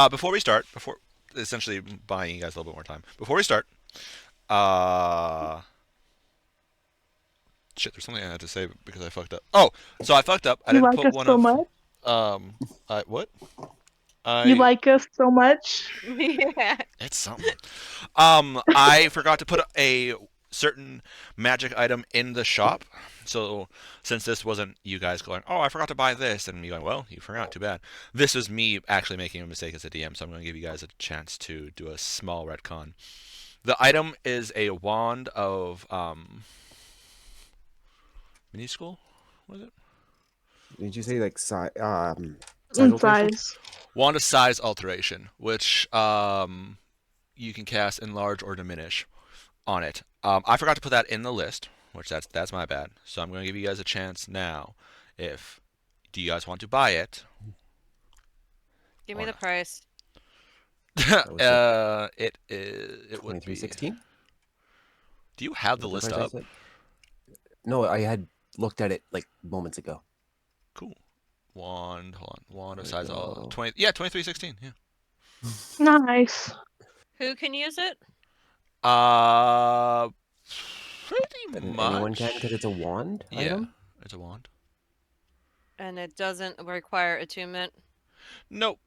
Before we start, before essentially buying you guys a little bit more time. Before we start, uh, shit, there's something I had to say because I fucked up. Oh, so I fucked up. I You didn't like put us one so of, much? what? You I, like us so much? Yeah. it's something. I forgot to put a certain magic item in the shop. So since this wasn't you guys going, oh, I forgot to buy this, and me going, well, you forgot, too bad. This was me actually making a mistake as a DM, so I'm going to give you guys a chance to do a small retcon. The item is a wand of mini school. What is it? Did you say like size In alteration? size. Wand of size alteration, which you can cast enlarge or diminish on it. I forgot to put that in the list, which that's my bad. So I'm going to give you guys a chance now. If do you guys want to buy it? Give Or me the price. That was like it would be. 2316. Do you have the Is that list the price I up? said? No, I had looked at it like moments ago. Cool. Wand, hold on. Wand of There we size all go. 20. Yeah, 2316. Yeah. Nice. Who can use it? Uh, pretty And much. anyone can because it's a wand Yeah, item. it's a wand. And it doesn't require attunement. Nope.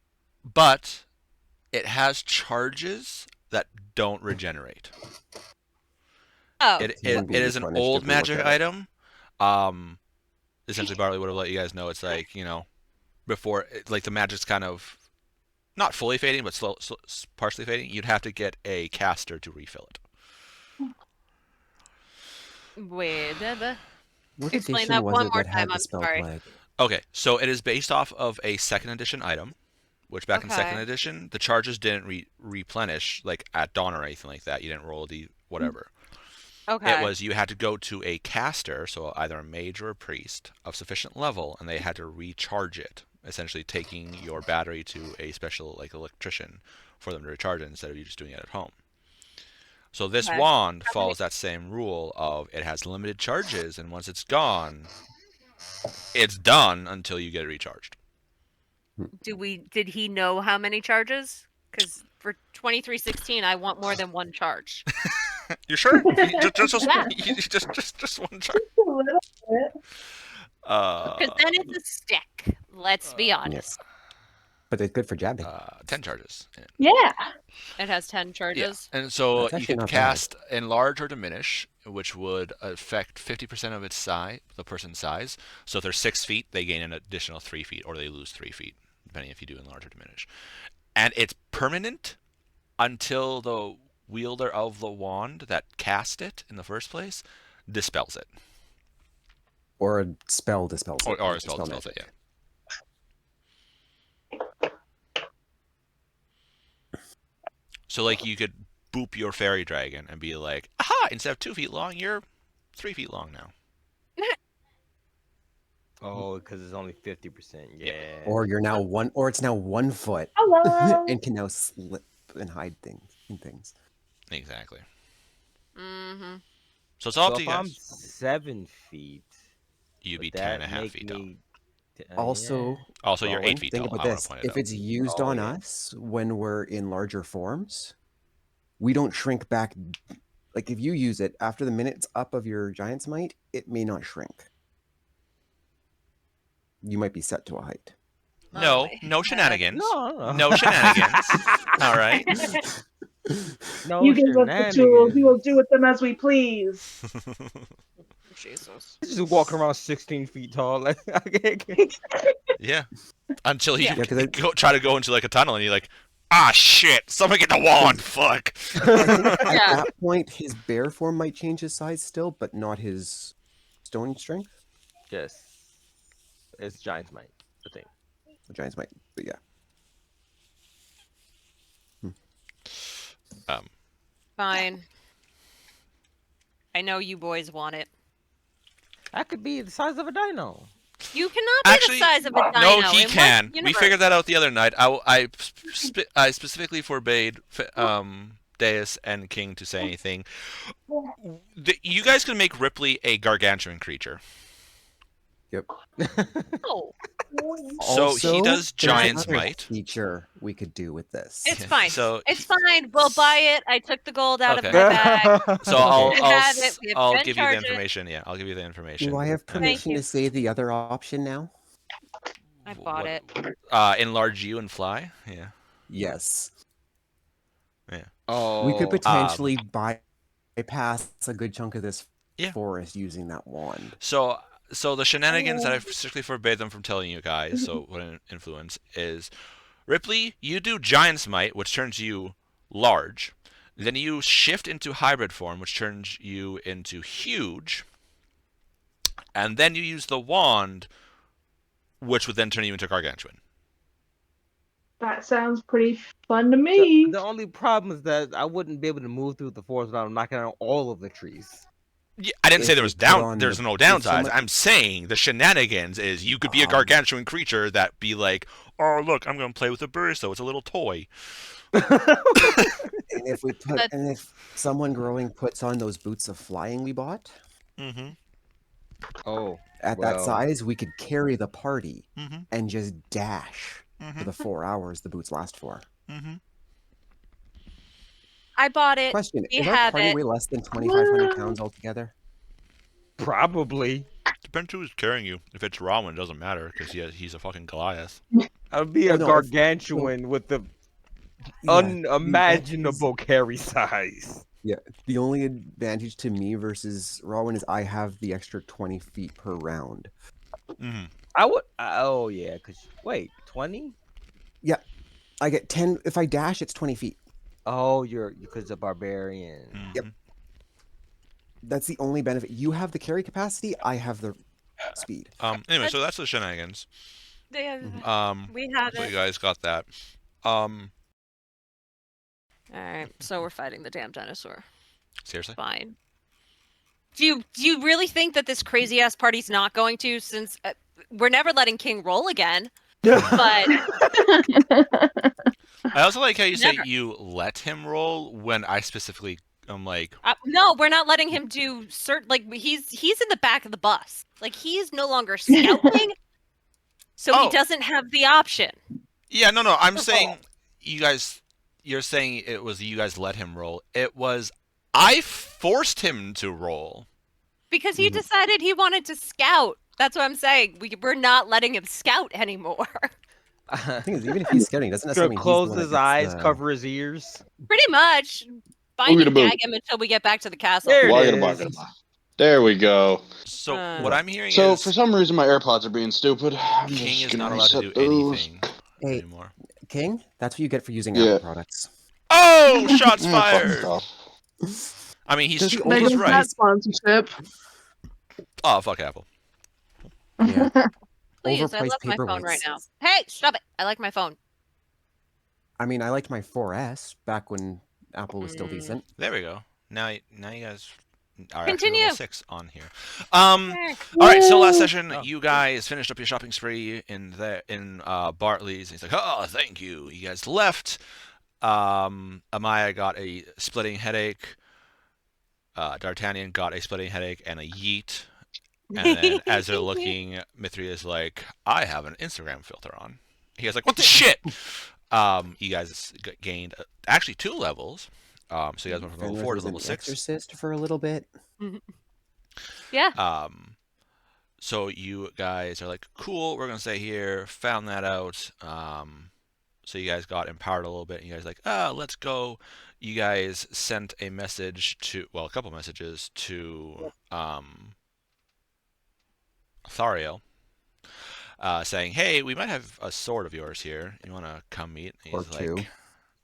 But it has charges that don't regenerate. Oh. It So you it, wouldn't be it is an replenished old if we looked magic at it. item. Essentially Barley would have let you guys know it's like, before like the magic's kind of not fully fading, but partially fading. You'd have to get a caster to refill it. Wait. What Explain edition that was one it more that time. had the I'm spell sorry. flag? Okay, so it is based off of a second edition item, which back in second Okay. edition the charges didn't replenish like at dawn or anything like that. You didn't roll the whatever. It Okay. was you had to go to a caster, so either a mage or a priest of sufficient level, and they had to recharge it, essentially taking your battery to a special like electrician for them to recharge it instead of you just doing it at home. So this Okay. wand How many? follows that same rule of it has limited charges, and once it's gone, it's done until you get it recharged. Did he know how many charges? Because for 2316, I want more than one charge. You sure? Yeah. Just one charge. A little bit. Because then it's a stick. Let's be honest. But it's good for jabbing. 10 charges. Yeah. It has 10 Yeah, charges. and so That's you actually could not bad. cast enlarge or diminish, which would affect 50% of its size, the person's size. So if they're 6 feet, they gain an additional 3 feet, or they lose 3 feet, depending if you do enlarge or diminish. And it's permanent until the wielder of the wand that cast it in the first place dispels it, Or a spell dispels it. or like a spell dispels it. magic. Yeah. So like you could boop your fairy dragon and be like, aha! Instead of 2 feet long, you're 3 feet long now. Oh, because it's only 50%. Yeah. Or you're now one, or it's now 1 foot Hello. and can now slip and hide things in things. Exactly. Mm-hmm. So it's all So up to if you I'm guys. 7 feet, You'd be would 10 and that a half make feet tall. me? Also, Also, you're Rowan, 8 feet think tall. about I want this: to point it if out. it's used Oh, on yeah. us when we're in larger forms, we don't shrink back. Like if you use it after the minute's up of your giant's might, it may not shrink. You might be set to a height. No, my no head. shenanigans. No. No shenanigans. All right. No You give us the tools. We will shenanigans. do with them as we please. Jesus. Just walk around 16 feet tall. Like, Yeah. Until you Yeah. Yeah, 'cause I- try to go into like a tunnel and you're like, ah, shit! Someone get the wand. Fuck. I think at Yeah. that point, his bear form might change his size still, but not his stone strength. yes. It's giant's might, I think. The giant's might, but yeah. Fine. I know you boys want it. That could be the size of a dino. You cannot be Actually, the size of a dino. no, he in what can. We universe? figured that out the other night. I specifically forbade Deus and King to say anything. You guys can make Ripley a gargantuan creature. Yep. Oh, So he Also, does there's Giant's another Might. feature we could do with this. It's fine. So It's fine. We'll buy it. I took the gold out Okay. of my bag. So Okay. We have it. We have I'll 10 give you the charges. information. Yeah, I'll give you the information. Do I have Thank permission you. to say the other option now? I bought it. Enlarge you and fly. Yeah. Yes. Oh. We could potentially bypass a good chunk of this Yeah. forest using that wand. So the shenanigans that I strictly forbade them from telling you guys, so what an influence is, Ripley, you do Giant's Might, which turns you large. Then you shift into hybrid form, which turns you into huge. And then you use the wand, which would then turn you into gargantuan. That sounds pretty fun to me. The only problem is that I wouldn't be able to move through the forest without knocking out all of the trees. Yeah, I didn't say If there was we put on there's the- no if downsides. someone- I'm saying the shenanigans is you could be a gargantuan creature that be like, oh look, I'm gonna play with a Baristo. It's a little toy. And if we put, But- and if someone growing puts on those boots of flying we bought, Mm-hmm. Oh. at that Well. size, we could carry the party Mm-hmm. and just dash Mm-hmm. for the 4 hours the boots last for. Mm-hmm. I bought it. Question: we Is our have party it. weigh less than 2,500 pounds altogether? Probably. Depends who's carrying you. If it's Rowan, it doesn't matter because he's a fucking Goliath. I'd be Oh, a no, gargantuan with the Yeah, unimaginable carry size. the only advantage to me versus Rowan is I have the extra 20 feet per round. Mm-hmm. I would. Oh yeah. Wait, 20? I get 10 if I dash. It's 20 feet. Oh, you're because a barbarian. Yep. That's the only benefit. You have the carry capacity. I have the speed. Anyway, so that's the shenanigans. They have, Um, we have so you it. guys got that. Alright, so we're fighting the damn dinosaur. Seriously? Fine. Do you really think that this crazy ass party's not going to? Since we're never letting King roll again. But I also like how you say Never. you let him roll when I specifically I'm like, no, we're not letting him do certain. Like he's in the back of the bus. Like he is no longer scouting, so Oh. he doesn't have the option. yeah, no, I'm Or saying roll. you guys. You're saying it was you guys let him roll. It was I forced him to roll. Because he decided he wanted to scout. That's what I'm saying. We're not letting him scout anymore. The thing is, even if he's scouting, it doesn't necessarily Gonna mean he's the close one that his gets eyes, the- cover his ears. Pretty much. Bind Ooga and da gag boo. him until we get back to the castle. There it Wagga is. bugga. There we go. So Uh. what I'm hearing So is for some reason my AirPods are being stupid. I'm King just is gonna not allowed to do reset those. anything Hey, anymore. King, that's what you get for using Yeah. Apple products. Oh, shots Yeah, fuck fired! off. I mean, he's Just- There he's goes right. that sponsorship. Oh, fuck Apple. Yeah. Please, I Overpriced love my phone right paperweights. now. Hey, stop it. I like my phone. I mean, I liked my 4S back when Apple was still Mm. decent. There we go. Now you guys are actually Continue. level 6 on here. All right. So last session, you guys finished up your shopping spree in Bartley's. And he's like, "Oh, thank you." You guys left. Amaya got a splitting headache. D'Artagnan got a splitting headache and a yeet. And then as they're looking, Mithria is like, "I have an Instagram filter on." He goes like, "What the shit?" You guys gained actually 2 levels. So you guys went from level Fenris 4 to was an level 6. Exorcist for a little bit. Yeah. So you guys are like, cool, we're gonna stay here. Found that out. So you guys got empowered a little bit. And you guys like, let's go. You guys sent a message to, well, a couple messages to Thariel, saying, hey, we might have a sword of yours here. You want to come meet? And Or two.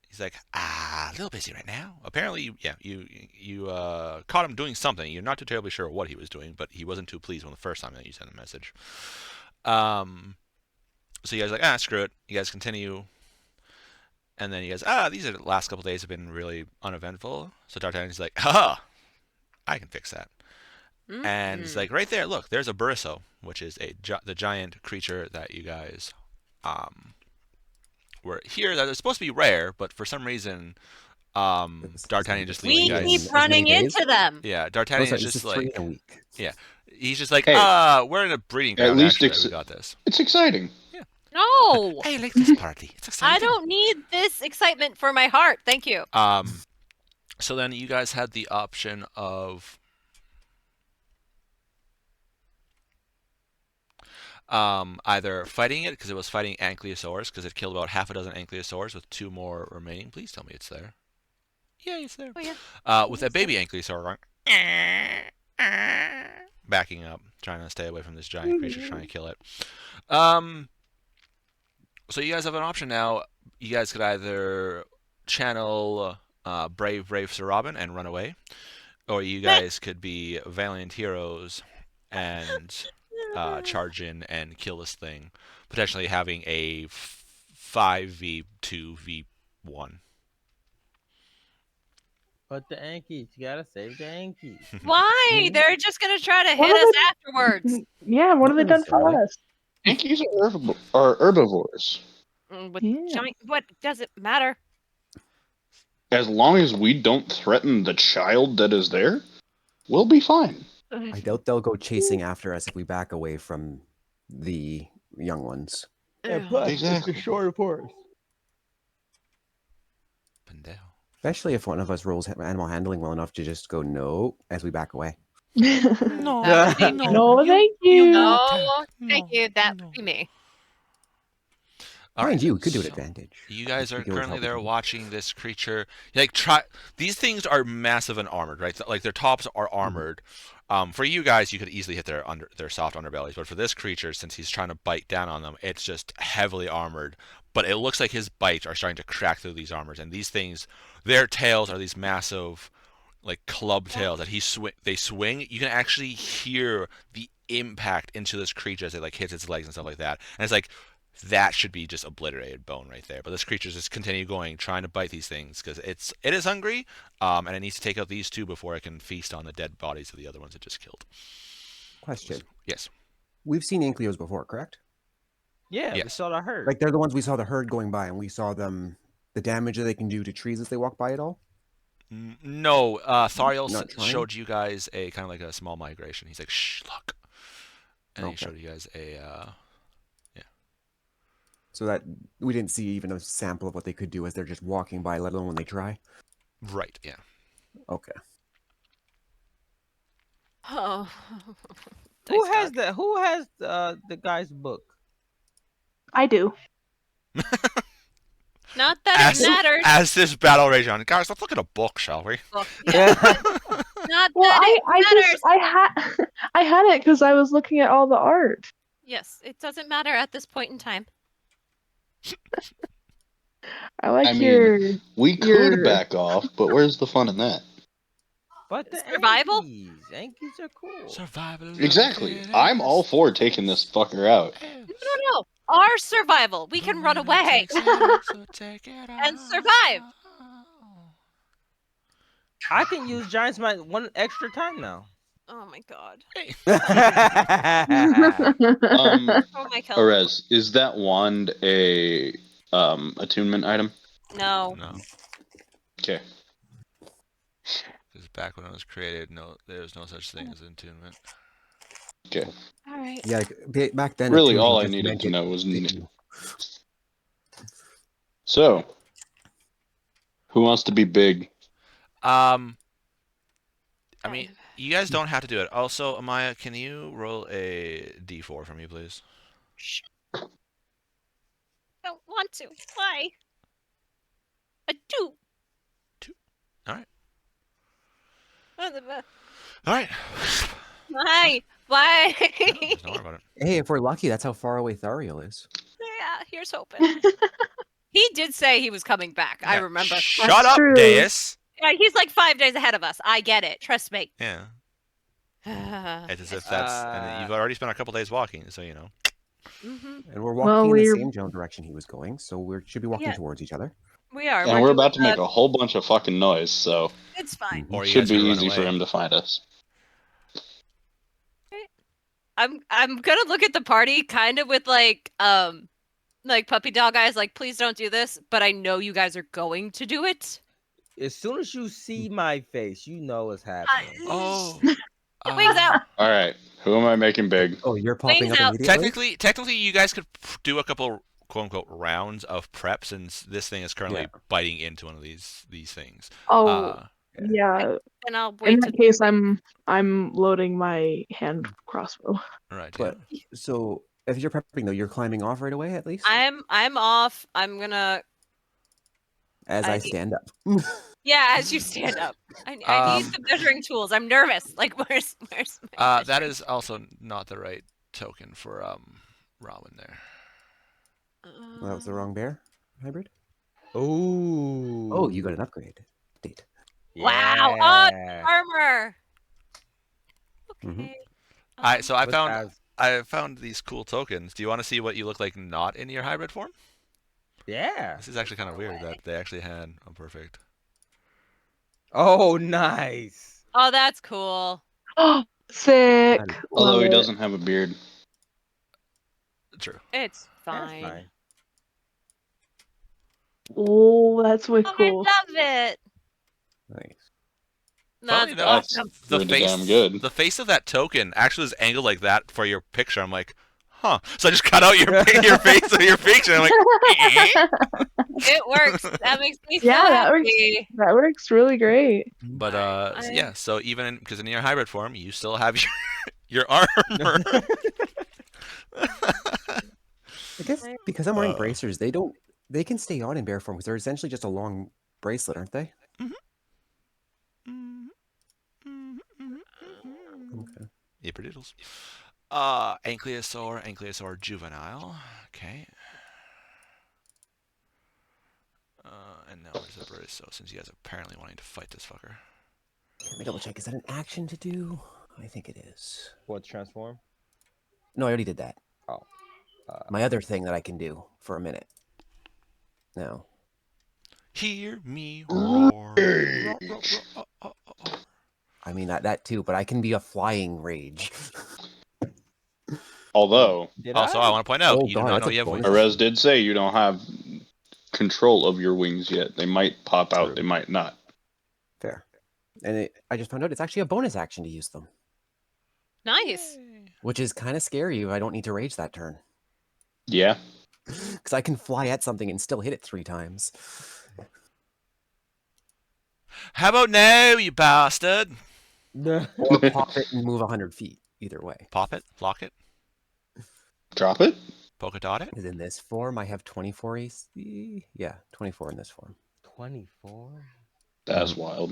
He's like, a little busy right now. Apparently, you caught him doing something. You're not too terribly sure what he was doing, but he wasn't too pleased when the first time that you sent a message. So you guys are like, screw it. You guys continue. And then you guys, these are the last couple days have been really uneventful. So D'Artagnan's like, I can fix that. And it's like, right there, look, there's a Baristo, which is the giant creature that you guys were here. That is supposed to be rare, but for some reason, D'Artagnan just leaves We you guys. keep as running many days? into them. Yeah, Oh, D'Artagnan sorry, is this just is 3 like in a week. he's just like, Hey. we're in a breeding At ground. least Actually, we got this. it's exciting. No, I like this party. It's exciting. I don't need this excitement for my heart. Thank you. So then you guys had the option of either fighting it because it was fighting Ankylosaurus because it killed about half a dozen Ankylosaurs with 2 more remaining. Please tell me it's there. Yeah, it's there. Oh yeah. With a baby Ankylosaur going, backing up, trying to stay away from this giant creature trying to kill it. So you guys have an option now. You guys could either channel brave Sir Robin and run away, or you guys could be valiant heroes and charge in and kill this thing, potentially having a 5v2v1. But the Yankees, you gotta save the Yankees. Why? They're just gonna try to What hit are us they- afterwards. Yeah, what have they Not done for necessarily. us? Yankees are herbivores. With Yeah. giant, what does it matter? As long as we don't threaten the child that is there, we'll be fine. I doubt they'll go chasing after us if we back away from the young ones. And plus, Exactly. it's a shorter forest. Pendejo. Especially if one of us rolls animal handling well enough to just go no as we back away. No, That would be me. No, thank you. No, thank you. That would be me. All Mind right, you, we could do it so advantage. You guys We are could always currently help there each other. watching this creature. Like these things are massive and armored, right? Like their tops are armored. For you guys, you could easily hit their soft underbellies, but for this creature, since he's trying to bite down on them, it's just heavily armored. But it looks like his bites are starting to crack through these armors, and these things, their tails are these massive, like club tails that they swing. You can actually hear the impact into this creature as it like hits its legs and stuff like that, and it's like. That should be just obliterated bone right there. But this creature just continue going, trying to bite these things because it is hungry, and it needs to take out these 2 before it can feast on the dead bodies of the other ones it just killed. Question. Yes. We've seen Ankylos before, correct? Yeah, we Yes. saw the herd. Like they're the ones we saw the herd going by, and we saw them, the damage that they can do to trees as they walk by at all. No, Thariel Not trying? showed you guys a kind of like a small migration. He's like, shh, look. And he Okay. showed you guys a, So that we didn't see even a sample of what they could do as they're just walking by, let alone when they try. right, yeah. Okay. Oh. Who Dice has God. the Who has the guy's book? I do. Not that As, it matters. as this battle rages on, guys, let's look at a book, shall we? Well, yeah, not Well, that it matters. I had it because I was looking at all the art. Yes, it doesn't matter at this point in time. I like I mean, your. We could You're- back off, but where's the fun in that? But the Survival? Yankees are cool. Survival. Exactly. I'm all for taking this fucker out. No. Our survival. We can run away and survive. I can use Giants Might one extra time now. Oh my god. Oh my god. Orez, is that wand a attunement item? No. No. Okay. Because back when it was created, there's no such thing as attunement. Okay. All right. Yeah, like, back then. Really, attuning all I just needed meant to it- know was it- So, who wants to be big? I mean, you guys don't have to do it. Also, Amaya, can you roll a d4 for me, please? Don't want to. Why? I do. All right. Why? All right. Why? Don't worry about it. Hey, if we're lucky, that's how far away Thariel is. Yeah, here's hoping. He did say he was coming back. I Yeah, remember. Shut That's up, true. Deus. Yeah, he's like 5 days ahead of us. I get it. Trust me. Yeah. Mhm. It's as if that's. And you've already spent a couple days walking, so you know. And we're Well, walking in the we're- same general direction he was going, so we should be walking Yeah. towards each other. We are. And we're doing about to make that. a whole bunch of fucking noise, so It's fine. Or you should guys be could run easy for away. him to find us. I'm gonna look at the party kind of with like puppy dog eyes, like please don't do this, but I know you guys are going to do it. As soon as you see my face, you know what's happening. Oh. Wings out. All right, who am I making big? Oh, you're popping Wings up out. immediately. Technically, you guys could do a couple quote unquote rounds of prep since this thing is currently Yeah. biting into one of these things. Oh, Uh, yeah. And I'll In wait to that case, I'm loading my hand crossbow. right. But so if you're prepping though, you're climbing off right away at least. I'm off. I'm gonna As I I- stand up. yeah, as you stand up. I need some measuring tools. I'm nervous. Like where's my that is also not the right token for Robin there. Well, that was the wrong bear hybrid. Ooh. Oh, you got an upgrade. Date. Wow. Yeah. armor. Mhm. Okay. So I Which found has- I found these cool tokens. Do you want to see what you look like not in your hybrid form? Yeah. This is actually kind of weird that they actually had a perfect. Oh, nice. Oh, that's cool. Oh, sick. And- Although Love he it. doesn't have a beard. True. It's That's fine. fine. Oh, that's way Oh, cool. I love it. Nice. Funnily That's enough, awesome. the Pretty face, damn good. the face of that token actually was angled like that for your picture. I'm like, huh. So I just cut out your your face of your picture. I'm like, eh? It works. That makes me so Yeah, that works. happy. That works really great. But Alright, yeah. So even because in your hybrid form, you still have your armor. I guess because I'm wearing Uh. bracers, they can stay on in bear form because they're essentially just a long bracelet, aren't they? Okay. Yipperdoodles. Ankylosaur juvenile. Okay. And now where's the Baristo, since you guys are apparently wanting to fight this fucker. Let me double check. Is that an action to do? I think it is. What transform? No, I already did that. Oh. My other thing that I can do for a minute. No. Hear me roar. Roar, roar, roar. I mean that too, but I can be a flying rage. Although, Did Also, I want to point out, Oh, you God, do not that's know a you have bonus. wings. Perez did say you don't have control of your wings yet. They might pop out, True. they might not. Fair. And I just found out it's actually a bonus action to use them, nice. which is kind of scary if I don't need to rage that turn. Yeah. Because I can fly at something and still hit it 3 times. How about now, you bastard? I? Or pop it and move 100 feet. Either way. Pop it, lock it, Drop it? polka dot it. Because in this form, I have 24 AC. Yeah, 24 in this form. 24. That's wild.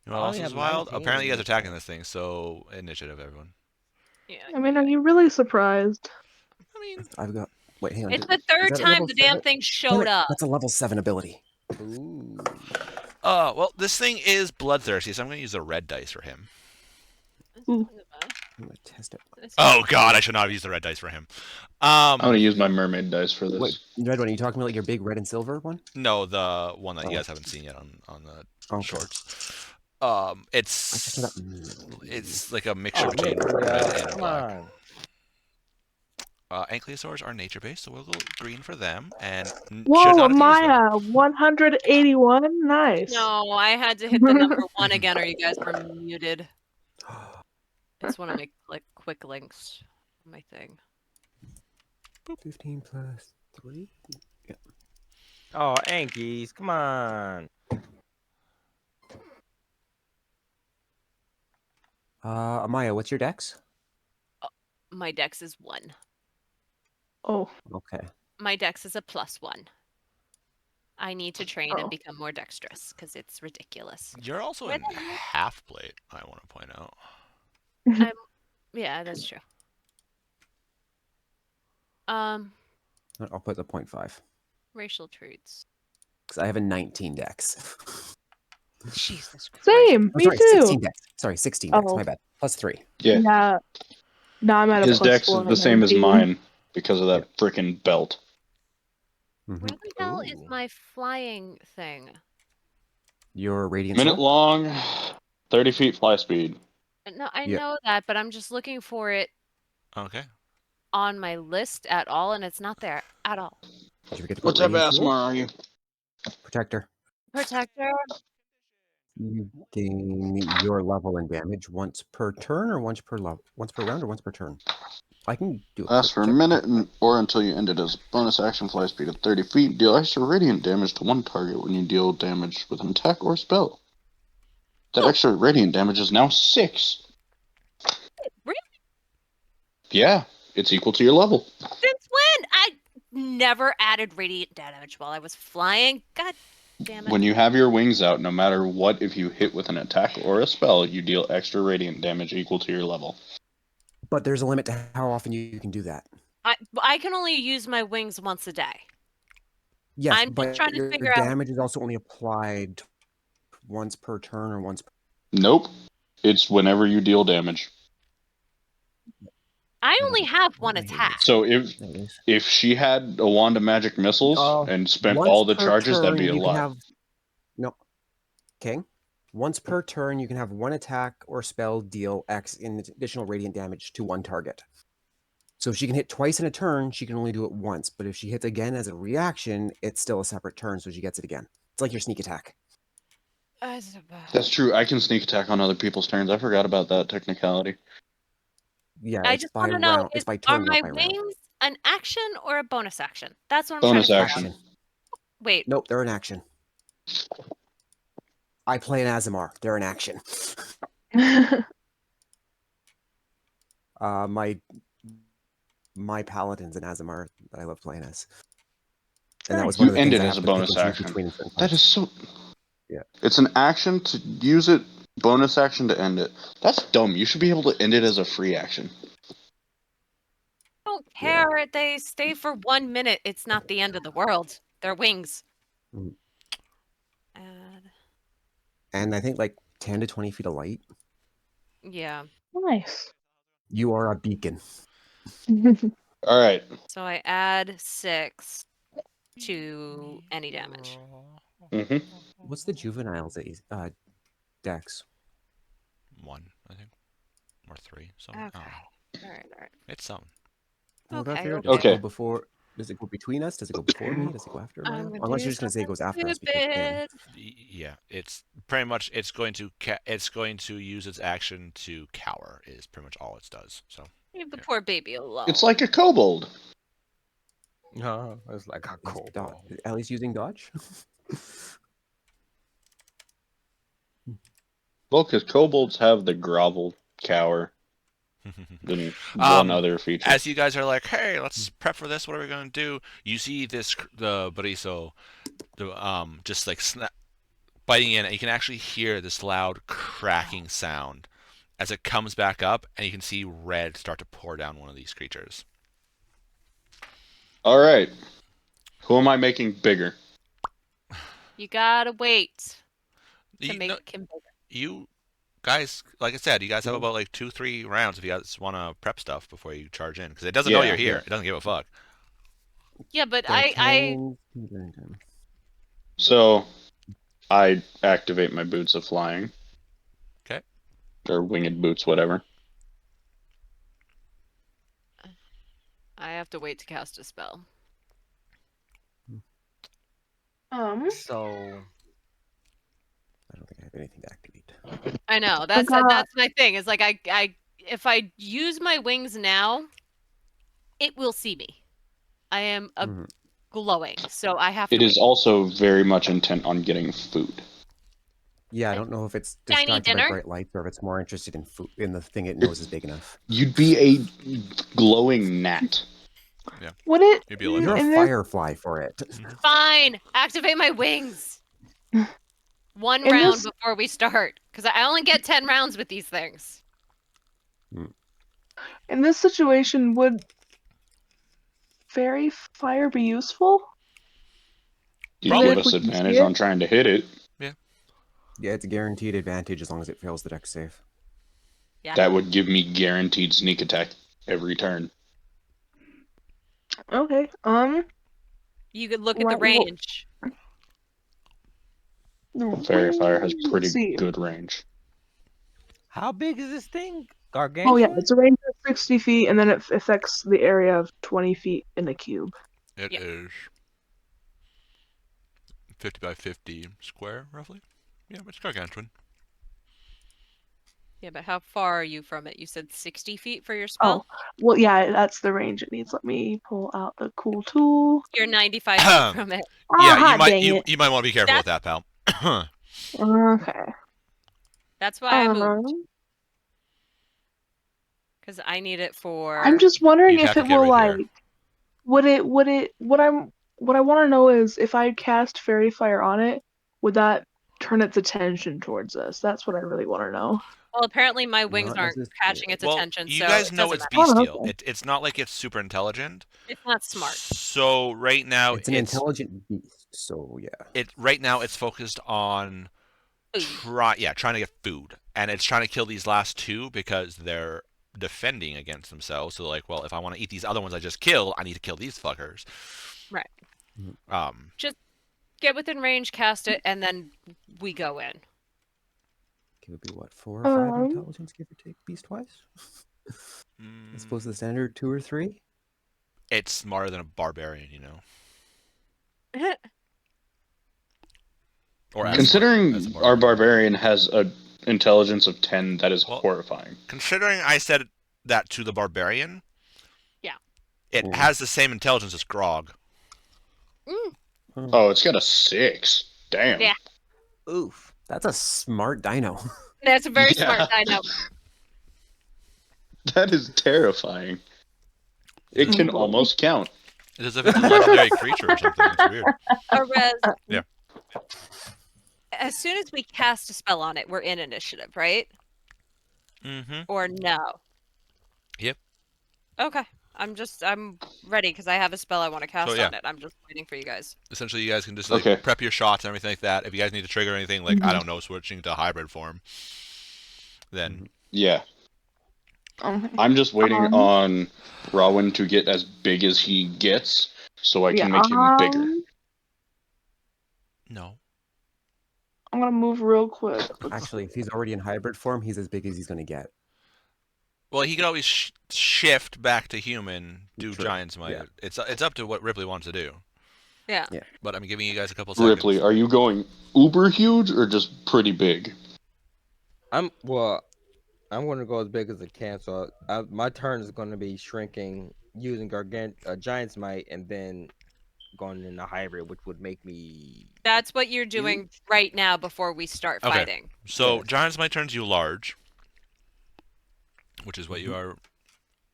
You know I what else only is have wild? 19 Apparently, you guys are this attacking time. this thing, so initiative, everyone. Yeah. I mean, are you really surprised? I mean, I've got. Wait, hang on. It's is the third that a time level the damn 7? thing Damn showed it, up. That's a level 7 ability. Ooh. well, this thing is bloodthirsty, so I'm going to use a red dice for him. Ooh. I'm going to test it. Oh God, I should not have used the red dice for him. I'm going to use my mermaid dice for this. Wait, red one, are you talking about like your big red and silver one? No, the one that you Oh. guys haven't seen yet on the Okay. shorts. I just It's thought it's like a mixture Oh, between man, red and come black. on. Ankylosaurs are nature based, so we'll go green for them. And should Whoa, not have used them. Maya, 181. Nice. No, I had to hit the number 1 again, or you guys were muted. It's one of my quick links on my thing. 15 plus 3. Yeah. Oh, Ankies, come on. Amaya, what's your dex? My dex is 1. Oh, Okay. My dex is a +1. I need to train Oh. and become more dexterous because it's ridiculous. You're also Where in the heck- half plate. I want to point out. Yeah, that's true. I'll put the 0.5 Racial traits. because I have a 19 dex. Jesus Christ. same. Oh, Me sorry, too. 16 dex. Sorry, 16 dex. Oh. My bad. Plus 3. Yeah. Yeah. No, I'm at a His plus dex is 4 the same as 19. mine because of that frickin' belt. Where the hell is Ooh. my flying thing? Your radiant Minute sword? long, 30 feet fly speed. No, I Yeah. know that, but I'm just looking for it Okay. on my list at all, and it's not there at all. Did you forget to What put type of radiant sword? ASMR are you? Protector. Protector. You gain your level and damage once per turn, or once per round, or once per turn. I can do a Lasts quick for a check. minute or until you end it as a bonus action. Fly speed of 30 feet. Deal extra radiant damage to one target when you deal damage with an attack or spell. That extra radiant damage is now 6. Really? Yeah, it's equal to your level. Since when? I never added radiant damage while I was flying. God damn it. When you have your wings out, no matter what, if you hit with an attack or a spell, you deal extra radiant damage equal to your level. But there's a limit to how often you can do that. I can only use my wings once a day. Yes, I'm just but trying to your figure out. damage is also only applied once per turn or once. Nope. It's whenever you deal damage. I only have one attack. So There it is. if she had a wand of magic missiles and spent Once all the per charges, that'd be turn, a you can lot. have no. Okay. Once per turn, you can have one attack or spell deal X in additional radiant damage to one target. So if she can hit twice in a turn, she can only do it once. But if she hits again as a reaction, it's still a separate turn, so she gets it again. It's like your sneak attack. That's true. I can sneak attack on other people's turns. I forgot about that technicality. Yeah, I it's just by want to know: round. It's by are turn, my not by round. wings an action or a bonus action? That's what I'm Bonus trying to figure action. out. Wait, Nope, they're in action. I play an Azamar. They're in action. My paladin's an Azamar that I love playing as. And that was one You of the end things it I as had a to pick bonus and choose action. between in certain That is fights. so. Yeah. It's an action to use it, bonus action to end it. That's dumb. You should be able to end it as a free action. I don't care. They stay for 1 minute. It's not the end of the world. They're wings. Mhm. Add. And I think like 10 to 20 feet of light. Yeah. Nice. You are a beacon. All right. So I add 6 to any damage. Mm-hmm. What's the juveniles dex? 1, I think, or 3. So Okay. All right. it's something. Well, that's Okay, fair. Does okay. it go before? Does it go between us? Does it go before me? Does it go after I'm Maya? gonna Unless do you're just gonna say it goes after us because you can. Yeah, it's pretty much it's going to use its action to cower is pretty much all it does. So Leave the poor baby alone. It's like a kobold. No, it's like a kobold. Ellie's using dodge. Well, because kobolds have the grovel, cower, and one other feature. as you guys are like, hey, let's prep for this. What are we gonna do? You see the Baristo, just like biting in, and you can actually hear this loud cracking sound as it comes back up, and you can see red start to pour down one of these creatures. All right. Who am I making bigger? You gotta wait to You, make no, him bigger. you guys, like I said, you guys have about like 2-3 rounds if you guys want to prep stuff before you charge in, because it doesn't know Yeah, you're here. yeah. It doesn't give a fuck. Yeah, but I So, I activate my boots of flying. Okay. Or winged boots, whatever. have to wait to cast a spell. So I don't think I have anything to activate. I know that's my thing. It's like I if I use my wings now, it will see me. I am glowing, so I have to. It is also very much intent on getting food. Yeah, I don't know if it's Tiny distracted by dinner? bright lights or if it's more interested in food, in the thing it knows is big enough. You'd be a glowing gnat. Yeah. Would it? You'd be You're a in this- firefly for it. Fine, activate my wings. One In round this- before we start, because I only get 10 rounds with these things. In this situation, would fairy fire be useful? You Probably. give If us we can see advantage it? on trying to hit it. Yeah, it's a guaranteed advantage as long as it fails the dex save. Yeah. That would give me guaranteed sneak attack every turn. Okay. You could look at the Right, well- range. Fairy fire has Let's pretty see. good range. how big is this thing? Gargantuan? Oh yeah, it's a range of 60 feet, and then it affects the area of 20 feet in a cube. It Yeah. is 50 by 50 square, roughly. Yeah, it's gargantuan. Yeah, but how far are you from it? You said 60 feet for your spell? Oh, well, yeah, that's the range it needs. Let me pull out the cool tool. You're 95 feet from it. Yeah, Ah, you might dang it. you might want to be careful with that, pal. Okay. That's why I moved. Um, Because I need it for... I'm just wondering You'd if have to it get will right here. like, what I want to know is if I cast Fairy Fire on it, would that turn its attention towards us? That's what I really want to know. Well, apparently my wings Not aren't catching its Well, attention, you so guys it know doesn't it's matter. bestial. okay. It's not like it's super intelligent. It's not smart. So right now It's an intelligent beast, so yeah. Right now it's focused on trying to get food, and it's trying to kill these last two because they're defending against themselves. So like, well, if I want to eat these other ones I just killed, I need to kill these fuckers. Right. Um, Just get within range, cast it, and then we go in. It would be what, 4 or 5 Um, intelligence, give or take, beast-wise? As opposed to the standard 2 or 3? it's smarter than a barbarian, you know. Or as Considering smart as a our barbarian has a intelligence of 10, that is Well, horrifying. Considering I said that to the barbarian, Yeah. it Ooh. has the same intelligence as Grog. Oh, it's got a 6. Damn. Yeah. Oof. That's a smart dino. That's a very Yeah. smart dino. That is terrifying. It can almost count. It's as if it's a legendary creature or something. It's weird. Arez, Yeah. as soon as we cast a spell on it, we're in initiative, right? Mm-hmm. Or no? Yep. Okay. I'm ready because I have a spell I want to cast yeah. on it. I'm just waiting for you guys. Essentially, you guys can just like Okay. prep your shots and everything like that. If you guys need to trigger anything, like I don't know, switching to hybrid form, then Yeah. Okay. I'm just waiting on Rowan to get as big as he gets so I can make him bigger. no. I'm gonna move real quick. Actually, if he's already in hybrid form, he's as big as he's going to get. Well, he could always shift back to human, do True. Giant's Might. Yeah. It's up to what Ripley wants to do. Yeah. But I'm giving you guys a couple seconds. Ripley, are you going uber huge or just pretty big? I'm going to go as big as I can. So my turn is going to be shrinking using Giant's Might and then going into hybrid, which would make me. That's what you're doing right now before we start Okay. fighting. So Yes. Giant's Might turns you large, which is what you are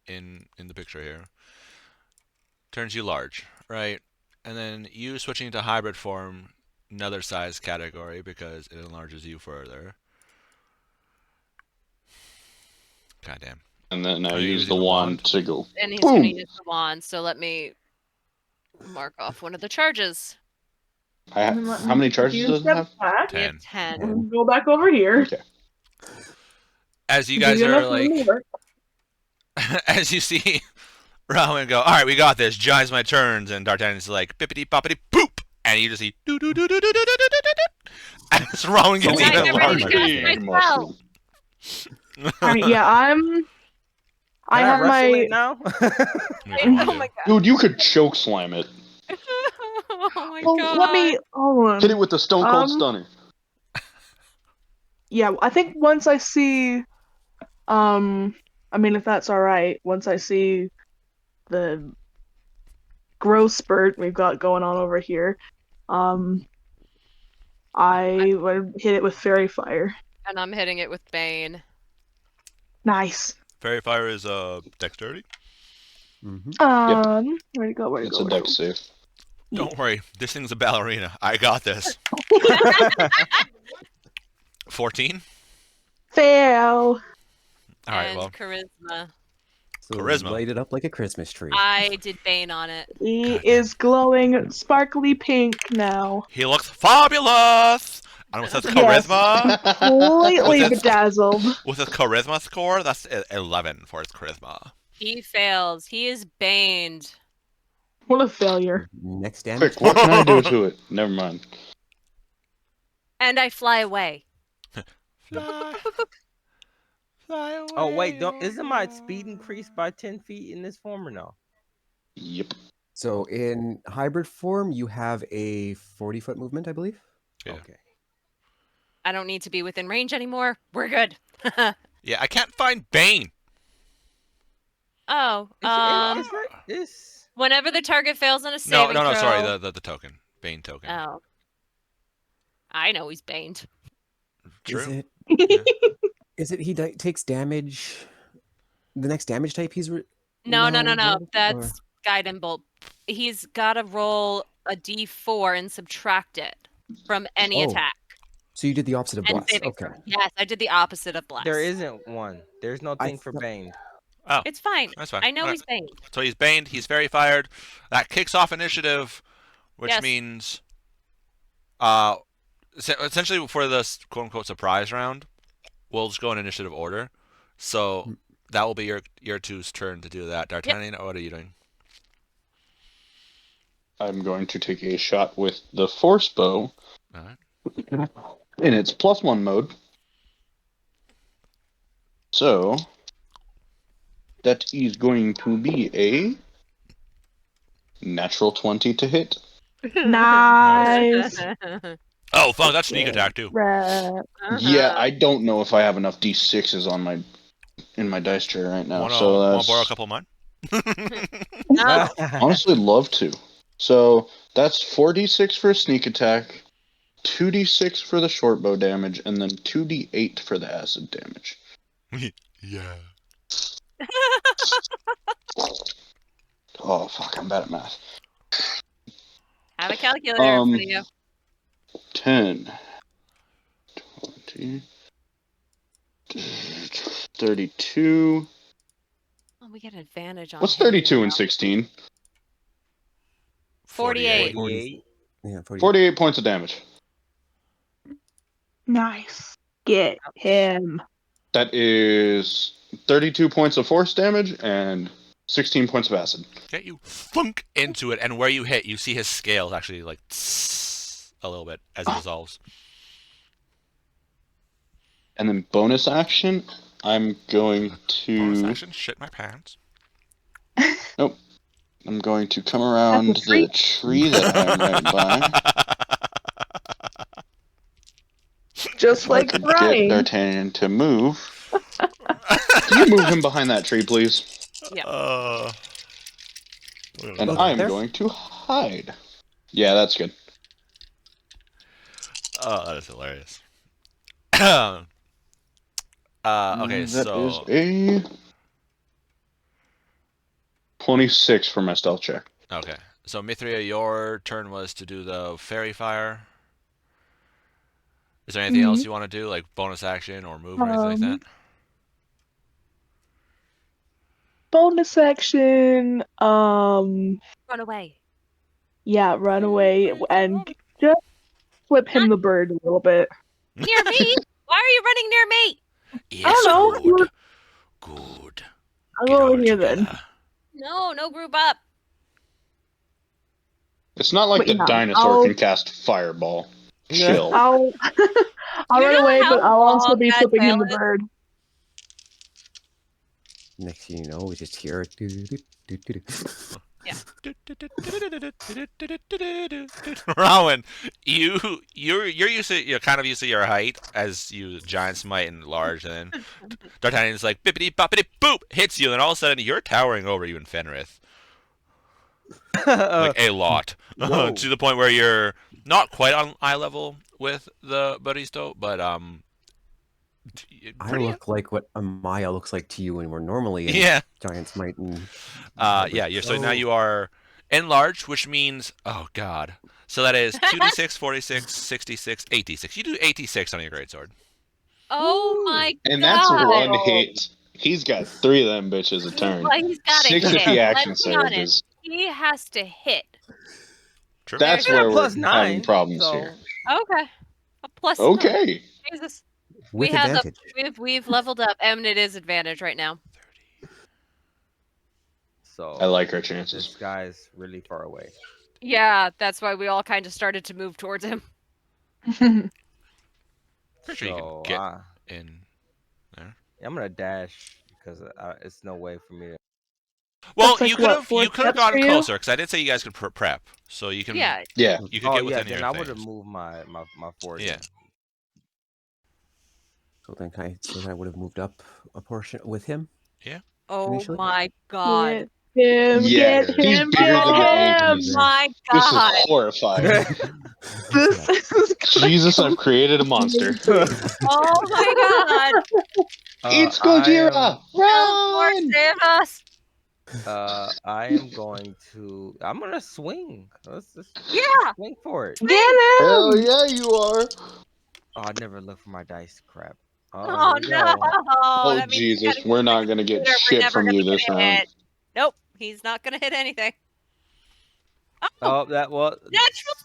in the picture here. Turns you large, right? And then you switching to hybrid form, another size category because it enlarges you further. Goddamn. And then I Are you use using the the wand wand? to go. And he's Boom! going to use the wand, so let me mark off one of the charges. How many charges does it have? Back. We have 10. 10. Go back over here. Okay. As you guys Give are enough room like, to work. as you see Rowan go, all right, we got this. Giant's my turns, and D'Artagnan's like, bippity boppity poop, and you just see doo doo doo doo doo doo doo doo doo, as Rowan gets And I even get ready to larger. cast Big my spell. mushroom. Alright, yeah, I have wrestle my. it now? Oh my god. Dude, you could choke slam it. Oh my Well, god. let me. Hold on. Hit it with the Stone Cold Stunner. Yeah, I think once I see, I mean, if that's all right, once I see the growth spurt we've got going on over here, I would hit it with Fairy Fire. And I'm hitting it with Bane. Nice. Fairy Fire is dexterity. Where'd it go? Where'd it It's go? a dex save. Don't worry, this thing's a ballerina. I got this. 14. Fail. All right, And well, charisma. So Charisma. light it up like a Christmas tree. I did Bane on it. He Goddamn. is glowing sparkly pink now. he looks fabulous. And with his Yes. charisma, Completely With his- bedazzled. with his charisma score, that's 11 for his charisma. He fails. He is baned. What a failure. Next damage. Quick, what can I do to it? Never mind. And I fly away. Fly, fly away. Oh wait, isn't my speed increased by 10 feet in this form or no? Yep. So in hybrid form, you have a 40-foot movement, I believe. Yeah. Okay. I don't need to be within range anymore. We're good. Yeah, I can't find Bane. Oh, It's whenever the target fails on a No, saving no, no. throw. Sorry, the token, Bane token. Oh, I know he's baned. True. Is it? Yeah. Is it? He takes damage. The next damage type he's. No. rolled, That's guide and bolt. He's got to roll a d4 and subtract it from any Oh, attack. So you did the opposite of And bless. saving Okay. throw. Yes, I did the opposite of bless. there isn't one. There's no I thing for thought- Bane. Oh, It's fine. that's fine. I know Okay. he's baned. So he's baned. He's very fired. That kicks off initiative, which Yes. means, essentially for this quote unquote surprise round, we'll just go in initiative order. So that will be your two's turn to do that. D'Artagnan, what are you doing? I'm going to take a shot with the force bow All right. in its +1 mode. So that is going to be a natural 20 to hit. Nice. Oh, fuck, that's sneak attack too. Red. Yeah, I don't know if I have enough d6s on in my dice tray right now. So Wanna that's borrow a couple of mine? No. honestly love to. So that's 4d6 for a sneak attack, 2d6 for the short bow damage, and then 2d8 for the acid damage. Yeah. Oh fuck, I'm bad at math. Have a calculator in front of you. 10, 20, 32. Oh, we get an advantage on What's hitting 32 now. and 16? 48. 48. Yeah, 48 points of damage. Nice. Get him. That is 32 points of force damage and 16 points of acid. Get you thunk into it, and where you hit, you see his scales actually like a little bit as it dissolves. And then bonus action, I'm going to Bonus action, shit my pants. I'm going to come around That's a free- the tree that I'm right by. Just If I like could Brian. get D'Artagnan to move. Can you move him behind that tree, please? Yeah. And Look, I'm there- going to hide. Yeah, that's good. Oh, that is hilarious. Okay, That so is a 26 for my stealth check. okay, so Mithria, your turn was to do the fairy fire. Is there anything else you want to do, like bonus action or move or anything like that? Bonus action. Run away. Yeah, run away and just flip him the bird a little bit. Near me? Why are you running near me? Yes, don't know. good. Good. I'll Get go over over here then. together. No group up. It's not like But the yeah, dinosaur I'll- can cast fireball. Yeah. Chill. I'll You run know away, how but I'll also long be that flipping him the tail is? bird. Next thing you know, we just hear it. Rowan, you're used to, you're kind of used to your height as you giant smite and large, and then D'Artagnan's like bippity boppity boop hits you, and then all of a sudden you're towering over you in Fenrith, like a lot, Whoa. to the point where you're not quite on eye level with the Baristo, but I pretty, look like what a Maya looks like to you when we're normally in yeah. Giant Smite and Yeah, so now you are enlarged, which means, oh god. So that is 2d6, 46, 66, 86. You do 86 on your greatsword. Oh my god. And that's one hit. He's got 3 of them bitches a turn. Well, he's got to 6 hit. if the action Let's be honest. surges. He has to hit. True. That's There's where a we're plus 9, having problems so- here. Okay. A plus 9. Okay. Jesus. with we have advantage. we've leveled up, and it is advantage right now. So I like our this chances. guy's really far away. Yeah, that's why we all kind of started to move towards him. Pretty sure you So can get in. I'm gonna dash because it's no way for me to Well, That's like, you could have what, 4 steps gotten for you? closer because I did say you guys could prep, so you can Yeah. Yeah. you could Oh get yeah, within then your I would have things. moved my forward. Yeah. So then can I say that I would have moved up a portion with him? Oh Initially? my god. Get him, Yeah, get he's him, bigger get than the him! Yankees. My This is god. horrifying. This is Jesus, I've created a monster. Oh my god. It's I Gojira! Skeletor, Run! save us. I am going to. I'm gonna swing. Let's just Yeah. swing for it. Get him! Hell yeah, you are! Oh, I never look for my dice. Crap. Oh Here we no. go. Oh, That means we Jesus, gotta we're use not the gonna get computer. We're shit never from gonna you this get a round. hit. Nope. He's not gonna hit anything. Oh, Oh, that was natural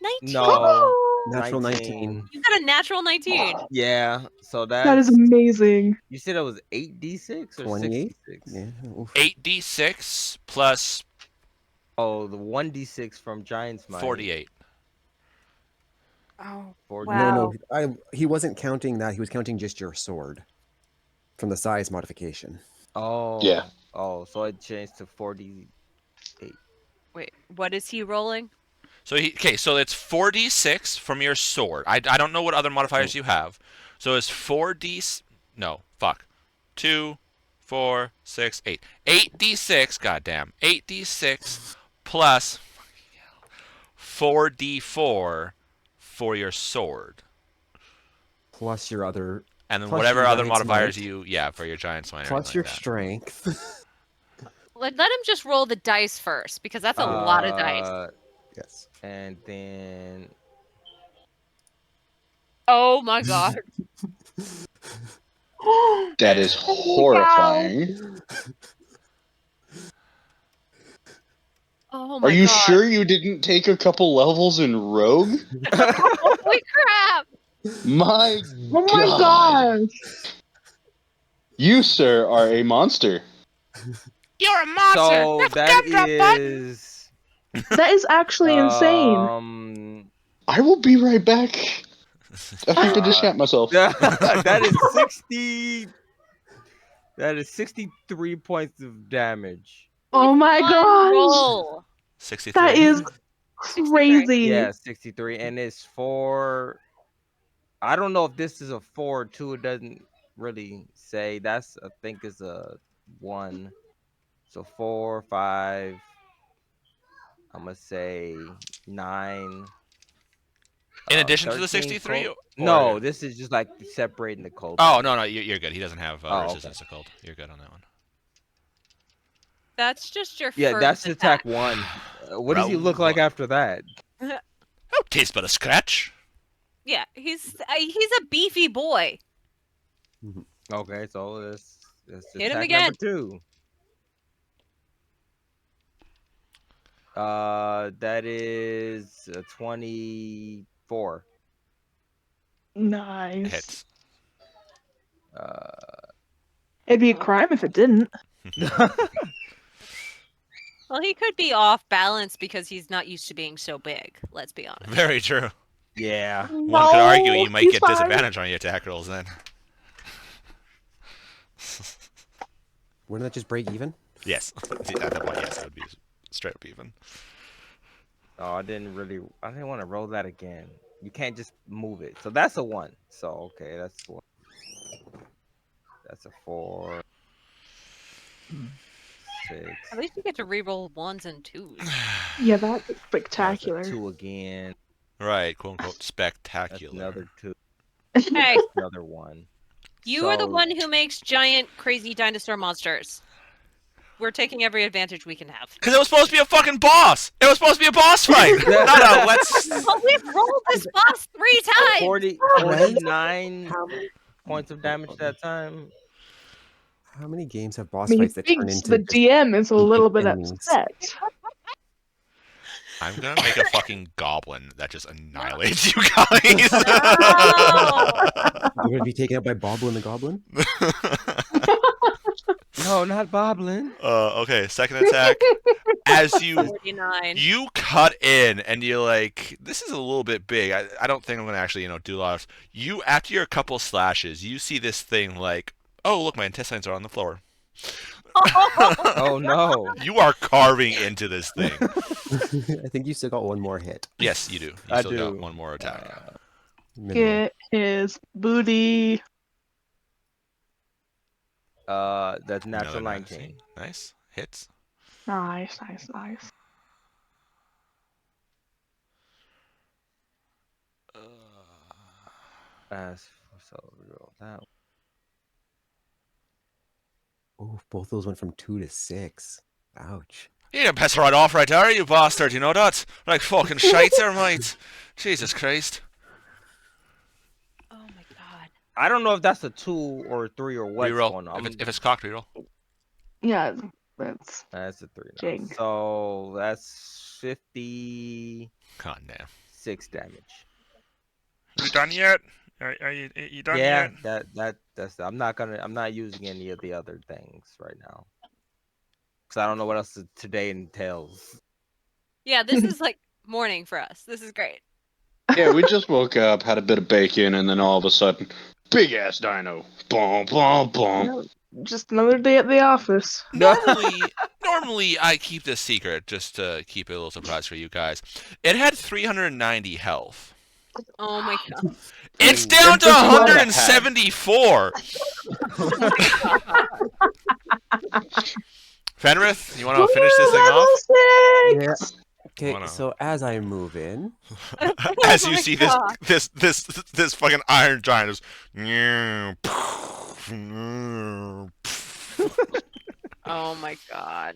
19. no. Natural 19. 19. You got a natural 19. Yeah. So That is that's. amazing. You said it was 8d6 or 28? 66? Yeah. Oof. 8d6 plus Oh, the 1d6 from Giant's Might. 48. Oh. 40. Wow. No, he wasn't counting that. He was counting just your sword from the size modification. Oh. Yeah. Oh, so it changed to 40. Wait, what is he rolling? So so it's 4d6 from your sword. I don't know what other modifiers you have. So it's 4d. No, fuck. 2, 4, 6, 8. 8d6. Goddamn. 8d6 plus 4d4 for your sword, Plus your other. and then Plus whatever your other giant's modifiers might. for your giant swine. Plus your like that. strength. Let him just roll the dice first, because that's a lot of dice. Yes. And then. Oh my god. That is horrifying. Oh my Are you god. sure you didn't take a couple levels in Rogue? Holy crap! My Oh my God. gosh! You, sir, are a monster. You're a monster. So That's that gumdrop button. is. That is actually insane. I will be right back. I have to just shat myself. that is 60. That is 63 points of damage. Oh my One gosh! roll. 63. That is crazy. Yeah, 63, and it's for. I don't know if this is a 4 or 2. It doesn't really say. That's I think is a 1. So 4, 5. I'm gonna say 9. In addition to the 13, 63? 12. Or- No, this is just like separating the cold. Oh, no, you're good. He doesn't have Oh, resistance to cold. You're good on that one. That's just your Yeah, first that's attack 1. What does he Round look like one. after that? Oh, taste but a scratch. Yeah, he's a beefy boy. Okay, so this Hit him attack again. number 2. That is 24. Nice. Hits. It'd be a crime if it didn't. Well, he could be off balance because he's not used to being so big. Let's be honest. Very true. Yeah. One could argue you might he's get fine. disadvantage on your attack rolls then. Wouldn't that just break even? Yes. At that point, yes, it would be straight up even. Oh, I didn't want to roll that again. You can't just move it. So that's a 1. So okay, that's 1. That's a 4. 6. At least you get to reroll 1s and 2s. Yeah, that's That's spectacular. a 2 again. Right, quote unquote That's spectacular. another 2. Hey, Another 1. you are the So- one who makes giant, crazy dinosaur monsters. We're taking every advantage we can have. Because it was supposed to be a fucking boss! It was supposed to be a boss fight! No, let's... But we've rolled this boss 3 times! 49 How many, points of damage that time. how many games have boss I mean, fights that turn thinks into the just DM is a little bit enemies? upset. I'm gonna make a fucking goblin that just annihilates you guys! We're gonna be taken out by Boblin the Goblin? No, not Boblin. Okay, second attack. As you 49. you cut in and you're like, this is a little bit big. I don't think I'm gonna actually, do a lot of. You after your couple slashes, you see this thing like, oh look, my intestines are on the floor. Oh no! You are carving into this thing. I think you still got one more hit. Yes, you do. You I still got do. one more attack. Minimal. Get his booty. That's natural Another 19. Nice. Hits. Nice. So reroll that. Oh, both those went from 2 to 6. Ouch. You didn't piss right off right there, you bastard. You know that? Like fucking shite there, mate. Jesus Christ. Oh my god. I don't know if that's a 2 or a 3 or what's Reroll. going on. If it's cocked, reroll. Yeah, that's That's a 3 now. Jing. So that's 56 God damn. damage. You done yet? Are you done Yeah, yet? that's. I'm not using any of the other things right now. Because I don't know what else today entails. Yeah, this is like morning for us. This is great. Yeah, we just woke up, had a bit of bacon, and then all of a sudden, big ass dino. Boom, boom, boom. just another day at the office. Normally I keep this secret just to keep it a little surprise for you guys. It had 390 health. Oh my god. It's down to Just what it had. 174. Fenrith, you want to finish this thing off? Level 6! Okay, Wanna- so as I move in, As Oh you my see God. this fucking iron giant is. Oh my god.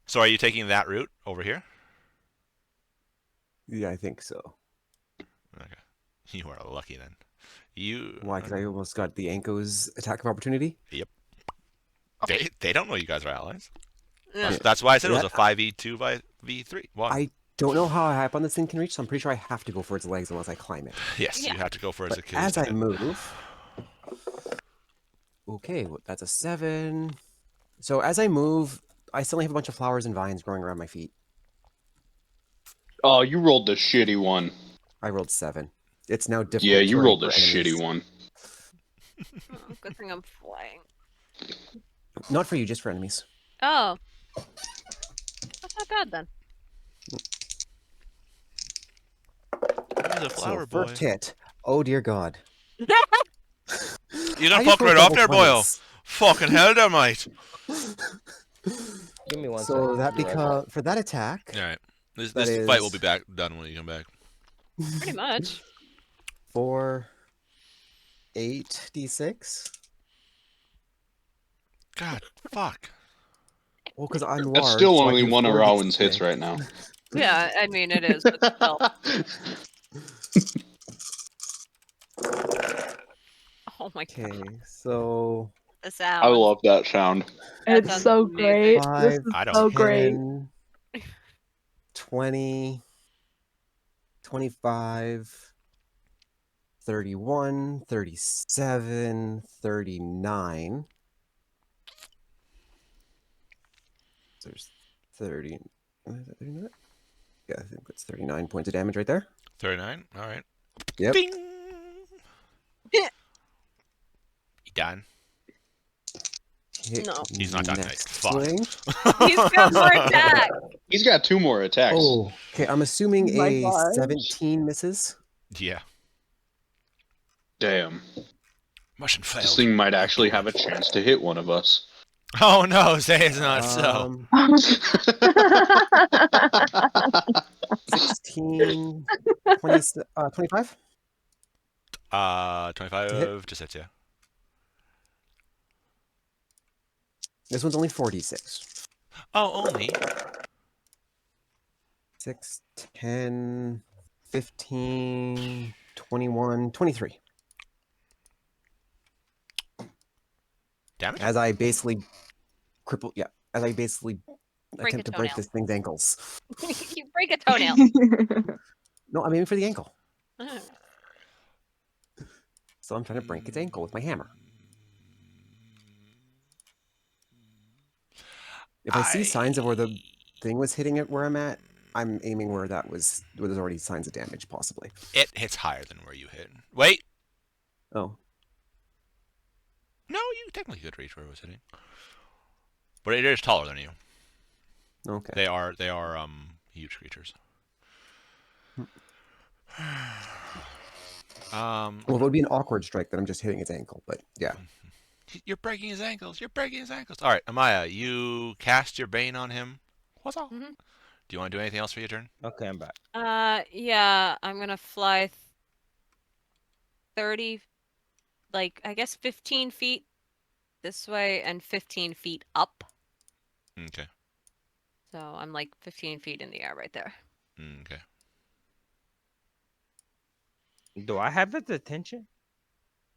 So are you taking that route over here? yeah, I think so. Okay. You are lucky then. You. Why? Because I almost got the Anko's attack of opportunity. They don't know you guys are allies. Yeah. That's why I said it was Yeah. a 5v2 by v3. One. I don't know how high up on this thing can reach, so I'm pretty sure I have to go for its legs unless I climb it. Yes, Yeah. you have to go for But Achilles. as I tendon. move, okay, well, that's a 7. So as I move, I suddenly have a bunch of flowers and vines growing around my feet. Oh, you rolled the shitty one. I rolled 7. It's now difficult. Yeah, you terrain rolled the for enemies. shitty one. Oh, good thing I'm flying. Not for you, just for enemies. Oh. That's not bad then. He's a flower So boy. first hit. Oh dear God! You I done just fuck rolled right off double there, boyo. 20s. Fucking hell, there, mate. Give me one So second. that Be right back. becomes for that attack. All right. This That fight will is- be back done when you come back. Pretty much. 4, 8 d6. God, fuck. Well, because I'm large. That's still so I only do one of 4 Rowan's hits d6. right now. Yeah, I mean it is, but still. Oh my god. Okay, so The sound. I love that sound. That It's sounds so amazing. great. 5, This is I don't- so great. 10, 20, 25, 31, 37, 39. So there's 30. Is that 39? Yeah, I think that's 39 points of damage right there. 39. All right. Yep. Ding. You done? Hit No. He's not done, next guys. Fuck. swing. He's got more attack. He's got 2 more attacks. Oh, okay. I'm assuming My a gosh. 17 misses. Yeah. Damn. Mission This failed. thing might actually have a chance to hit one of us. Oh no, say it's not so. 16, 20, 25? 25 just hits you. This one's only 46. Oh, only. 6, 10, 15, 21, 23. Damage? As I basically cripple, yeah, as I basically Break a attempt to break toenail. this thing's ankles. You break a toenail. No, I'm aiming for the ankle. Oh. So I'm trying to break its ankle with my hammer. If I see signs of where the thing was hitting it where I'm at, I'm aiming where there's already signs of damage, possibly. It hits higher than where you hit. Wait. Oh. No, you technically could reach where it was hitting, but it is taller than you. Okay. They are huge creatures. Well, it would be an awkward strike that I'm just hitting its ankle, but yeah. You're breaking his ankles. You're breaking his ankles. All right, Amaya, you cast your bane on him. What's up? Mhm. Do you want to do anything else for your turn? Okay, I'm back. Yeah, I'm gonna fly 30, like I guess 15 feet this way and 15 feet up. Okay. So I'm like 15 feet in the air right there. Okay. Do I have its attention?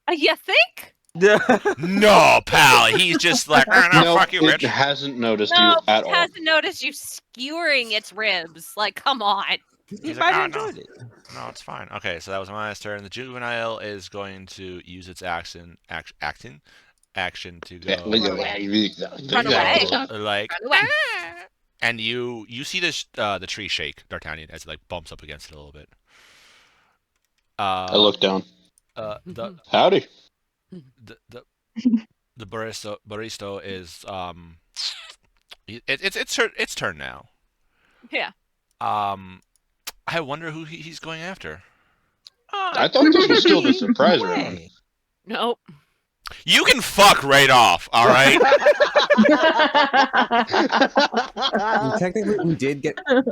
You think? No, pal. He's just like, no, fuck you, it bitch. hasn't noticed No, you at it all. hasn't noticed you skewering its ribs. Like, come on. He's might like, have oh, no. enjoyed it. No, it's fine. Okay, so that was Amaya's turn. The juvenile is going to use its action to go Run away. like, Run away. and you see this the tree shake, D'Artagnan, as it like bumps up against it a little bit. I look down. The Howdy. the Baristo is its turn now. Yeah. I wonder who he's going after. I thought this was still the surprise round. Way. Nope. You can fuck right off, all right? Technically,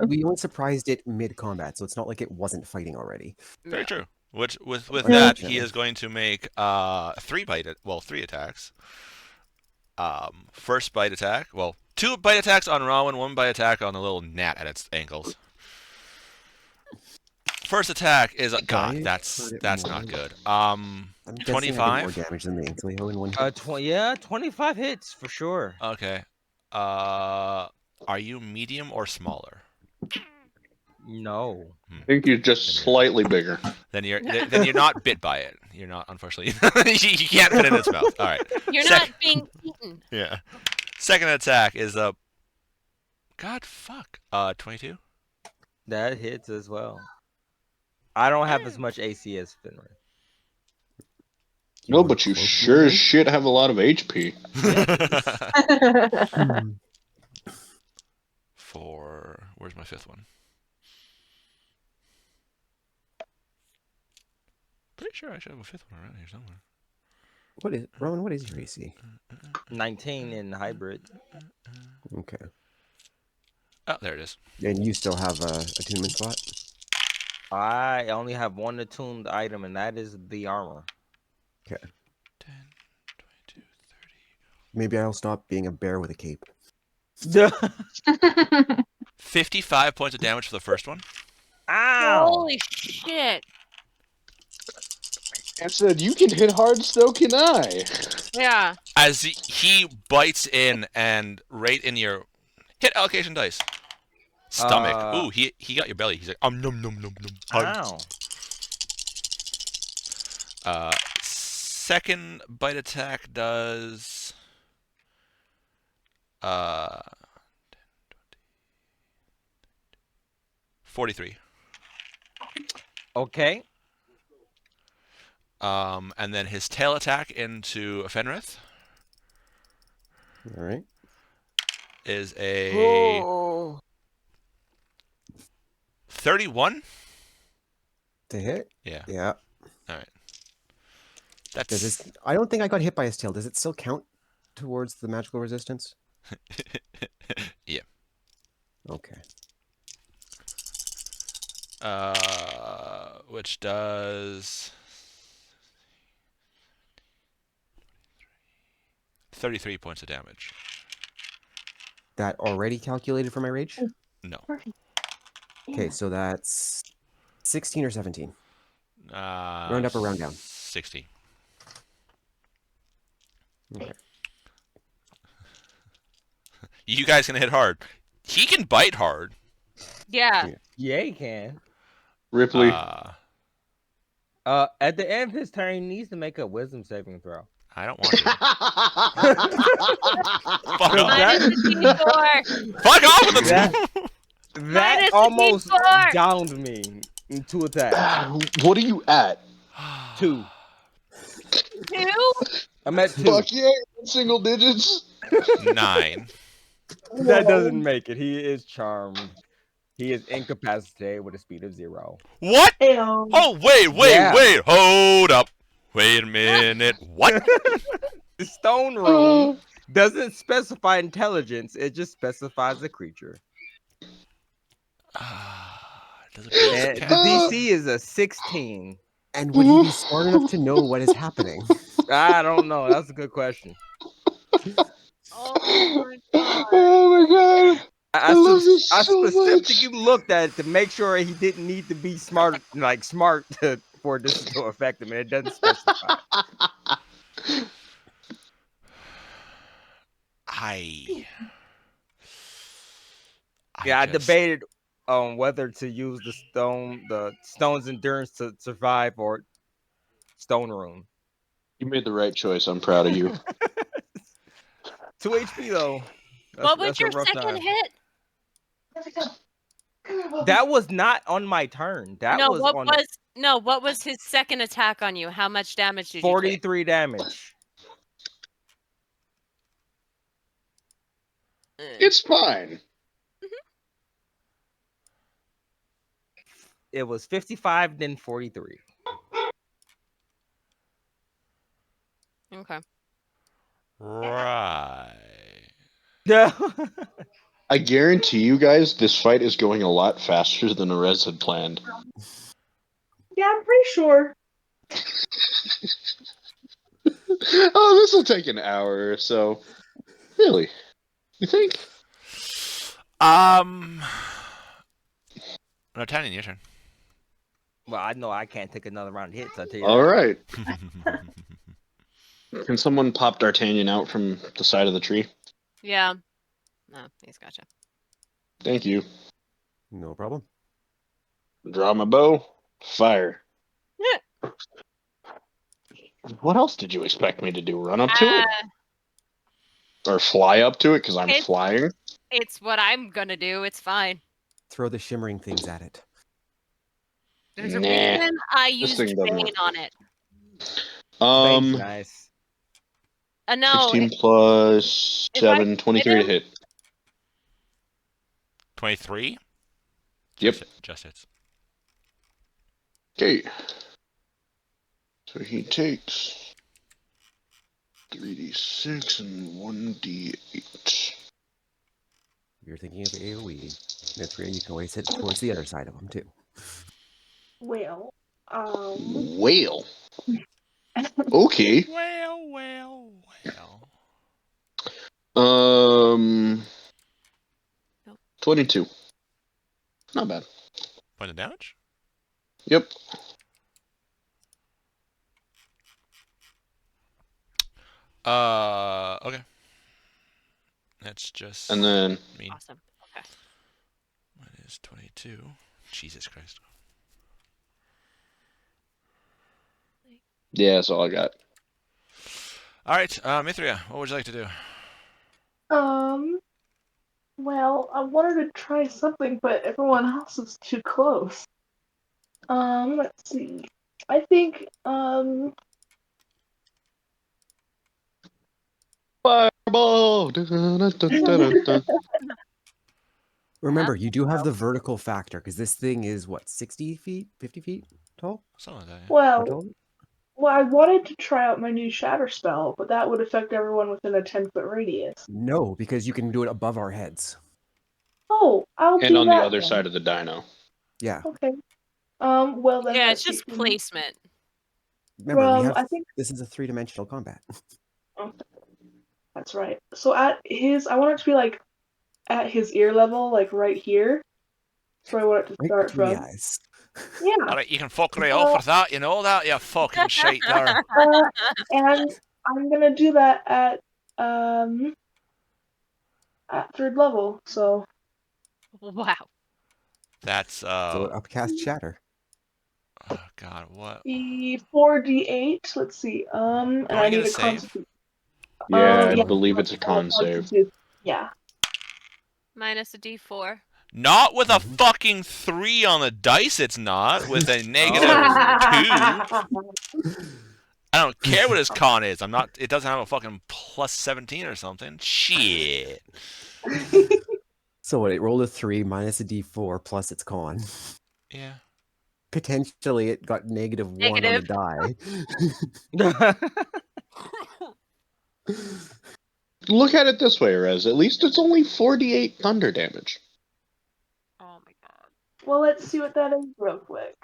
we only surprised it mid-combat, so it's not like it wasn't fighting already. Very true. With Yeah. that, he is going to make 3 attacks. First bite attack. Well, 2 bite attacks on Rowan, 1 bite attack on the little gnat at its ankles. First attack is God. That's not good. I'm guessing I did 25. more damage than the Ankylo in one hit. 25 hits for sure. Okay. Are you medium or smaller? No. I think you're just slightly bigger. Then you're not bit by it. You're not, unfortunately. you can't fit in its mouth. All right. You're not being eaten. Yeah. Second attack is a. God fuck. 22. That hits as well. I don't have as much AC as Finray. No, but you sure as shit have a lot of HP. Where's my 5th one? Pretty sure I should have a 5th one around here somewhere. Rowan, what is your AC? 19 in hybrid. Okay. Oh, there it is. And you still have a attunement slot? I only have one attuned item, and that is the armor. Okay. 10, 22, 30. Maybe I'll stop being a bear with a cape. 55 points of damage for the first one. Ow! Holy shit. I said, you can hit hard, so can I. Yeah. As he bites in and right in your hit allocation dice. Stomach. Ooh, he got your belly. He's like, num num num num. Ow. Second bite attack does 43. Okay. And then his tail attack into Fenrith All right. is a 31. To hit? Yeah. Yeah. All right. Does That's this, I don't think I got hit by his tail. Does it still count towards the magical resistance? yeah. Okay. Which does 33 points of damage. That already calculated for my rage? No. Okay, so that's 16 or 17. Round up or round down? 16. Okay. You guys can hit hard. He can bite hard. Yeah. Yeah, he can. Ripley. At the end of his turn, he needs to make a wisdom saving throw. I don't want to. Fuck off. Minus the D4. Fuck off with the That Minus the almost D4. downed me in 2 attacks. What are you at? 2. 2? I'm at 2. Fuck yeah, single digits. 9. That doesn't make it. He is charmed. He is incapacitated with a speed of 0. What? Ayo. Oh, wait. Yeah. Hold up. Wait a minute. What? The stone rune doesn't specify intelligence. It just specifies a creature. Does it And the DC is a 16. And would he be smart enough to know what is happening? I don't know. That's a good question. Oh my god. Oh my god. I love this I so specifically much. looked at it to make sure he didn't need to be smart for this to affect him, and it doesn't specify. I debated on whether to use the stone's endurance to survive or stone rune. You made the right choice. I'm proud of you. 2 HP though. What was That's a your rough second time. hit? That was not on my turn. That was on what was his second attack on you? How much damage did you take? 43 damage. It's fine. It was 55, then 43. Okay. Right. Yeah. I guarantee you guys this fight is going a lot faster than Arez had planned. Yeah, I'm pretty sure. Oh, this will take an hour or so. Really? You think? No, Tiny, your turn. Well, I know I can't take another round of hits. I tell you. All that. right. Can someone pop D'Artagnan out from the side of the tree? Yeah. No, he's gotcha. Thank you. No problem. Draw my bow. Fire. Yeah. What else did you expect me to do? Run up to it? Or fly up to it because I'm flying? It's what I'm gonna do. It's fine. Throw the shimmering things at it. There's a reason I used thing doesn't Bane work. on it. Bane's nice. No. 16 plus if I 7, 23 to hit. 23? Yep. Just hits. Okay. So he takes 3d6 and 1d8. You're thinking of AoE. Mithria, you can always hit towards the other side of them, too. Well, Whale. Okay. Well. 22. Not bad. Point of damage? Yep. Okay. That's just. And then. mean. Awesome. Okay. What is 22? Jesus Christ. Yeah, that's all I got. All right, Mithria, what would you like to do? well, I wanted to try something, but everyone else is too close. Let's see. I think, Fireball! Remember, you do have the vertical factor, because this thing is, what, 60 feet? 50 feet tall? Something like that. well, Tall? well, I wanted to try out my new shatter spell, but that would affect everyone within a 10-foot radius. No, because you can do it above our heads. Oh, I'll do And on that the other then. side of the dino. Yeah. Okay. Well then. Yeah, let's it's just see. placement. Remember, we Well, have. I think This is a 3-dimensional combat. that's right. So I want it to be like at his ear level, like right here. That's where I want it to Right start between the from. eyes. Yeah. Alright, you can fuck right off with that, you know that? You fucking shite there. And I'm gonna do that at 3rd level. So Wow. That's, So upcast shatter. oh god, what? the 4d8. Let's see. And Don't I you get need a a save? constitution. Yeah, I Yeah. believe it's a con save. Yeah. Minus a D4. Not with a fucking 3 on the dice, it's not. With a negative 2. I don't care what his con is. I'm not. It doesn't have a fucking plus 17 or something. Shit. So what? It rolled a 3 minus a d4 plus its con. Yeah. Potentially, it got -1 on the Negative. die. Look at it this way, Rez. At least it's only 48 thunder damage. Oh my god. Well, let's see what that is real quick.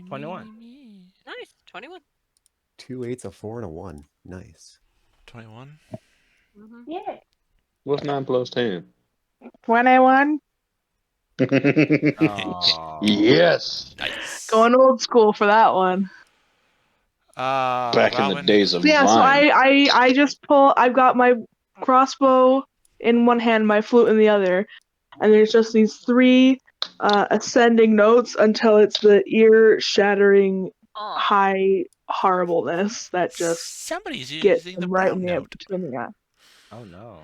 21. Nice. 21. 2 8s, a 4, and a 1. Nice. 21. Mm-hmm. Yeah. What's 9 plus 10? 21. Aw. Yes. Nice. Going old school for that one. Back in the Rowan? days of Yeah, so Vine. I just pull. I've got my crossbow in one hand, my flute in the other, and there's just these 3 ascending notes until it's the ear-shattering Oh. high horribleness that just Somebody's gets using the them right brown in the note. between the eye. Oh no.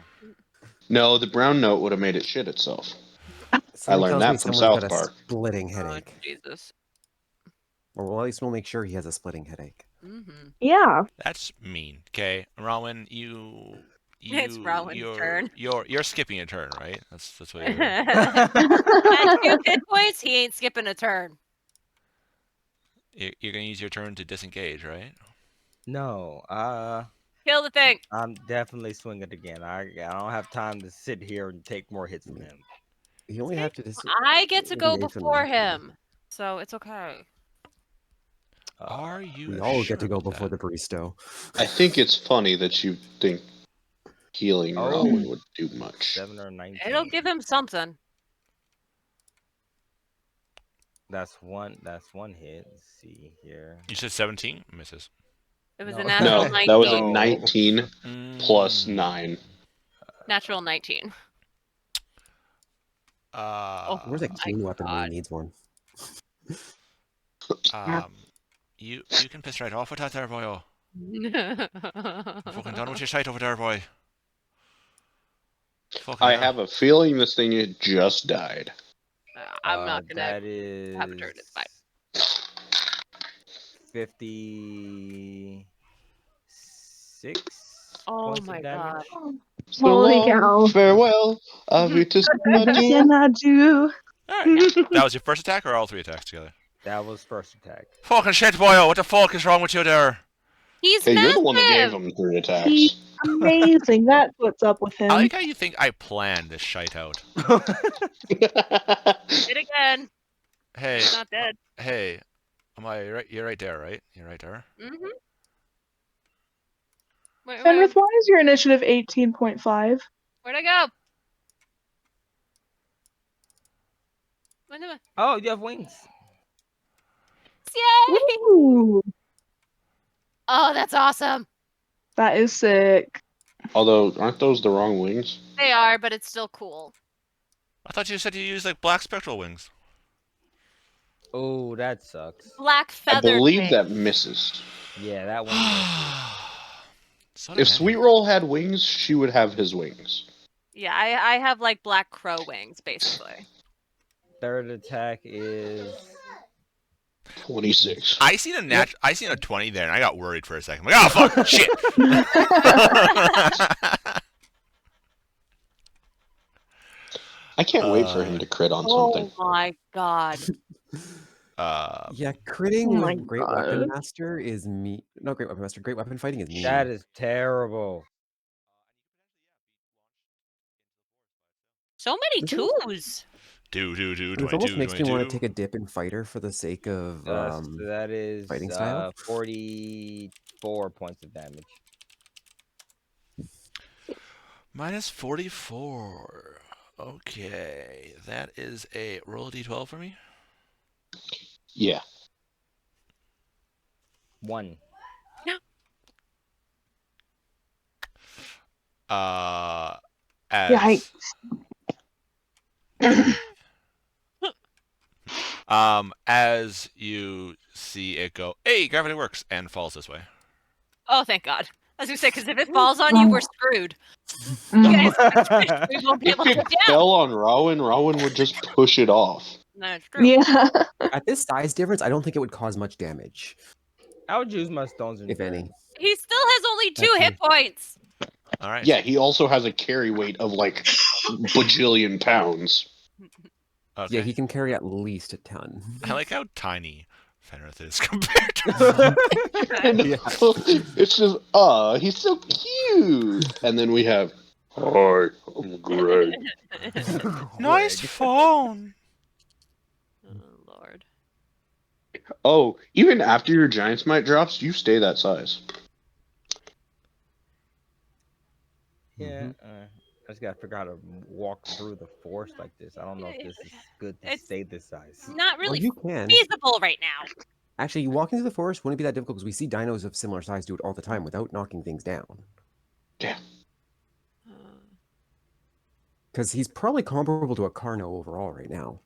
No, the brown note would have made it shit itself. Something learned tells me that from someone's South got Park. a splitting Oh, headache. Jesus. Or well, at least we'll make sure he has a splitting headache. Mm-hmm. Yeah. That's mean. Okay, Rowan, you. It's Rowan's turn. You're skipping a turn, right? That's what you're doing. At 2 hit points, he ain't skipping a turn. You're gonna use your turn to disengage, right? No. Kill the thing. I'm definitely swinging again. I don't have time to sit here and take more hits from him. You only have to I get to go disengage from before them. him, so it's okay. Are you? We all get to sure go about before that? the Baristo. I think it's funny that you think healing Oh. Rowan would do much. 7 or 19. It'll give him something. That's one hit. Let's see here. You said 17 misses. It was No. a natural No, 19. that was a No. 19 plus Mm. 9. Natural 19. Where's a keen weapon when God. he needs one? You can piss right off with that there, boyo. Fucking done with your sight over there, boy. Fucking I hell. have a feeling this thing had just died. I'm not gonna That is have a turn. It's fine. 56 Oh points my of damage. god. So Holy long, cow. farewell, avitus adieu. Can I do? Alright. That was your first attack or all 3 attacks together? That was first attack. Fucking shit, boyo. What the fuck is wrong with you there? He's Hey, massive. you're the one that gave him 3 attacks. He's amazing. That's what's up with him. I like how you think I planned this shite out. Hit again. Hey, He's not dead. hey. Am I right? You're right there, right? You're right there. Mm-hmm. Wait, Fenrith, why is your initiative 18.5? where'd I go? Where'd I- Oh, you have wings. Yay! Ooh, Oh, that's awesome. that is sick. Although, aren't those the wrong wings? They are, but it's still cool. I thought you said you used like black spectral wings. Oh, that sucks. Black I feather. believe that misses. Yeah, that one. misses. Son If of a- Sweet Roll had wings, she would have his wings. Yeah, I have like black crow wings, basically. Third attack is 26. I seen a 20 there, and I got worried for a second. I'm like, oh fuck, shit. I can't wait for him to crit on something. Oh my god. Yeah, critting Oh my with Great God. Weapon Master is me. No, Great Weapon Master. Great Weapon Fighting is mean. that is terrible. So many This is- twos. do It 22, almost makes me want 22. to take a dip in Fighter for the sake of That is fighting style? 44 points of damage. Minus 44. Okay, that is a roll a d12 for me. Yeah. 1. As Yikes. as you see it go, hey, gravity works, and falls this way. Oh, thank God. I was gonna say, because if it falls on you, we're screwed. Mm. Guys, we won't be If able to it get down. fell on Rowan, Rowan would just push it off. That's true. Yeah. At this size difference, I don't think it would cause much damage, I would use my stones in if any. turn. He still has only 2 That's hit me. points. All right. Yeah, he also has a carry weight of like bajillion pounds. Okay. Yeah, he can carry at least a ton. I like how tiny Fenrith is compared to. Yeah. It's just, he's so cute. And then we have, hi, I'm Greg. Nice phone. Oh, Lord. Oh, even after your giant smite drops, you stay that size. Yeah, I just gotta figure out how to walk through the forest like this. I don't know if this is good to It's- stay this size. Not Well, really you can. feasible right now. Actually, you walk into the forest wouldn't be that difficult because we see dinos of similar size do it all the time without knocking things down. Yeah. Because he's probably comparable to a Carno overall right now.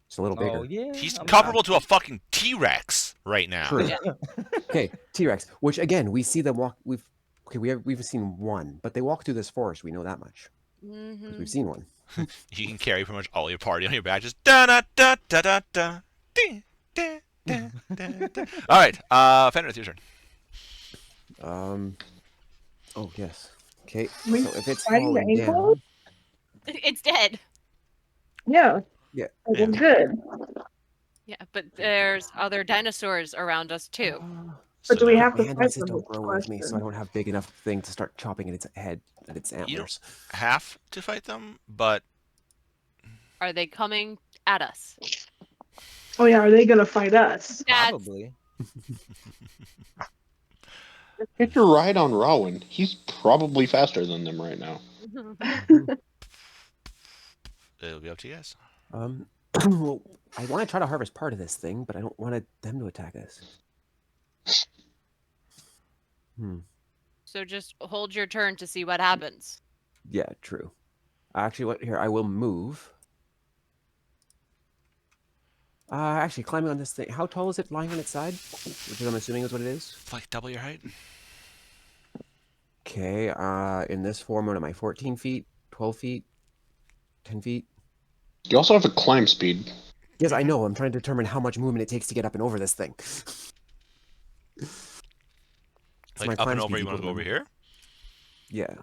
Just a little bigger. Oh yeah, He's I'm comparable to a fucking T-Rex right now. True. Yeah. Okay, T-Rex. Which again, we see them walk. We've seen one, but they walk through this forest. We know that much because we've seen one. You can carry pretty much all your party on your back. Just da da da da da da. Ding, da, da, da, da. All right, Fenrith, your turn. Oh yes. Okay. We So if it's fighting the falling ankle? down, It's dead. Yeah. Yeah. Well, good. Yeah, but there's other dinosaurs around us too. But do we now have to my fight hands them? don't grow with me, so I don't have big enough thing to start chopping at its head, at its antlers. have to fight them, but Are they coming at us? Oh yeah, are they gonna fight us? That's probably. Get your ride on Rowan. He's probably faster than them right now. it'll be up to you guys. Well, I want to try to harvest part of this thing, but I don't want them to attack us. So just hold your turn to see what happens. Yeah, true. Actually, what here? I will move. Actually, climbing on this thing. How tall is it lying on its side? Which I'm assuming is what it is. Like double your height. Okay, in this form, what am I? 14 feet? 12 feet? 10 feet? You also have a climb speed. Yes, I know. I'm trying to determine how much movement it takes to get up and over this thing. So my Like up climb and over, speed's you want to equal go to over here? Yeah,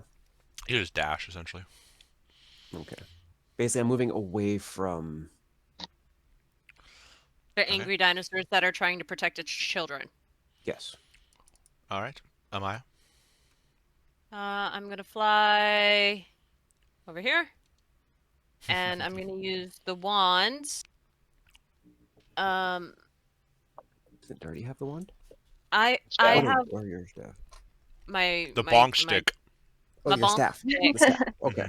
You just dash, essentially. okay. Basically, I'm moving away from... They're angry dinosaurs that are trying to protect its children. Yes. All right. Amaya? I'm gonna fly over here, and I'm gonna use the wand. Does it already have the wand? I Staff. have Or your staff? my The my, bonk my, stick. Oh, my your bonk staff. stick. The staff. Okay.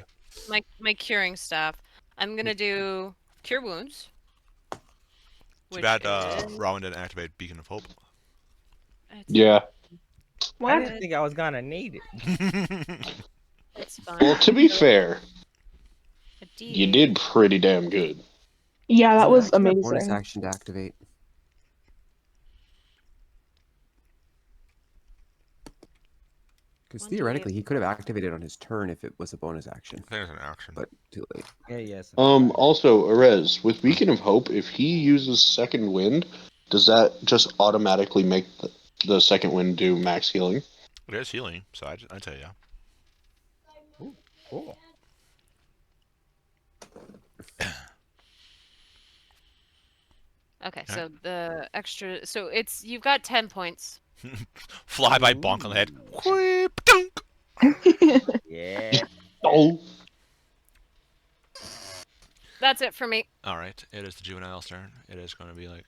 my curing staff. I'm gonna do cure wounds. Too which bad is- Rowan didn't activate Beacon of Hope. it's- Yeah. I What? didn't think I was gonna need it. It's fine. Well, to be fair, A you D8. did pretty damn good. Yeah, that Does it was actually have bonus amazing. action to activate. Because 1d8. theoretically, he could have activated on his turn if it was a bonus action, I think it's an action. but too late. Yeah, yes. Also, Erez, with Beacon of Hope, if he uses Second Wind, does that just automatically make the Second Wind do max healing? It is healing, so I'd say yeah. Ooh, cool. Okay, so the extra, so it's you've got 10 points. Fly by bonk on the head. Whip, dunk. Yeah. Oh, That's it for me. All right, it is the juvenile's turn. It is going to be like.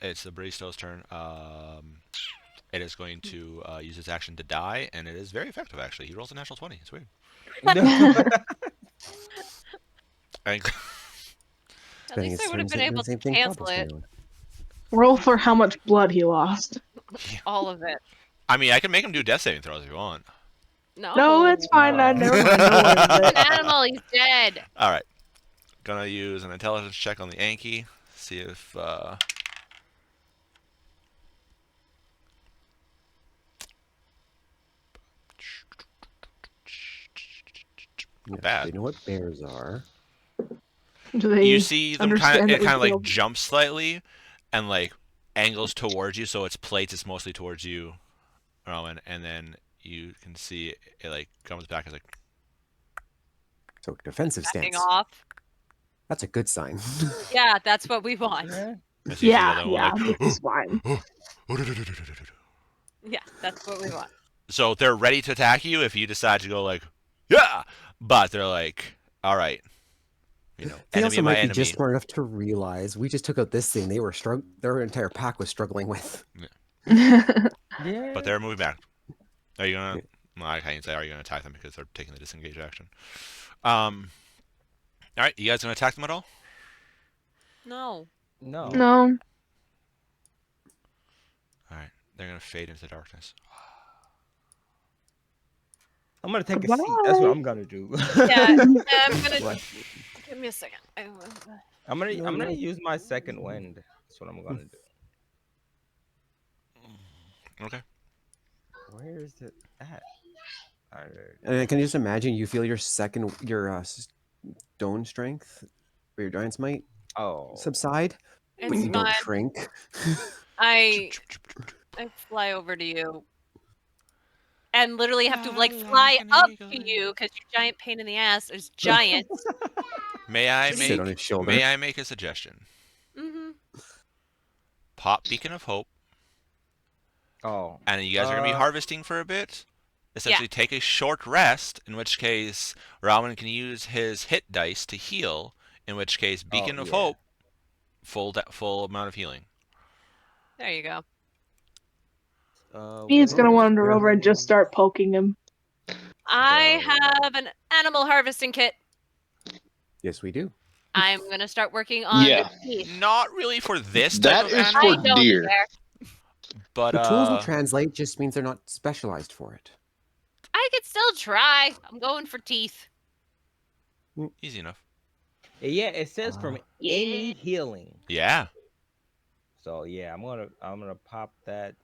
It's the Baristo's turn. It is going to use its action to die, and it is very effective. Actually, he rolls a natural 20. It's weird. I think At least I would have been able to cancel it. Roll for how much blood he lost. All of it. I mean, I can make him do death saving throws if you want. No, it's fine. I never mind. Don't worry about He's it. an animal. He's dead. All right, gonna use an intelligence check on the Anky. See if Yeah, bad. They know what bears are. Do they You see them kind understand of, it that we kind of like killed- jumps slightly and like angles towards you, so its plates is mostly towards you, Rowan, and then you can see it like comes back as like. So defensive Backing stance. off. That's a good sign. Yeah, that's what we want. Yeah. As you see the Yeah, other one, yeah, like, this is fine. Yeah, that's what we want. So they're ready to attack you if you decide to go like, yeah, but they're like, all right, you know, They enemy also by might be enemy. just smart enough to realize we just took out this thing they were their entire pack was struggling with. Yeah. But they're moving back. Are you gonna? Well, I can't say are you gonna attack them because they're taking the disengage action. All right, you guys gonna attack them at all? No. No. No. All right, they're gonna fade into the darkness. I'm gonna take a seat. That's what I'm gonna do. Yeah, I'm gonna. What? Give me a second. I'm gonna No, I'm gonna no. use my second wind. That's what I'm gonna do. Okay. Where is it at? Alright. And I can just imagine you feel your stone strength or your giant's might Oh. subside, but It's you don't fine. shrink. I fly over to you. And literally have to like fly up to you because your giant pain in the ass is giant. May I Just sit on make? his shoulder. May I make a suggestion? Mm-hmm. Pop Beacon of Hope, Oh. and you guys are gonna be harvesting for a bit. Essentially, take a short rest. In which case, Ramen can use his hit dice to heal. In which case, Beacon of yeah. Hope, full amount of healing. There you go. He's gonna where want him to is- roll over and just start poking him. I have an animal harvesting kit. Yes, we do. I'm gonna start working on Yeah. the teeth. Not really for this That type of is animal, I for don't deer. care. but The tools will translate just means they're not specialized for it. I could still try. I'm going for teeth. easy enough. Yeah, it says from any healing. Yeah. So yeah, I'm gonna pop that.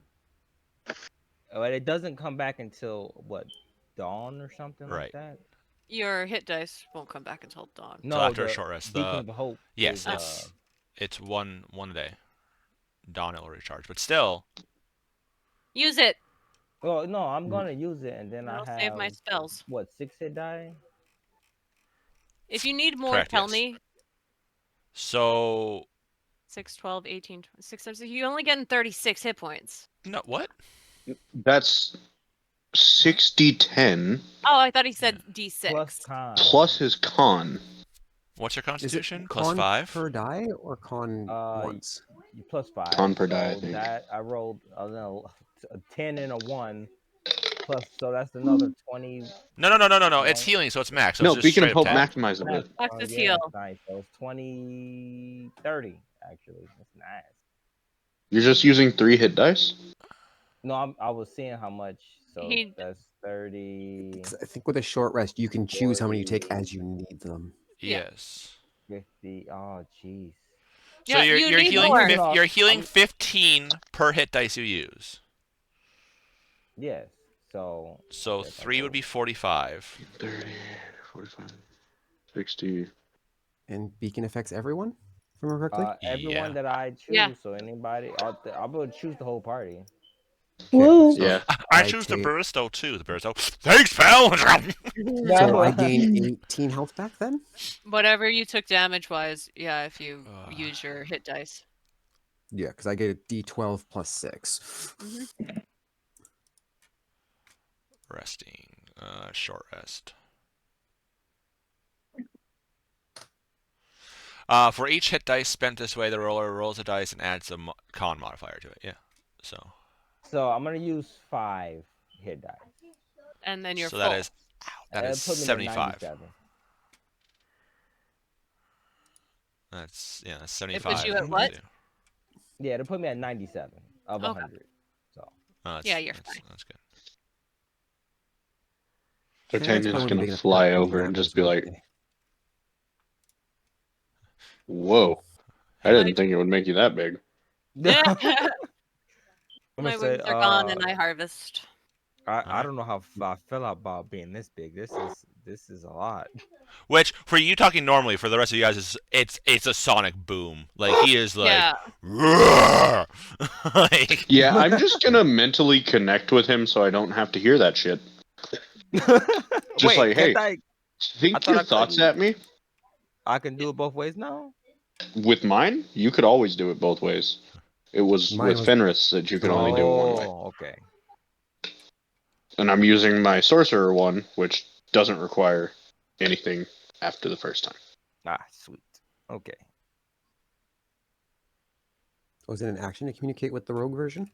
But it doesn't come back until what, dawn or something Right. like that. Your hit dice won't come back until dawn. No, So after a the short rest, Beacon of Hope. yes, is, it's one a day. Dawn it will recharge, but still, Use it. well, no, I'm gonna use it, and then That'll I have save my spells. what, 6 hit die. If you need more, Correct, tell yes. me. so 6, 12, 18, 6 times. You only getting 36 hit points. no what? That's 60-10 Oh, I thought he said D6. Plus con. plus his con. What's your Is it constitution? con Plus 5. per die or con once? Plus 5. Con per die, I So think. that I rolled a 10 and a 1. Plus, so that's another 20. No. It's healing, so it's max. So No, it's just Beacon of straight Hope up 10. maximizes it. Max is yeah, heal. that's nice. So it's 20, 30 actually. That's nice. You're just using 3 hit dice? No, I was seeing how much. So He- that's 30, 'Cause I think with a short rest, you can choose how many you take as you need them. Yeah. Yes. 50. Oh, jeez. So Yeah, you're you need healing more. you're healing 15 per hit dice you use. Yes. So. So okay, 3 would be 45. 30, 45, 60. And beacon affects everyone, if I remember correctly. Everyone Yeah. that I choose. Yeah. So anybody, I would choose the whole party. Whoa. so Yeah. I I choose the take- Baristo too. The Baristo. Thanks, pal. So I gain 18 health back then? Whatever you took damage wise, yeah, if you Ugh. use your hit dice. Yeah, because I get a d12 plus 6. Resting. Short rest. For each hit dice spent this way, the roller rolls a dice and adds a con modifier to it. Yeah. So. So I'm gonna use 5 hit die. And then you're so full. that is. Ow, that is put me at 75. 97. That's puts 75. you at what? Yeah, to put me at 97 of Okay. 100. So Yeah, you're that's, fine. That's good. D'Artagnan's gonna fly over and just be like, "Whoa, I didn't think it would make you that big." I'm My gonna say, wings are gone and I harvest. I don't know how I feel about being this big. This is a lot. Which for you talking normally, for the rest of you guys, is it's a sonic boom. Like he is like, Yeah. "Roar!" Like, Yeah, I'm just gonna mentally connect with him so I don't have to hear that shit. Just Wait, like, hey, can't I think thought your I thoughts couldn't. at me. I can do it both ways now. With mine, you could always do it both ways. It was Mine with was Fenris that you could only do it one way. Oh, okay. And I'm using my sorcerer one, which doesn't require anything after the first time. Ah, sweet. Okay. Was it an action to communicate with the rogue version?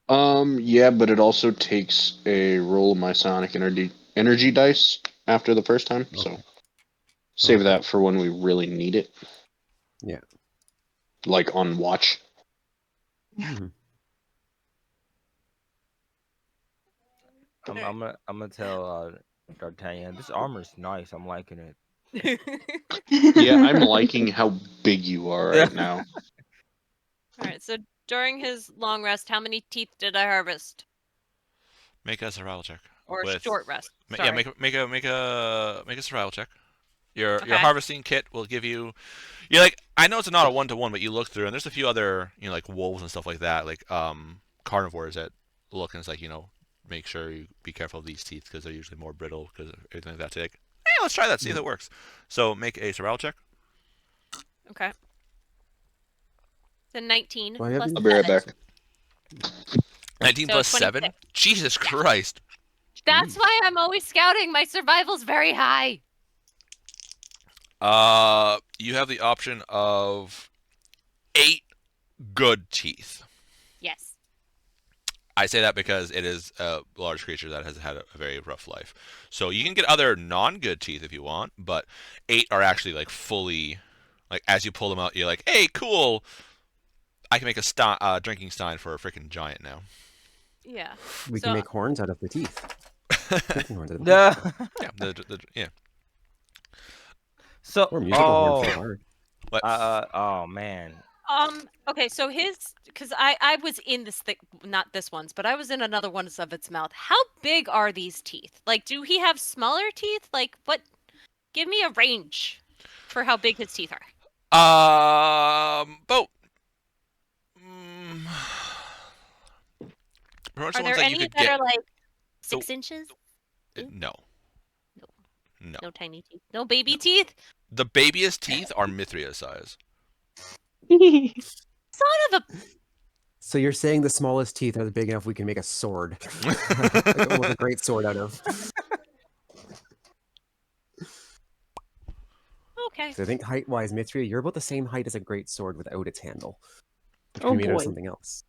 Yeah, but it also takes a roll of my sonic energy dice after the first time, so Okay. save Okay. that for when we really need it. Yeah. Like on watch. Mhm. I'm gonna tell D'Artagnan, this armor's nice. I'm liking it. Yeah, I'm liking how big you are right now. All right. So during his long rest, how many teeth did I harvest? make a survival check. Or With- short rest? Yeah, Sorry. make a survival check. Your Okay. harvesting kit will give you. You're like, I know it's not a 1-to-1, but you look through and there's a few other, like wolves and stuff like that, like carnivores that look and it's like, make sure you be careful of these teeth because they're usually more brittle because of everything like that. To like, hey, let's try that, see if it works. So make a survival check. Okay. So 19 Well, I have plus you- I'll be right 7. back. 19 So plus 26. 7. Jesus Christ. That's why I'm always scouting. My survival's very high. You have the option of 8 good teeth. Yes. I say that because it is a large creature that has had a very rough life. So you can get other non-good teeth if you want, but 8 are actually like fully, like as you pull them out, you're like, hey, cool. I can make a drinking stein for a freaking giant now. Yeah. We So- can make horns out of the teeth. Drinking horns out of the teeth. Yeah. Yeah, yeah. So Or musical horns for bard. What? oh man. Okay, so because I was in this thing, not this one's, but I was in another one of its mouth. How big are these teeth? Like, do he have smaller teeth? Like, what? Give me a range for how big his teeth are. Boat. Are there any that are like 6 inches? No. No. No. No tiny teeth. No baby teeth. The baby's teeth are Mithria size. Son of a. So you're saying the smallest teeth are big enough we can make a sword, like almost a great sword out of. Okay. So I think height-wise, Mithria, you're about the same height as a great sword without its handle, which Oh can be made out of boy. something else.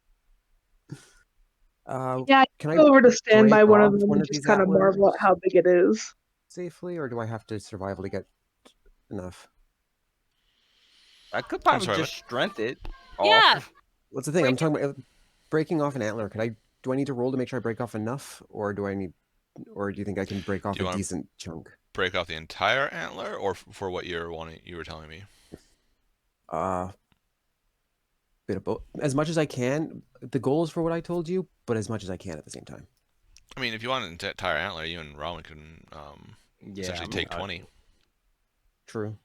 Yeah, Can I Go over to stand by break one of off them one and of just these kind of marvel at antlers? how big it is. safely, or do I have to survival to get enough? I could probably sorry, just strength it. Yeah. Off. What's the thing? I'm Break it. talking about breaking off an antler. Do I need to roll to make sure I break off enough, or do or do you think I can break off you a wanna- decent chunk? Break off the entire antler, or for what you were telling me? Bit of both. As much as I can. The goal is for what I told you, but as much as I can at the same time. I mean, if you want an entire antler, you and Rowan can Yeah. essentially I take mean, 20. True.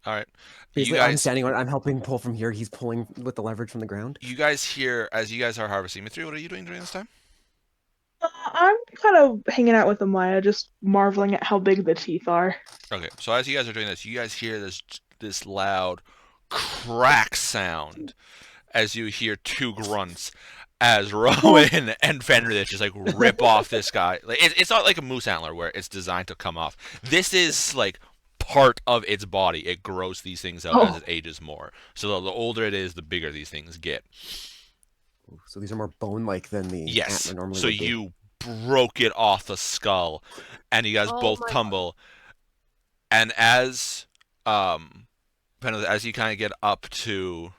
All right. Basically, you I'm guys, standing on it. I'm helping pull from here. He's pulling with the leverage from the ground. you guys here as you guys are harvesting Mithria. What are you doing during this time? I'm kind of hanging out with Amaya, just marveling at how big the teeth are. Okay, so as you guys are doing this, you guys hear this loud crack sound as you hear 2 grunts as Rowan and Fenrir just like rip off this guy. Like it's not like a moose antler where it's designed to come off. This is like part of its body. It grows these things out as it ages more. So the older it is, the bigger these things get. So these are more bone-like than the Yes. antler normally So would be. you broke it off the skull, and you guys Oh both my tumble. And as as you kind of get up to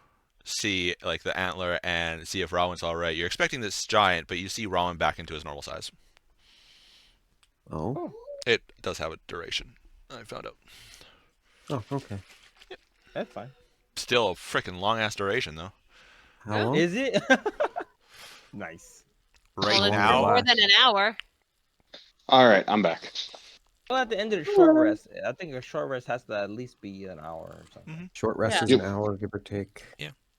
see like the antler and see if Rowan's all right, you're expecting this giant, but you see Rowan back into his normal size. Oh. It does have a duration. I found out. Oh, okay. That's fine. Still a freaking long ass duration though. How long? Is it? Nice. Right Well, it's now, more than an hour. All right, I'm back. Well, at the end of the short rest, I think a short rest has to at least be an hour or something. Short rest Yeah. is an hour, give or take.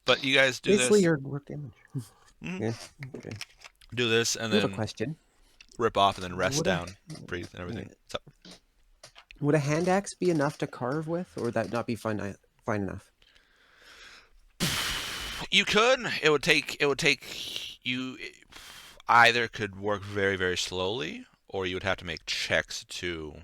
but you guys do Basically, this, your work damage. Mhm. Yeah. Okay. do this, and I have a then question. rip off, and then rest Would a- down, breathe, and everything. So, Would a hand axe be enough to carve with, or would that not be fine enough? you could. It would take. You either could work very, very slowly, or you would have to make checks to.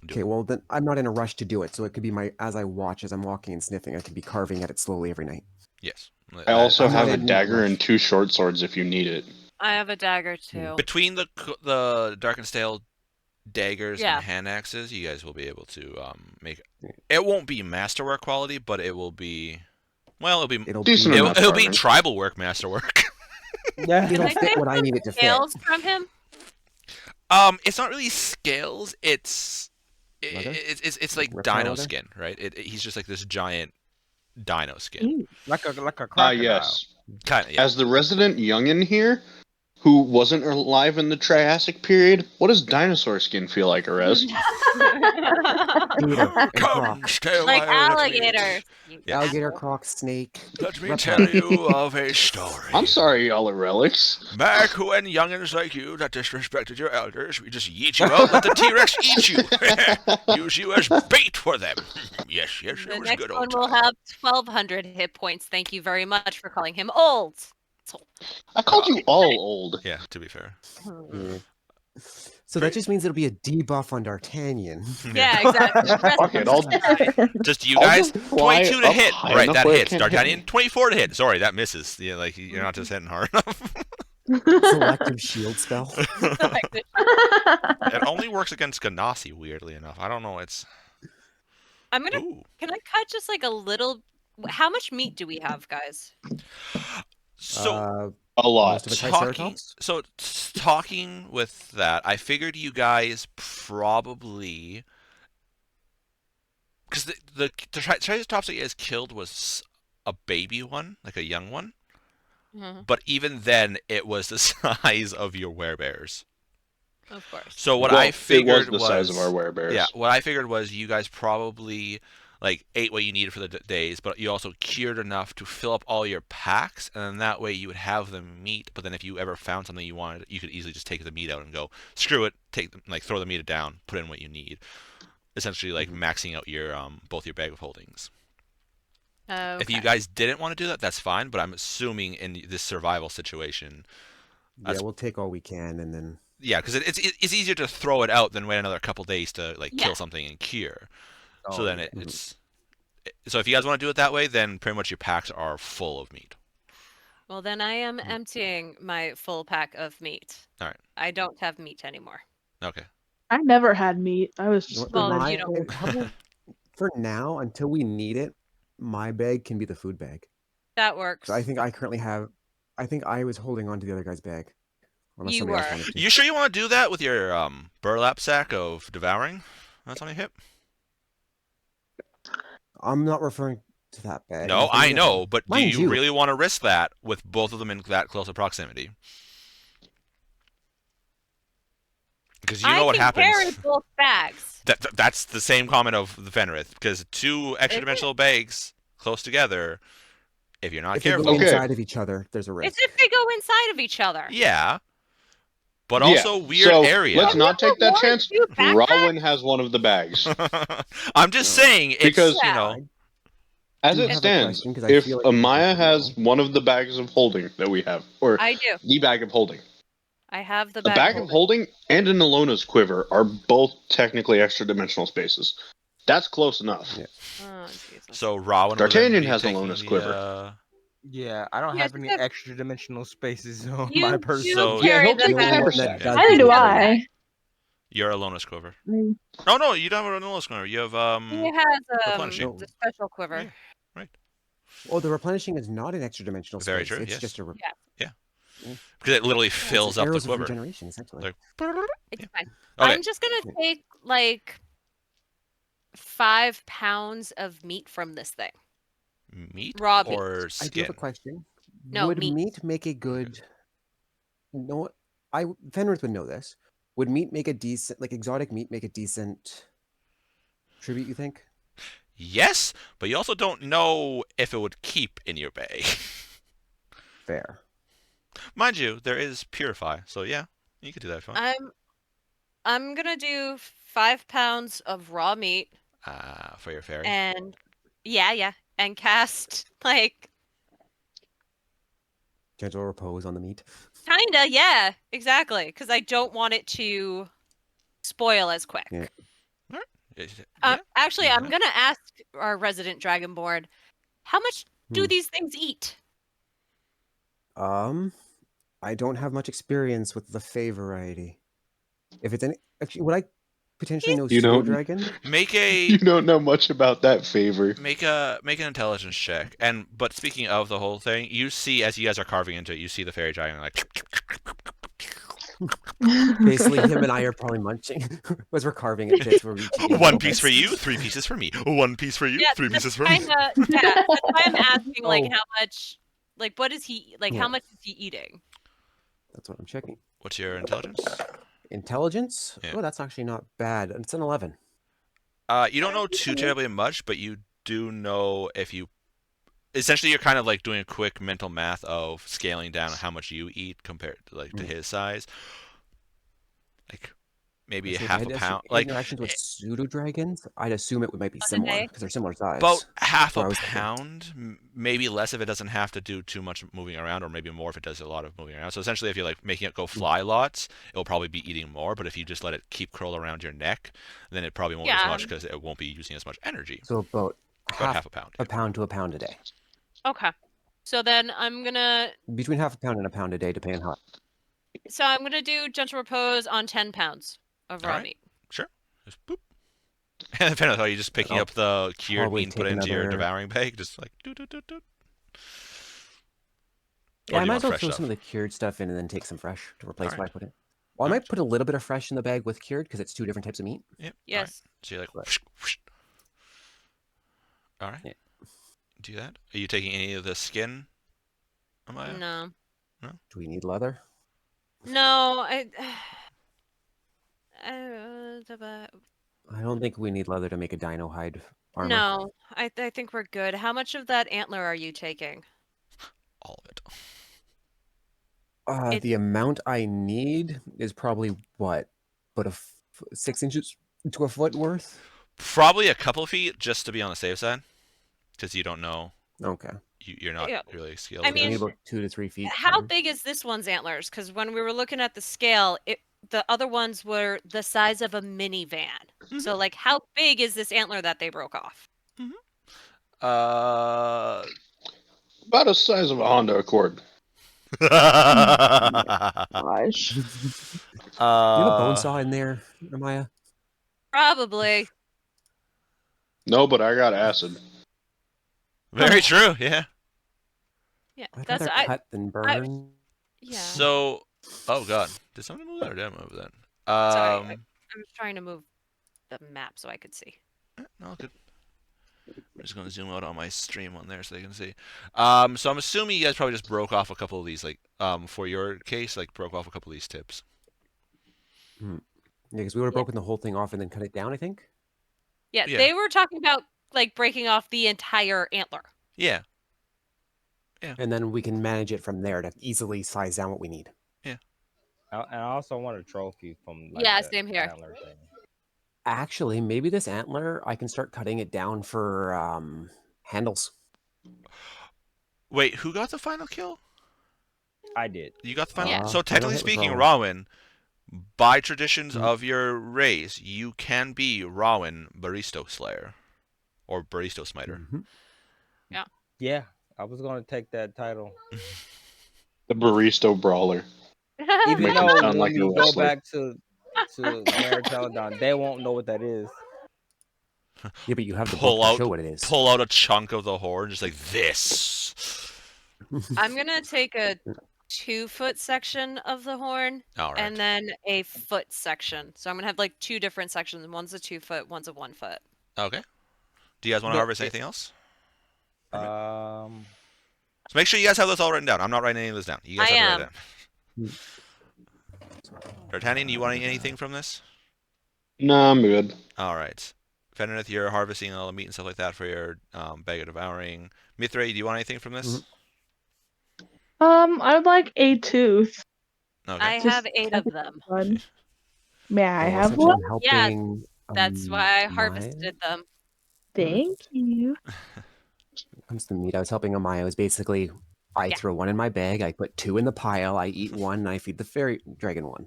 Okay, well then I'm not in a rush to do it, so it could be as I watch, as I'm walking and sniffing, I could be carving at it slowly every night. Yes. I also I'm not have a in a dagger rush. and 2 short swords if you need it. I have a dagger too. Between the dark and stale daggers Yeah. and hand axes, you guys will be able to make. It won't be masterwork quality, but it will be. Well, It'll Decent be, enough. it'll be carving. tribal work masterwork. Yeah. it'll I fit think what I need it to fit. Scales from him. It's not really scales. It's Leather? it's like Reptile dino leather? skin, right? He's just like this giant dino skin. like a crocodile. Yes. Kind of. Yeah. As the resident youngin here, who wasn't alive in the Triassic period, what does dinosaur skin feel like, Arez? Gator and croc. stay a Like while, let me- alligators. Yeah. Alligator, croc, snake. Let me reptile. tell you of a story. I'm sorry, y'all are relics. Back when youngins like you that disrespected your elders, we just yeet you out, let the T-Rex eat you. Use you as bait for them. Yes, The it was next good one old will time. have 1,200 hit points. Thank you very much for calling him old. I called you all old. Yeah, to be fair. Yeah. So that just means it'll be a debuff on D'Artagnan. Yeah, exactly. Fuck it, I'll- Just you I'll guys, just fly 22 to up hit. high Right, enough that where it hits. can't hit D'Artagnan, me. 24 to hit. Sorry, that misses. Yeah, like you're not just hitting hard enough. Selective shield spell. It only works against Ganassi, weirdly enough. I don't know. It's. I'm gonna. Ooh. Can I cut just like a little? How much meat do we have, guys? So. A lot. Most of it Talking, Triceratops? so talking with that, I figured you guys probably because the Triceratops that you guys killed was a baby one, like a young one. Mhm. But even then, it was the size of your werebears. Of course. So what Well, I figured it was the size of our werebears. yeah, what I figured was you guys probably like ate what you needed for the days, but you also cured enough to fill up all your packs, and then that way you would have the meat. But then if you ever found something you wanted, you could easily just take the meat out and go screw it, throw the meat down, put in what you need. Essentially, like maxing out your both your bag of holdings. Okay. If you guys didn't want to do that, that's fine. But I'm assuming in this survival situation, Yeah, we'll take all we can and then. yeah, because it's easier to throw it out than wait another couple days to like Yeah. kill something and cure. So Oh, then yeah. it's so if you guys want to do it that way, then pretty much your packs are full of meat. Well, then I am emptying my full pack of meat. All right. I don't have meat anymore. Okay. I never had meat. I was just Well, a you vegetable. don't- For now, until we need it, my bag can be the food bag. That works. So I think I currently have. I think I was holding on to the other guy's bag. Unless You somebody else were. wanted to. You sure you want to do that with your burlap sack of devouring? That's on your hip. I'm not referring to that bag. No, I'm I referring to know, but do Mind you you. really want to risk that with both of them in that close of proximity? Because you know what I can carry happens. both bags. That's the same comment of the Fenrith, because two extra dimensional bags close together, if you're not If they careful. go Okay. inside of each other, there's a risk. It's if they go inside of each other. Yeah. But Yeah, also weird so area. Let's not take that More chance. two backpacks? Rowan has one of the bags. I'm just saying it's Because- you know As do it have a stands, question, 'cause I if feel like Amaya people has know. one of the bags of holding that we have, or I do. the bag of holding, I have the a bag. bag of holding and an Alona's quiver are both technically extra dimensional spaces. That's close enough. Yeah. Oh, Jesus. so Rowan. will D'Artagnan then be has taking Alona's the, quiver. Yeah, I don't Yeah, have any just have- extra dimensional spaces on You my do person. So- Yeah, carry he'll the take the bag. hammer that sack. does- Neither do Yeah. I. Your Alona's quiver. Mm. Oh no, you don't have an Alona's quiver. You have He has replenishing. the special quiver. Yeah. Oh, the replenishing is not an extra dimensional Very space. true, It's yes. just a. because it literally It's fills up the arrows of quiver. regeneration, essentially. Like- It's fine. Okay. I'm just gonna take like 5 pounds of meat from this thing. Meat Raw meat. or I do skin? have a question. No, Would meat. meat make a good know what? Fenrith would know this. Would meat make a decent, like exotic meat, make a decent tribute? You think? Yes, but you also don't know if it would keep in your bay. Fair. Mind you, there is purify, so yeah, you could do that if you want. I'm gonna do 5 pounds of raw meat For your fairy. and and cast like Gentle repose on the meat. kinda, yeah, exactly, because I don't want it to spoil as quick. Yeah. Actually, I'm Yeah. gonna ask our resident dragonborn, how much do these things eat? I don't have much experience with the Fey variety. If it's any, actually, would I potentially know You pseudo don't- dragon? Make You a don't know much about that favor. make an intelligence check. But speaking of the whole thing, you see as you guys are carving into it, you see the fairy dragon like Basically, him and I are probably munching as we're carving it. Bits, we're each eating one little piece for bits. you, 3 pieces for me. 1 piece for you, Yeah, 3 that's pieces for me. kinda, yeah, that's why I'm asking, like, Oh. how much, like, what is he, like, Yeah. how much is he eating? That's what I'm checking. What's your intelligence? Intelligence? Yeah. Oh, that's actually not bad. It's an 11. You don't know too terribly much, but you do know if you essentially you're kind of like doing a quick mental math of scaling down how much you eat compared to like to his size. Like maybe So if I half had a to pound, assume like interactions with pseudo dragons, I'd assume it might be On a similar day? because they're similar size. about half where a I was thinking. pound, maybe less if it doesn't have to do too much moving around, or maybe more if it does a lot of moving around. So essentially, if you're like making it go fly lots, it'll probably be eating more. But if you just let it keep curl around your neck, then it probably won't be as Yeah. much because it won't be using as much energy. So about About half half a pound. a pound to a pound a day. Okay. So then I'm gonna, Between half a pound and a pound a day, depending on how. do gentle repose on 10 pounds of raw Alright. meat. Sure. Just boop. And depending on how you just picking I'll up the cured probably meat and put it take into your another- devouring bag, just like do do do do. Yeah, I do you might want as well fresh throw stuff? some of the cured stuff in and then take some fresh to replace Alright. what I put in. Well, I might put a little bit of fresh in the bag with cured because it's 2 different types of meat. Yep. Yes. So you're like, Right. whoosh, whoosh. All right. Yeah. Do that. Are you taking any of the skin, Amaya? No. Do we need leather? No, I don't think we need leather to make a dino hide armor. no, I think we're good. How much of that antler are you taking? All of it. It's- The amount I need is probably what? But 6 inches to a foot worth? Probably a couple feet just to be on the safe side, because you don't know. Okay. You're not Yeah. really skilled. I with I mean, need this. about 2 to 3 feet. How then. big is this one's antlers? Because when we were looking at the scale, the other ones were the size of a minivan. So, like, how big is this antler that they broke off? Uh. About the size of a Honda Accord. Gosh. Do you have a bone saw in there, Amaya? Probably. No, but I got acid. Very true. Yeah. Yeah, I'd that's rather cut than burn. yeah. So, oh god, did somebody move that or did I move that? Sorry, I'm just trying to move the map so I could see. No, good. I'm just gonna zoom out on my stream on there so they can see. So I'm assuming you guys probably just broke off a couple of these, like, for your case, like broke off a couple of these tips. Yeah, because we would have broken the whole thing off and then cut it down, I think. Yeah, Yeah. they were talking about like breaking off the entire antler. Yeah. And then we can manage it from there to easily size down what we need. And I also want a trophy from. Like, Yeah, the same here. antler thing. Actually, maybe this antler, I can start cutting it down for handles. Wait, who got the final kill? I did. You got the final. Yeah. So I technically know it was speaking, Rowan. Rowan, by traditions Mhm. of your race, you can be Rowan Baristo Slayer, or Baristo Smiter. Mhm. Yeah, I was gonna take that title. The Baristo Brawler. Even Make him though sound when like a you go wrestler. back to MAer Talidon, they won't know what that is. Yeah, but you have the Pull book to out- show what it is. Pull out a chunk of the horn, just like this. I'm gonna take a 2-foot section of the horn All right. and then a foot section. So I'm gonna have like 2 different sections. One's a 2-foot, one's a 1-foot. Okay. Do you guys want to But harvest it- anything else? Um, So make sure you guys have this all written down. I'm not writing any of this down. You guys I have to write am. it down. D'Artagnan, you want anything from this? Nah, I'm good. All right. Fenrith, you're harvesting all the meat and stuff like that for your bag of devouring. Mithra, do you want anything from this? I would like a tooth. Okay. I Just have 8 of them. Fun. May I Well, have essentially, one? I'm helping. That's why I Maya. harvested them. Thank you. When it comes to meat, I was helping Amaya. It was basically, I Yeah. throw one in my bag, I put 2 in the pile, I eat one, and I feed the fairy dragon one.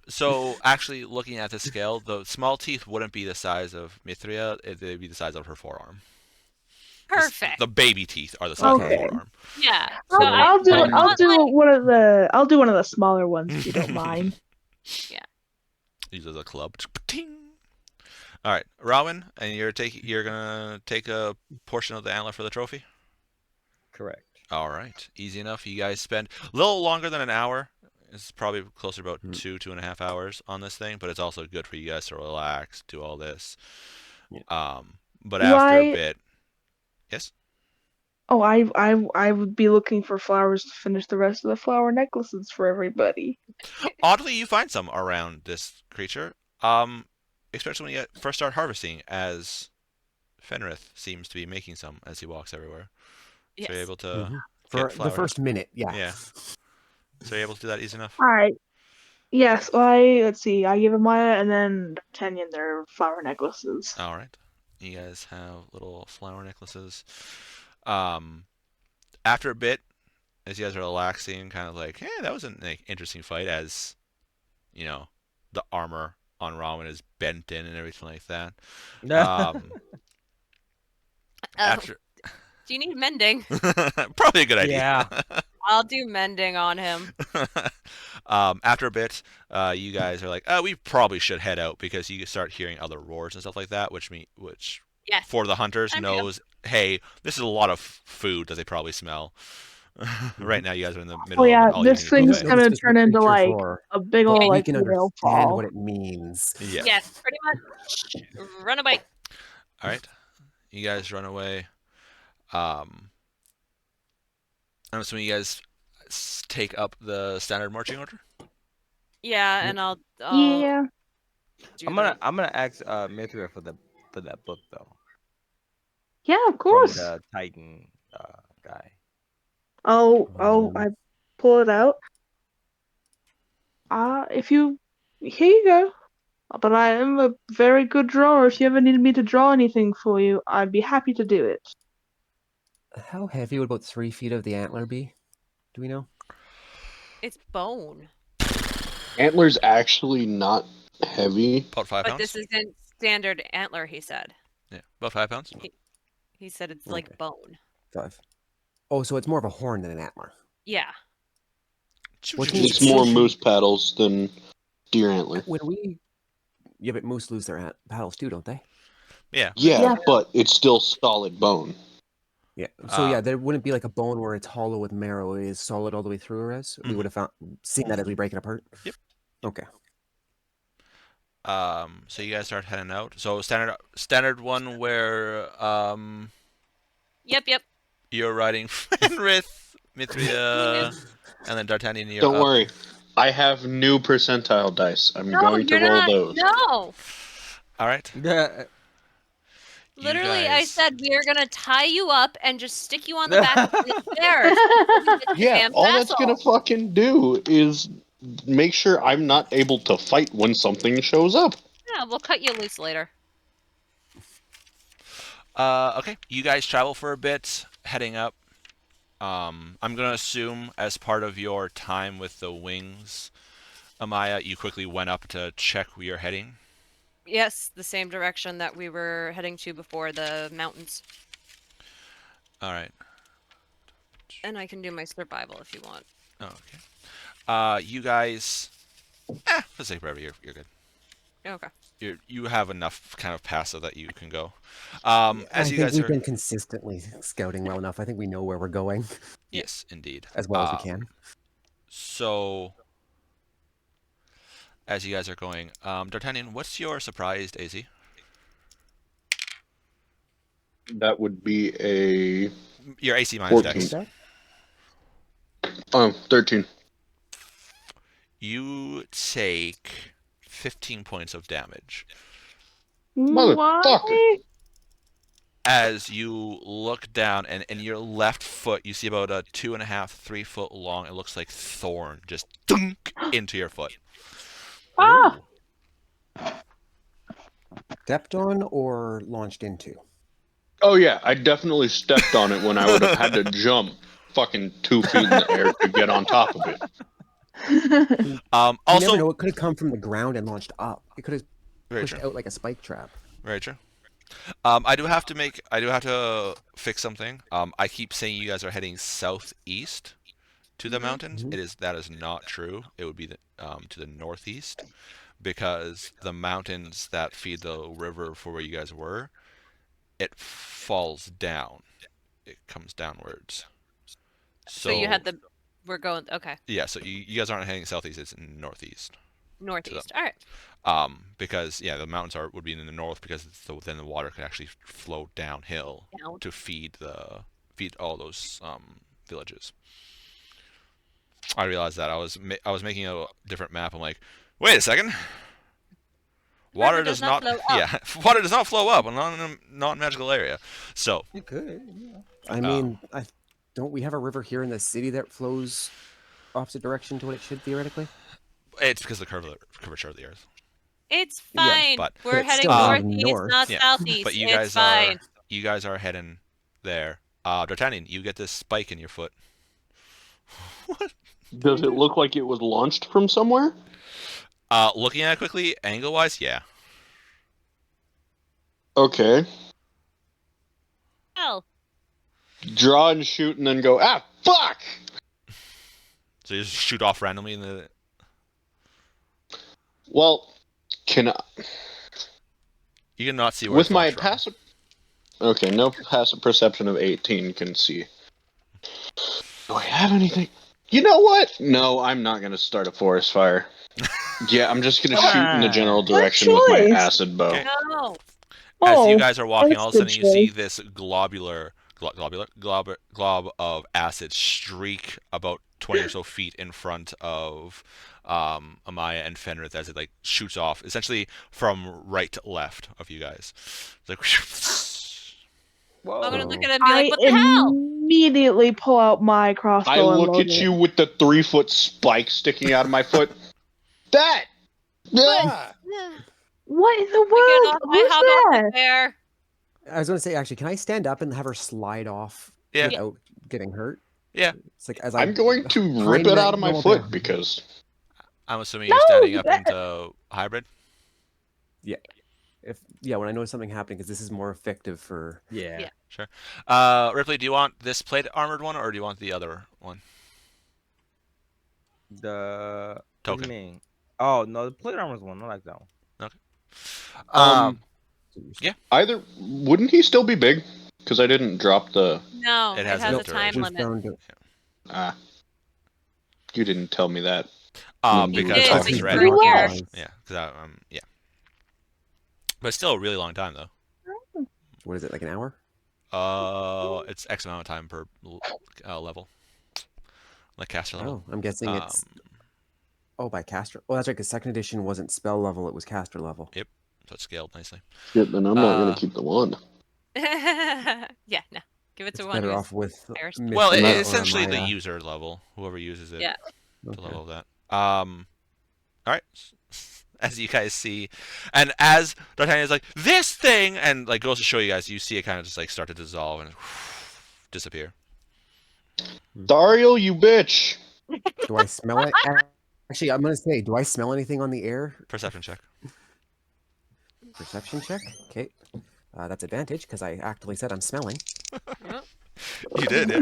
So actually, looking at the scale, the small teeth wouldn't be the size of Mithria; they'd be the size of her forearm. Perfect. The baby teeth are the size of her Okay. forearm. Yeah. So Well, I'll do Um, I'll do one of the smaller ones if you don't mind. Use as a club. Ting. All right, Rowan, and you're gonna take a portion of the antler for the trophy. Correct. All right, easy enough. You guys spend a little longer than an hour. It's probably closer to about 2.5 hours on this thing, but it's also good for you guys to relax, do all this. Yeah. But after a Why- bit, yes. Oh, I would be looking for flowers to finish the rest of the flower necklaces for everybody. Oddly, you find some around this creature, especially when you first start harvesting, as Fenrith seems to be making some as he walks everywhere. Yes. So you're able to For get the flower. first minute, yeah. Yeah. So you're able to do that easy enough. All right. Yes, let's see. I give Amaya and then D'Artagnan their flower necklaces. All right. You guys have little flower necklaces. After a bit, as you guys are relaxing, kind of like, hey, that was an interesting fight, as you know, the armor on Ramen is bent in and everything like that. After Do you need mending? probably a good idea. Yeah. I'll do mending on him. After a bit, you guys are like, oh, we probably should head out, because you start hearing other roars and stuff like that, which Yes. for the hunters I'm knows, hey, this is a lot of food that they probably smell. Right now, you guys are in the middle Oh yeah, of an this all-you-can-eat thing's buffet. gonna Specific turn into creature like for, a big but old we like can whale understand fall. what it means. Yeah. Yes, pretty much. Run away. All right. You guys run away. I'm assuming you guys take up the standard marching order. Yeah, and I'll Yeah. do I'm gonna ask Mithra for that book though, Yeah, of from course. the Titan guy. I pull it out. If you here you go. But I am a very good drawer. If you ever needed me to draw anything for you, I'd be happy to do it. How heavy would about 3 feet of the antler be? Do we know? It's bone. Antler's actually not heavy. About 5 But pounds. this isn't standard antler, he said. Yeah, about 5 pounds. He said it's like Okay. bone. 5. Oh, so it's more of a horn than an antler. Yeah. What It's more moose paddles than deer antler. When we... Yeah, but moose lose their paddles too, don't they? Yeah. Yeah, Yeah. but it's still solid bone. Yeah. So yeah, there wouldn't be like a bone where it's hollow with marrow. It is solid all the way through, as we would have seen that as we break it apart. Yep. Okay. So you guys start heading out. So standard one where Yep. you're riding Fenrith, Mithria, and then D'Artagnan. You're Don't up. worry. I have new percentile dice. I'm No, going to you're roll not. those. No. All right. Yeah. You Literally, I guys- said we are gonna tie you up and just stick you on the back of the stairs. Yeah, all that's gonna fucking do is make sure I'm not able to fight when something shows up. Yeah, we'll cut you loose later. Okay. You guys travel for a bit, heading up. I'm gonna assume as part of your time with the wings, Amaya, you quickly went up to check where you're heading. Yes, the same direction that we were heading to before the mountains. All right. And I can do my survival if you want. Okay. You guys, for the sake of forever, you're good. Okay. You have enough kind of passive that you can go. I As you think guys we've are, been consistently scouting well enough. I think we know where we're going yes, indeed, as well as we can. So, as you guys are going, D'Artagnan, what's your surprised AZ? That would be a Your AC minus 14. Dex. 13. You take 15 points of damage Motherfucker. Why? as you look down, and in your left foot, you see about a 2.5, 3 foot long. It looks like thorn just dunk into your foot. Ah! Stepped on or launched into? Oh yeah, I definitely stepped on it when I would have had to jump fucking 2 feet in the air to get on top of it. You never Also, know. It could have come from the ground and launched up. It could have very pushed true. out like a spike trap. Very true. I do have to fix something. I keep saying you guys are heading southeast to the mountains. Mhm. That is not true. It would be to the northeast, because the mountains that feed the river for where you guys were, it falls down. It comes downwards. So you had the. We're going. Okay. Yeah, so you guys aren't heading southeast. It's northeast. Northeast. All right. Because the mountains would be in the north, because then the water could actually flow downhill Down. to feed all those villages. I realized that I was making a different map. I'm like, wait a second. Water does not flow up. yeah, water does not flow up. I'm not in a non-magical area. So You could. Yeah. I mean, don't we have a river here in the city that flows opposite direction to what it should theoretically? it's because of the curvature of the earth. It's Yeah, fine. but We're it's heading still northeast, north. not Yeah, southeast. But It's fine. you guys are heading there. D'Artagnan, you get this spike in your foot. What? Does it look like it was launched from somewhere? Looking at it quickly, angle-wise, yeah. Okay. Oh. Draw and shoot and then go, ah, fuck! So you just shoot off randomly in the. Well, can I... You cannot see where With it's my launched from. passive... Okay, no passive perception of 18 can see. Do I have anything? You know what? No, I'm not going to start a forest fire. Yeah, I'm just going to shoot in the general direction with my choice. acid bow. Okay. No. As you Oh, guys are walking, that's all of a good sudden you see choice. this glob of acid streak about 20 or so feet in front of Amaya and Fenrith, as it like shoots off, essentially from right to left of you guys. It's like, Whoa. I'm gonna look at it and be I like, "What the hell?" immediately pull out my crossbow I and look load at it. you with the 3-foot spike sticking out of my foot. That! Ah! What in the Get world? off my Who's hobble that? there. I was going to say, actually, can I stand up and have her slide off Yeah. without getting hurt? Yeah. It's like as I'm going to rip climb it that out of my normal foot down. because... I'm assuming you're No, standing up that- into hybrid. When I notice something happening, because this is more effective for. Yeah. Yeah. Ripley, do you want this plate armored one, or do you want the other one? The what do Token. you mean? Oh no, the plate armor's one. I like that one. Either... Wouldn't he still be big? Because I didn't drop the... No, It it has has no a time duration. limit. Ah. You didn't tell me that. Because did, time but is you ready. weren't here. Yeah, because yeah. But it's still a really long time though. What is it, like an hour? It's X amount of time per level. Like caster level. Oh, I'm guessing it's. Oh, by caster. Oh, that's right, because second edition wasn't spell level, it was caster level. So it's scaled nicely. Shit, then I'm not going Uh, to keep the wand. Yeah, no. Give it to It's one better who's off with. first. Well, Mithra or essentially the Maya. user level, whoever uses it, Yeah. the Okay. level of that. All right. As you guys see, and as D'Artagnan is like, this thing, and like goes to show you guys, you see it kind of just like start to dissolve and disappear. Dario, you bitch! Do I smell it? Actually, I'm gonna say, do I smell anything on the air? Perception check. Perception check. Okay, that's advantage because I actually said I'm smelling. You did, yeah.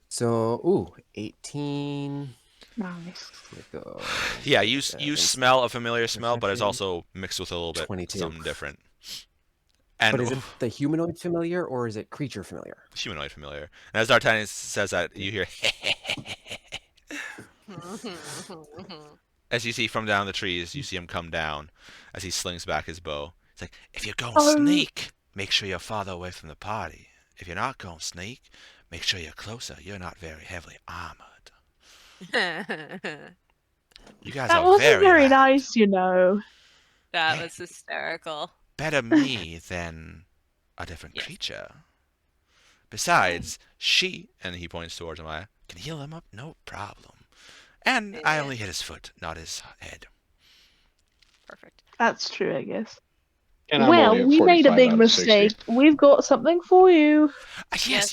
So, 18. Nice. Yeah, you it's smell a familiar smell, but it's perception. also mixed with a little bit 22. something different. And But is it the humanoid familiar or is it creature familiar? humanoid familiar. And as D'Artagnan says that, you hear as you see from down the trees, you see him come down as he slings back his bow. It's like, if you're going sneak, make sure you're farther away from the party. If you're not going sneak, make sure you're closer. You're not very heavily armored. You guys That are wasn't very loud. nice, you know. That Hey. was hysterical. Better me than a different Yes. creature. Besides, she, and he points towards Amaya, can heal him up, no problem. And I Yeah. only hit his foot, not his head. Perfect. That's true, I guess. And I'm Well, only at we made a 45 big out of 60. mistake. We've got something for you. Yes, Yes.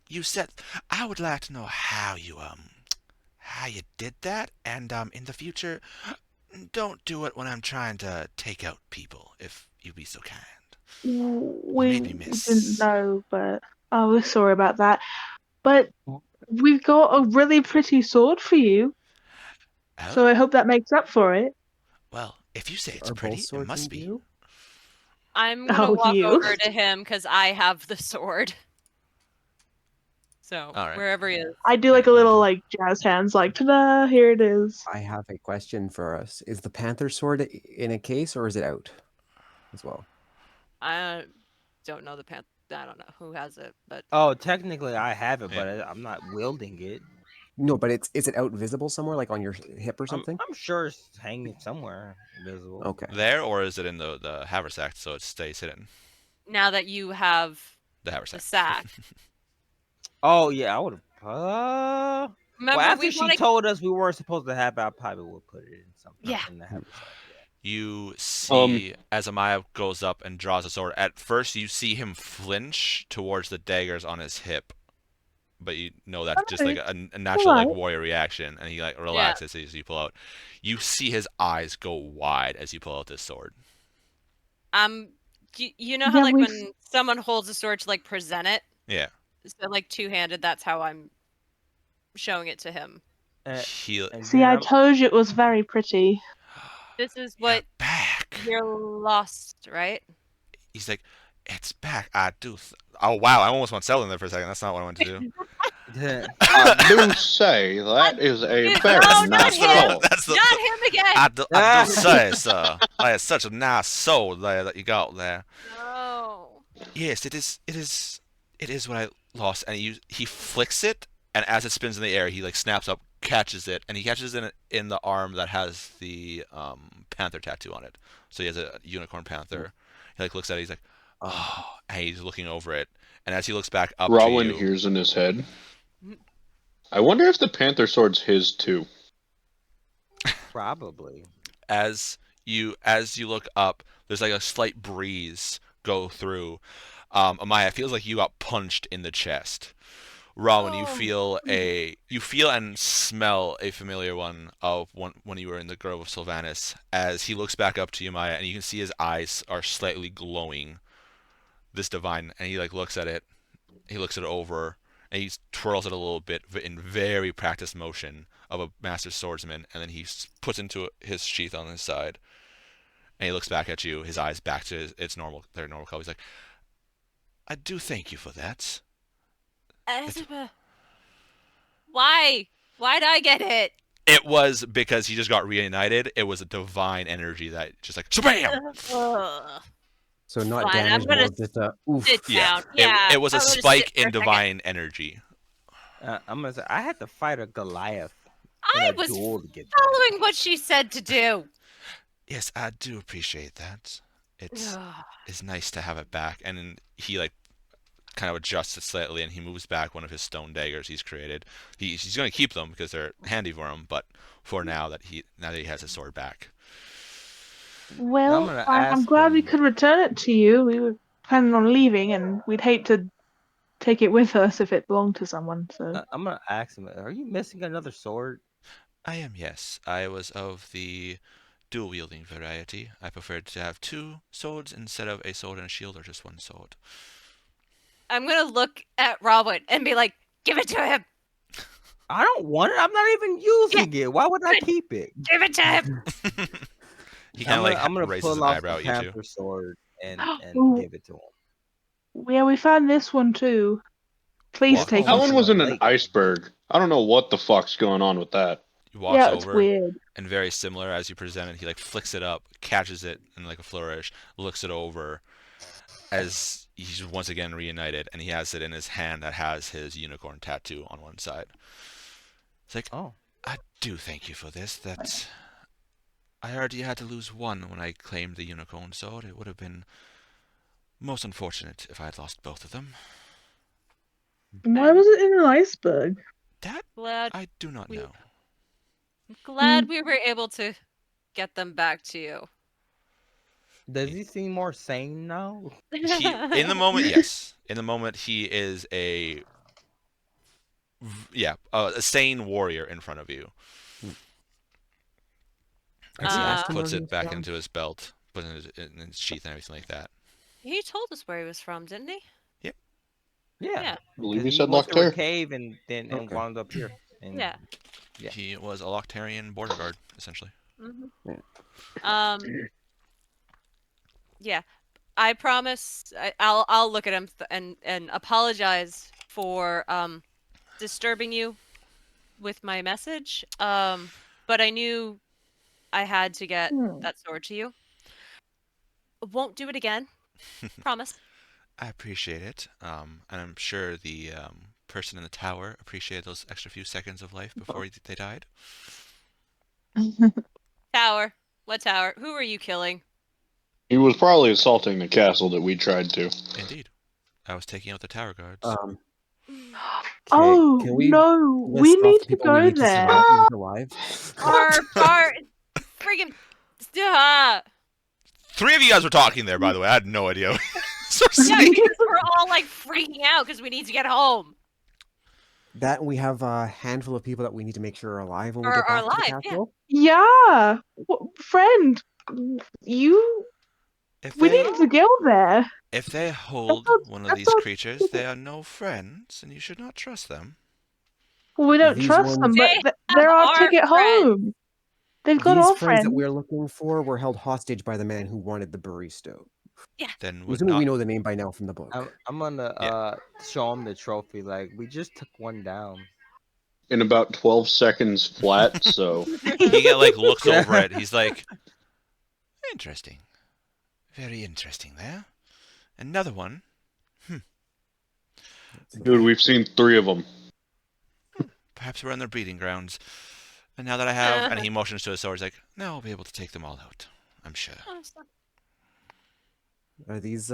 you said, I would like to know how you did that, and, in the future, don't do it when I'm trying to take out people, if you be so kind. We made me miss. didn't know, but we're sorry about that. But we've got a really pretty sword for you, Oh, so I hope that makes up for it. well, if you say it's Are both pretty, it swords must in be. view? I'm gonna Oh, walk you. over to him because I have the sword. So All right. wherever he is. I do like a little like jazz hands, like ta-da! Here it is. I have a question for us. Is the panther sword in a case or is it out as well? I don't know the panther. I don't know who has it, but Oh, technically I have it, Yeah. but I'm not wielding it. No, but is it out visible somewhere, like on your hip or something? I'm sure it's hanging somewhere visible. Okay. There, or is it in the haversack so it stays hidden? now that you have The the haversack. sack, Oh yeah, I would have. remember Well, after we she want to. told us we weren't supposed to have it, I probably would put it in something Yeah. in the haversack. You see, as Amaya goes up and draws a sword, at first you see him flinch towards the daggers on his hip. But you know that's just like a natural like Alright. warrior reaction, and he like relaxes as you pull out. You see his eyes go wide as you pull out this sword. You know how Yeah, like we've- when someone holds a sword to like present it, Yeah. so like two-handed. That's how I'm showing it to him. He And See, then I I'm- told you it was very pretty. This is You're what back. you're lost, right? He's like, it's back. I do. Oh wow! I almost went selling there for a second. That's not what I wanted to do. I do say that is a Dude, very no, not nice him. sword. That's the. Not him again. I do say, sir. That is such a nice sword there that you got there. No. Yes, it is. It is. It is what I lost. And he flicks it, and as it spins in the air, he like snaps up, catches it, and he catches it in the arm that has the panther tattoo on it. So he has a unicorn panther. He like looks at it. He's like, oh, and he's looking over it. And as he looks back up Rowan to you, hears in his head. I wonder if the panther sword's his too. probably. as you look up, there's like a slight breeze go through. Amaya, it feels like you got punched in the chest. Rowan, you feel and smell a familiar one of when you were in the Grove of Sylvanus. As he looks back up to you, Maya, and you can see his eyes are slightly glowing. This divine, and he like looks at it. He looks it over, and he twirls it a little bit in very practiced motion of a master swordsman, and then he puts into his sheath on his side. And he looks back at you, his eyes back to their normal color. He's like, I do thank you for that. Why? Why'd I get it? It was because he just got reunited. It was a divine energy that just like, shabam! Ugh. So not Fine, I'm damage, gonna more just a oof. Sit down. Yeah, Yeah. it was a I'm gonna sit spike for in a second. divine energy. I'm gonna say I had to fight a Goliath in I a was duel to get that. following what she said to do. Yes, I do appreciate that. It's Ugh. nice to have it back. And then he like kind of adjusts it slightly, and he moves back one of his stone daggers he's created. He's going to keep them because they're handy for him, but for now that he has his sword back. Well, gonna I'm ask glad we him- could return it to you. We were planning on leaving, and we'd hate to take it with us if it belonged to someone. So I'm gonna ask him, are you missing another sword? I am, yes. I was of the dual wielding variety. I preferred to have two swords instead of a sword and a shield, or just one sword. I'm gonna look at Robin and be like, "Give it to him. I don't want it. I'm not even using it. Why would I keep it? Give it to him." He kind of like I'm gonna raises an pull off eyebrow the at you two. panther sword and Ooh. give it to him. yeah, we found this one too. Please Walk take That over. it. one was in an Lake. iceberg. I don't know what the fuck's going on with that. He walks Yeah, it's over, weird. and very similar as you present it, he like flicks it up, catches it in like a flourish, looks it over, as he's once again reunited, and he has it in his hand that has his unicorn tattoo on one side. It's like, Oh, I do thank you for this. That I already had to lose one when I claimed the unicorn sword. It would have been most unfortunate if I had lost both of them. Why was it in an iceberg? That Glad I do not we- know. glad we were able to get them back to you. Does he seem more sane now? In the moment, yes. In the moment, he is a sane warrior in front of you. Have we asked him where Puts he it was back from? into his belt, puts it in his sheath and everything like that. He told us where he was from, didn't he? Yeah. Yeah. I believe Because you he said walked through a Nocturne. cave and then Okay. wound up here. And Yeah. Yeah. He was a Loctarian border guard, essentially. Yeah. I promise. I'll look at him and apologize for disturbing you with my message. But I knew I had to get that sword to you. Won't do it again. Promise. I appreciate it. And I'm sure the person in the tower appreciated those extra few seconds of life before they died. Tower. What tower? Who are you killing? He was probably assaulting the castle that we tried to. Indeed. I was taking out the tower guards. Oh can we no, we list off need the to people we go need to there. survive and keep alive? Our friggin' Three of you guys were talking there, by the way. I had no idea. So yeah, sick. because we're all like freaking out because we need to get home. That we have a handful of people that we need to make sure are alive when we Are get back to the alive, yeah. castle. Yeah, friend, you. If We they need to go there. if they hold sounds- one of that these sounds creatures, stupid. they are no friends, and you should not trust them. Well, we don't These trust them, ones- but they're our our ticket friends. home. They've got These all friends that friends. we're looking for were held hostage by the man who wanted the Baristo. Then I'm would assuming not. we know the name by now from the book. I'm gonna Yeah. show him the trophy. Like, we just took one down. In about 12 seconds flat, so He looks Yeah. over it. He's like, interesting, very interesting there. Another one. dude, we've seen 3 of them. Perhaps we're on their breeding grounds. And now that I have, and he motions to his sword, he's like, now I'll be able to take them all out. I'm sure. Are these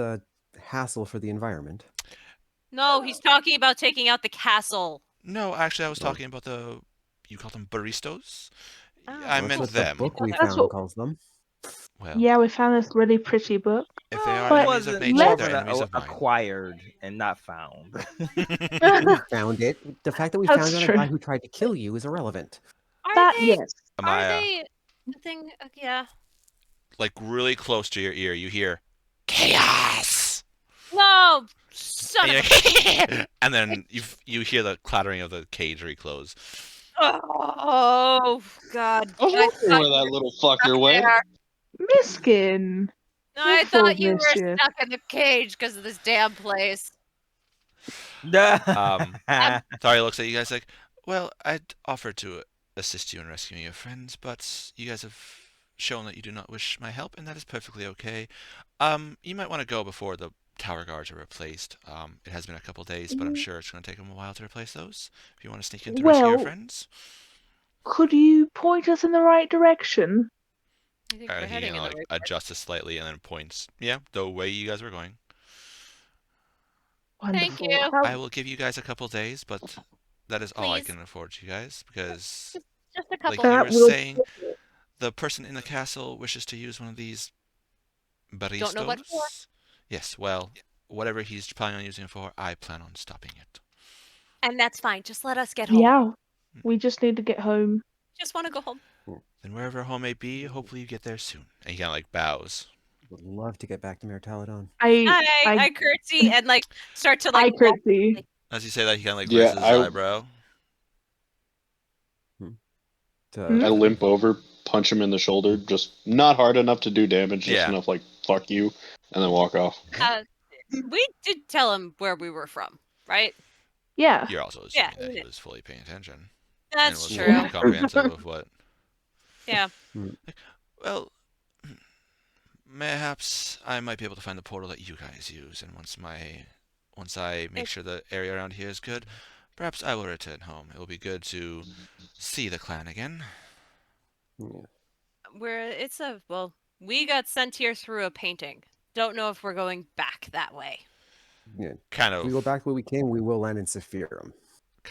hassle for the environment? No, he's talking about taking out the castle. No, actually, I was talking about you call them baristos? Oh. I That's meant what them. the book we That's found what- calls them. Well, Yeah, we found this really pretty book. if they are But enemies of wasn't nature, more of they're an enemies of mine. acquired and not found. We found it. The fact that we That's found it on a true. guy who tried to kill you is irrelevant. Are That they? yes. Am Are I, they? The thing. Yeah. really close to your ear, you hear, chaos! No, son And, of you're and then you hear the clattering of the cage reclose. Oh God! I was wondering where that little fucker went. Miskin. No, I You're full thought of you were mischief. stuck in the cage because of this damn place. Tari looks at you guys like, well, I'd offered to assist you in rescuing your friends, but you guys have shown that you do not wish my help, and that is perfectly okay. You might want to go before the tower guards are replaced. It has been a couple days, but I'm sure it's going to take them a while to replace those. If you want to sneak in to rescue your Well- friends, Could you point us in the right direction? I think we're he heading in the right. adjusts it slightly and then points. Yeah, the way you guys were going. Thank Wonderful. you. How- I will give you guys a couple days, but that is all I Please. can afford to you guys because, Just a like couple. you That were will- saying, the person in the castle wishes to use one of these baristos. Don't know what for. Yes, well, whatever he's planning on using it for, I plan on stopping it. And that's fine. Just let us get home. Yeah. We just need to get home. Just want to go home. Then wherever home may be, hopefully you get there soon. And he kind of bows. Would love to get back to MAer Talidon. I curtsy and start to I walk. curtsy. As you say that, he kind of Yeah, raises his eyebrow. I limp over, punch him in the shoulder, just not hard enough to do damage, just Yeah. enough fuck you, and then walk off. We did tell him where we were from, right? Yeah. You're also Yeah, assuming that we he did. was fully paying attention. That's and was true. fully comprehensive of what. Yeah. Well, perhaps I might be able to find the portal that you guys use, and once I make sure the area around here is good, Perhaps I will return home. It will be good to see the clan again. Yeah. We got sent here through a painting. Don't know if we're going back that way. Yeah. Kind If we go of, back the way we came, we will land in Sephirum.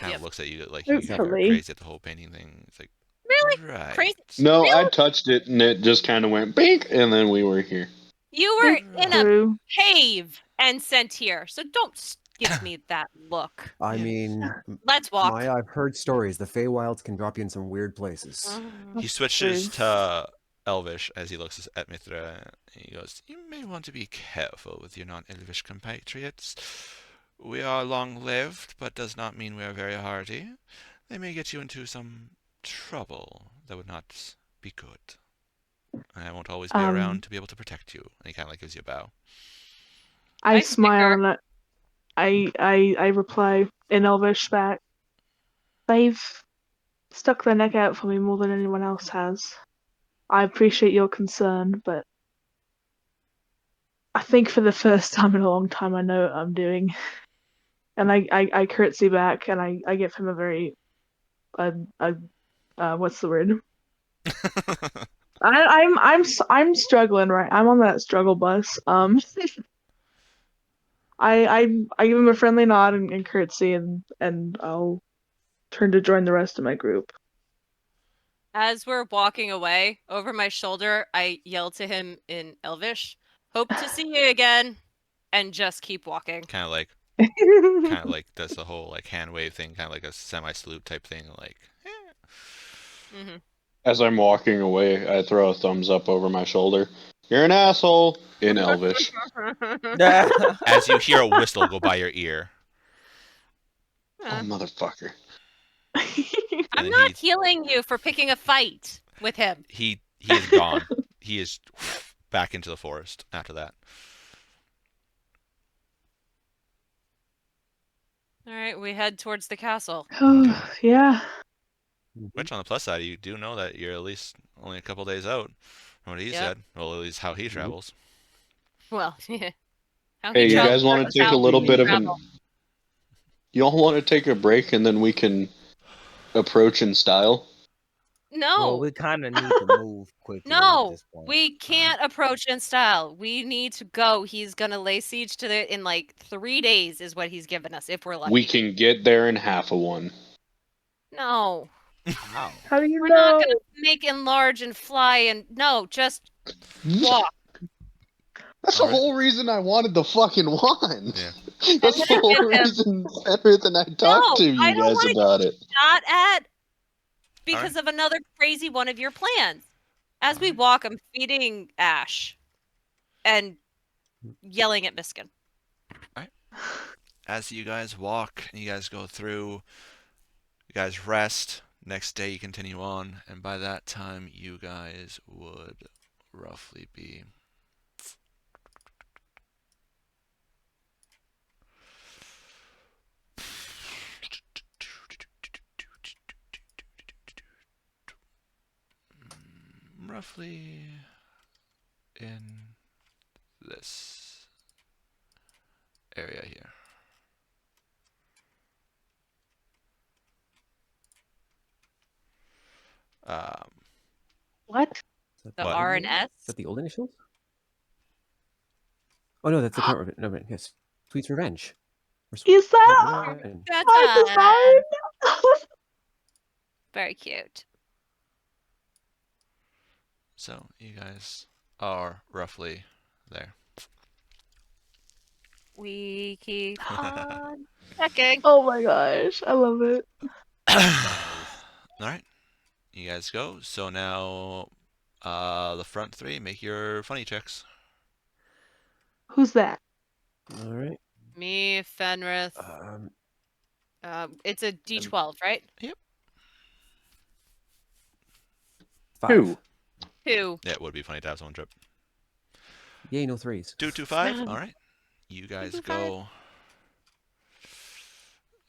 Yep. looks at you like you are Hopefully. crazy at the whole painting thing. It's like, Really? right. Crazy? No, I Really? touched it and it just kind of went bink, and then we were here. You were in a True. cave and sent here, so don't give me that look. I Yeah. mean, Let's walk. Maya, I've heard stories. The Feywilds can drop you in some weird places. He switches to Elvish as he looks at Mithra. He goes, "You may want to be careful with your non-Elvish compatriots. We are long-lived, but does not mean we are very hardy. They may get you into some trouble that would not be good. And I won't always be around to be able to protect you." And he kind of like gives you a bow. I I smile snicker. and I reply in Elvish back. They've stuck their neck out for me more than anyone else has. I appreciate your concern, but I think for the first time in a long time I know what I'm doing. And I curtsy back and I give him a very what's the word? I'm struggling, right? I'm on that struggle bus. I give him a friendly nod and curtsy and I'll turn to join the rest of my group. As we're walking away, over my shoulder, I yell to him in Elvish, "Hope to see you again," and just keep walking. kind of like does the whole like hand wave thing, kind of like a semi-salute type thing, like. Hmm As I'm walking away, I throw a thumbs up over my shoulder. You're an asshole in Elvish. As you hear a whistle go by your ear. Oh, motherfucker. I'm then not healing you for picking a fight with him. He is gone. He is back into the forest after that. All right, we head towards the castle. Oh, yeah. Which, on the plus side, you do know that you're at least only a couple days out from what he Yep. said. Well, at least how he travels. Well, yeah. How Hey, he you travels guys want is to take how a little we bit of an... travel. You all want to take a break and then we can approach in style? No, Well, we kind of need to move quickly at no, this point. we can't approach in style. We need to go. He's gonna lay siege to it in like 3 days, is what he's given us. If we're lucky. We can get there in half of one. No, Wow. How do you we're know? not gonna make enlarge and fly and no, just walk. That's the Alright. whole reason I wanted the fucking wand. Yeah. That's I'm the gonna whole give him- reason better than I talked to I you don't guys wanna about it. Shot at because of another crazy one of your plans. As we walk, I'm feeding Ash and yelling at Miskin. As you guys walk and you guys go through, you guys rest. Next day you continue on, and by that time you guys would roughly be roughly in this area here. What? Is that The What? R and Is S. that the old initials? Oh no, that's the current. No, but yes, Sweet's Revenge. Or Is that Sweet Revenge. That's our design? very cute. So you guys are roughly there. We keep on checking. Oh my gosh, I love it. Alright. You guys go. So now the front three, make your funny checks. Who's that? All right. Me, Fenrith. It's a D12, right? Five. Two. 2. Yeah, it would be funny to have someone trip. Yay, no threes. 225. All right. You guys 225. go.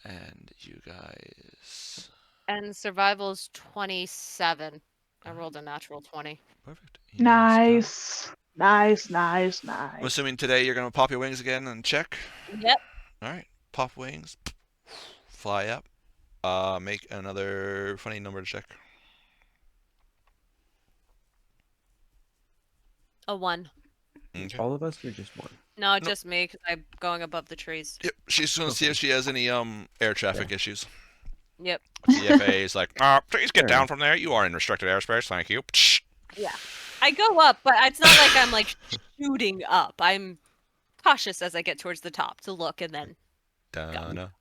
And you guys. And survival's 27. I rolled a natural 20. Perfect. You guys go. Nice. Nice, nice, I'm nice. assuming today you're going to pop your wings again and check. Yep. All right. Pop wings. fly up. Make another funny number check. A 1. Okay. All of us or just one? No, just me, because I'm going above the trees. Yep. She's gonna see if she has any air traffic issues. Yep. CFA is like, please get Fair down enough. from there. You are in restricted airspace. Thank you. Yeah. I go up, but it's not like I'm like shooting up. I'm cautious as I get towards the top to look and then Donna.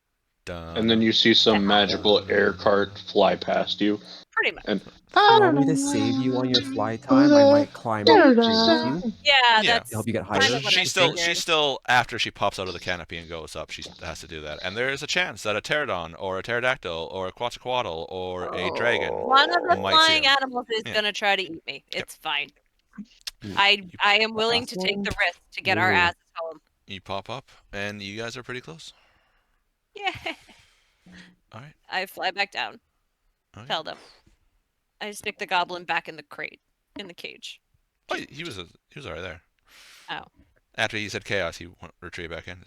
And then you see some magical air cart fly past you. pretty much. And Do you want me to save you on your fly time? I might climb up with you Yeah, Yeah. that's to help you get kind higher. of what I She's still after she pops out of the canopy and goes up. She has to do that, and there is a chance that a pterodon or a pterodactyl or a quetzalcoatl or a dragon. One of the Might see flying him. animals is Yeah. gonna try to eat me. Yep. It's fine. Hmm. I am willing to take the risk to get our Ooh. asses home. You pop up, and you guys are pretty close. Yeah. All right. I fly back down. Okay. Tell them. I stick the goblin back in the crate, in the cage. Oh, he was already there. Oh. After he said chaos, he retreated back in.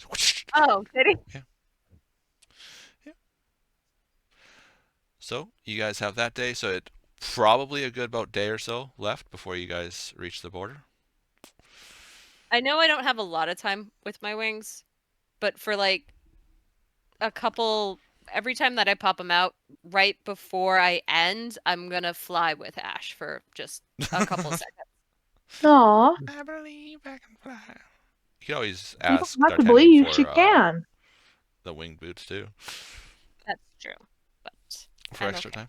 Oh, did he? So you guys have that day. So it probably a good about day or so left before you guys reach the border. I know I don't have a lot of time with my wings, but for like a couple, every time that I pop them out, right before I end, I'm gonna fly with Ash for just a couple seconds. Aw, I believe I can fly. You can always you don't ask have to D'Artagnan believe for she can. the winged boots too That's true, but for I'm extra okay. time.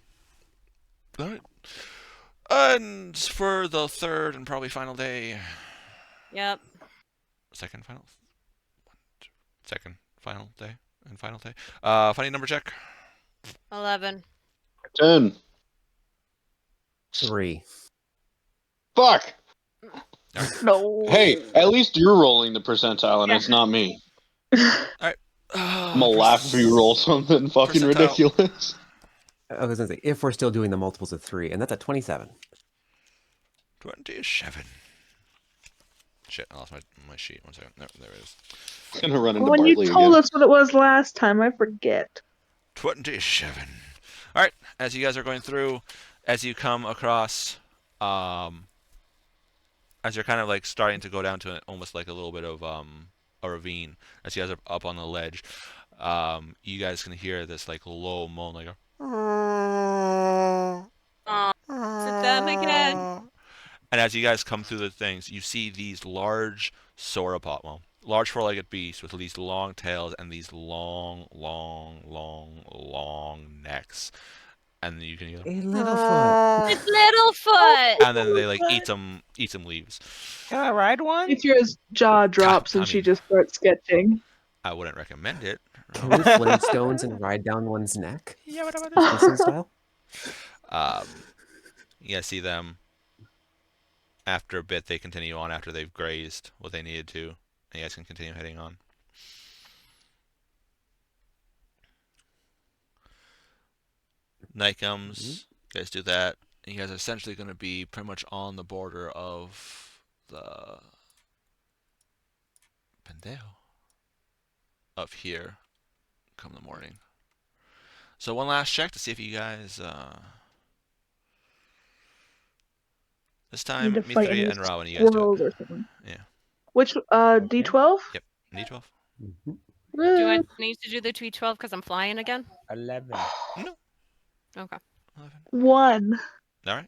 All right. And for the third and probably final day, Yep. second final day and final day. Funny number check. 11. 10. 3. Fuck! No. Hey, at least you're rolling the percentile and it's not me. I'm gonna laugh if you roll something fucking Percentile. ridiculous. I was gonna say if we're still doing the multiples of 3, and that's at 27. 27. Shit, I lost my sheet. 1 second. No, there it is. I'm gonna run into When you Bartley told again. us what it was last time, I forget. 27. All right. As you guys are going through, as you come across, as you're kind of like starting to go down to almost like a little bit of a ravine, as you guys are up on the ledge, you guys can hear this like low moan, like Is it them again? And as you guys come through the things, you see these large sauropod, large four-legged beasts with these long tails and these long necks. And you can hear them. A Littlefoot. It's Littlefoot! And then they like eat some leaves. Can I ride one? Ethia's jaw drops and I she mean- just starts sketching. I wouldn't recommend it. Can we Flintstones and ride down one's neck? Yeah, what about Simpson style? You guys see them. After a bit, they continue on after they've grazed what they needed to. And you guys can continue heading on. Night comes. You guys do that. And you guys are essentially going to be pretty much on the border of the Pendejo up here come the morning. So one last check to see if you guys this time Need to fight Mithri any and Rowan, you guys do Squirrels it. or something. Yeah. Which D12? D12. Mhm. Do I need to do the T12 because I'm flying again? 11. Okay. 11. 1. All right.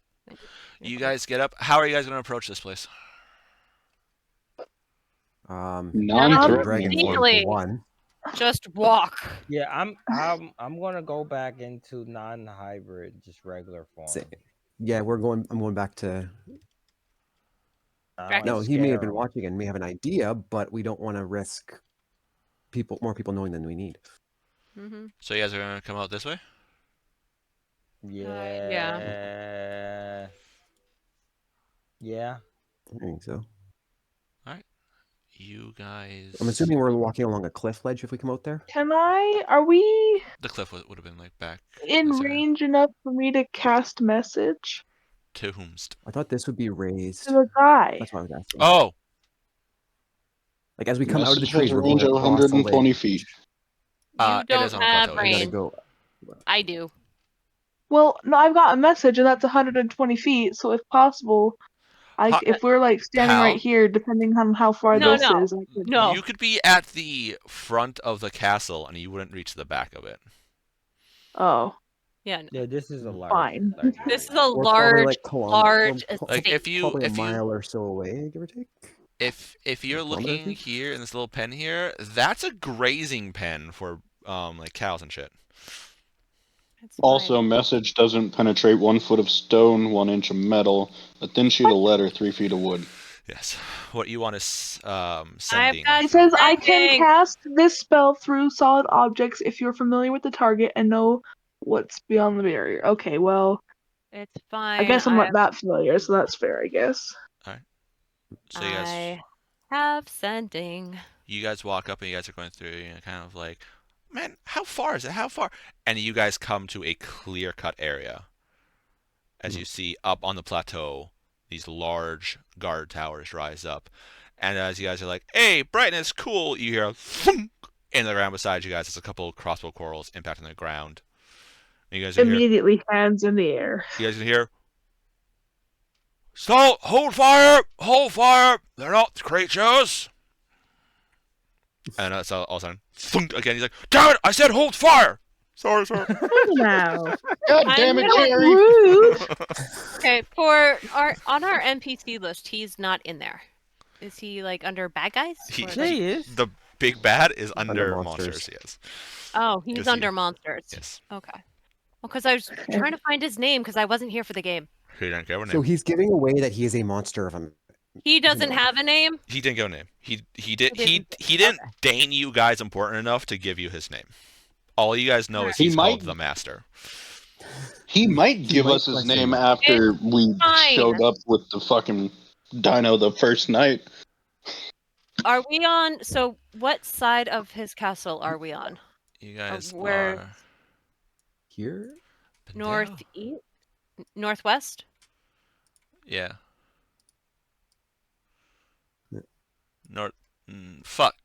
You guys get up. How are you guys going to approach this place? Non-threatening. Dragon form Easily. for 1. Just walk. Yeah, I'm gonna go back into non-hybrid, just regular form. Yeah, I'm going back to. I Back wanna No, he may have been scare 'em. watching and may have an idea, but we don't want to risk more people knowing than we need. Mm-hmm. So you guys are going to come out this way? Yeah. Yeah. I think so. You guys... I'm assuming we're walking along a cliff ledge if we come out there. Are we The cliff would have been like back... in this area. range enough for me to cast message To whomst? I thought this would be raised. to the guy? That's why I was asking. Oh! Like as we come out of the Message has trees, a we're range going of across the 120 ledge. feet. You It is don't on the have plateau. I gotta rain. go. I do. Well, no, I've got a message, and that's 120 feet. So if possible, Ha- if we're like standing Pal? right here, depending on how far No, this no. is, I could. No. You could be at the front of the castle, and you wouldn't reach the back of it. Oh, Yeah. No. Yeah, this is a large. Fine. large This is area. a We're probably large, like large Like estate. probably a if you mile or so away, give or take. if you're Kilometer looking feet? here in this little pen here, that's a grazing pen for like cows and shit. It's Also, fine. message doesn't penetrate 1 foot of stone, 1 inch of metal, a thin sheet of lead, 3 feet of wood. Yes. What you want is sending. got it says I Sending. can cast this spell through solid objects if you're familiar with the target and know what's beyond the barrier. Okay, well, It's fine. I guess I'm not that familiar, so that's fair, I guess. So you guys I have sending. walk up and you guys are going through, kind of like, man, how far is it? How far? And you guys come to a clear-cut area. As you see up on the plateau, these large guard towers rise up. And as you guys are like, hey, brightness, cool, you hear a thunk in the ground beside you guys. There's a couple of crossbow quarrels impacting the ground. And you guys are here. Immediately, hands in the air. You guys can hear, "Stall! Hold fire! Hold fire! They're not creatures!" And that's all of a sudden, thunk again. He's like, "Damn it! I said hold fire!" Sorry, sir. Now, God damn it, I'm Jerry! rude. Okay, on our NPC list, he's not in there. Is he like under bad guys? He- Or, Yeah, like- he is. The big bad is Under under monsters. monsters. Yes. Oh, he's Is he? under monsters. Yes. Okay. Well, because I was trying to find his name because I wasn't here for the game. He didn't give a name. So he's giving away that he is a monster of a. He doesn't have a name. He didn't give a name. He He didn't deign you guys important enough to give you his name. All you guys know is He he's might- called the Master. He might give might us his question name it. after we fine. showed up with the fucking dino the first night. Are we on? So, what side of his castle are we on? You guys where- are Here? Northeast, northwest. Yeah. Yeah. North. Fuck.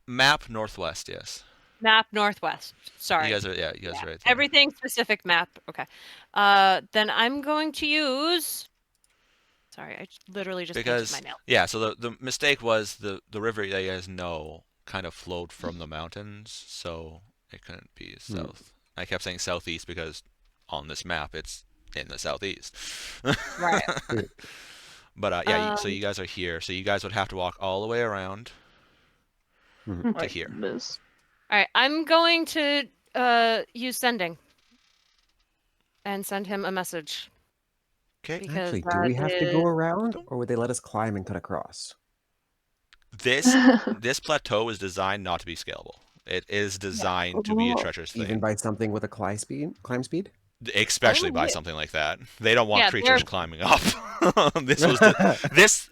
Map northwest. Yes. Map northwest. Sorry. You guys are. Yeah. You guys are right there. Everything specific map. Okay. Then I'm going to use. Sorry, I literally just Because painted my nail. yeah. So the mistake was the river that you guys know kind of flowed from the mountains, so it couldn't be south. I kept saying southeast because on this map it's in the southeast. Right. But yeah. So you guys are here. So you guys would have to walk all the way around My to here. goodness. All right. I'm going to use sending and send him a message. Okay. Because Actually, do we that have to go is- around, or would they let us climb and cut across? This plateau is designed not to be scalable. It is designed to be a Oh. treacherous thing. Even by something with a climb speed? Especially Oh, by yeah. something like that. They don't want Yeah, creatures they're- climbing up. This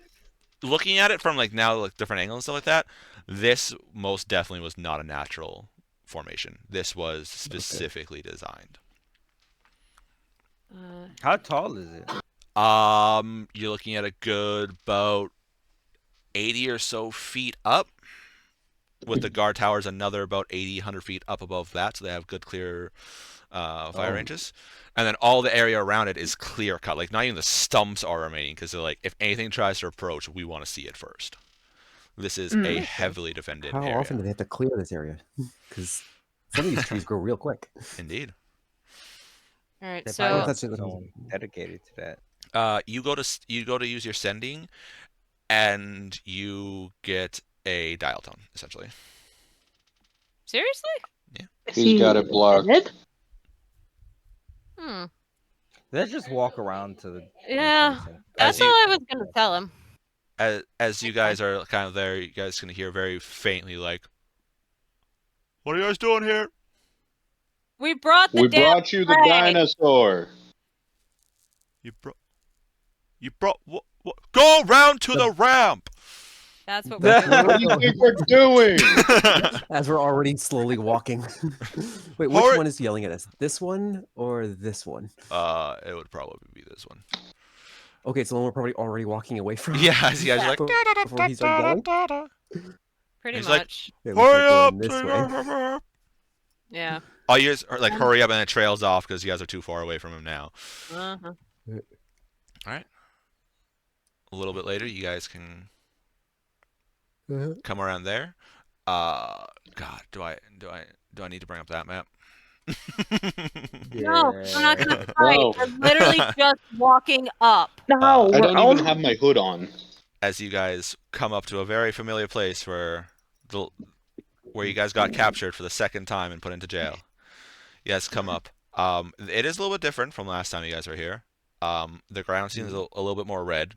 looking at it from like now like different angles and stuff like that, this most definitely was not a natural formation. This was specifically designed. How tall is it? You're looking at a good about 80 or so feet up. With the guard towers, another about 80, 100 feet up above that, so they have good clear fire ranges. And then all the area around it is clear cut. Like, not even the stumps are remaining, because they're like, if anything tries to approach, we want to see it first. This is a heavily defended How area. often do they have to clear this area? Because some of these trees grow real quick. Indeed. All right. They So probably have that's it. someone dedicated to that. You go to use your sending, and you get a dial tone, essentially. seriously? Is He's got it blocked. dead? Let's just walk around to the. Yeah. entrance and- That's you- all I was gonna tell him. As you guys are kind of there, you guys can hear very faintly, like, "What are you guys doing here?" We brought the We damn brought you the flag. dinosaur. You brought what? Go round to the ramp. That's what That's we're doing. What do you think we're doing? As we're already slowly walking. Wait, which Hurry- one is yelling at us? This one or this one? It would probably be this one. Okay, so we're probably already walking away from. Yeah, as you guys are like, Before he started yelling? Pretty He's like, much. Yeah, we "Hurry start up! going this way. Yeah. All you guys are like hurry up and it trails off because you guys are too far away from him now. Uh-huh. All right. A little bit later, you guys can come around there. God, do I need to bring up that map? No, we're not gonna Yeah. fight. No. We're literally just walking up. No, I we're don't all even have my hood on. As you guys come up to a very familiar place where you guys got captured for the second time and put into jail. You guys come up. It is a little bit different from last time you guys were here. The ground seems a little bit more red.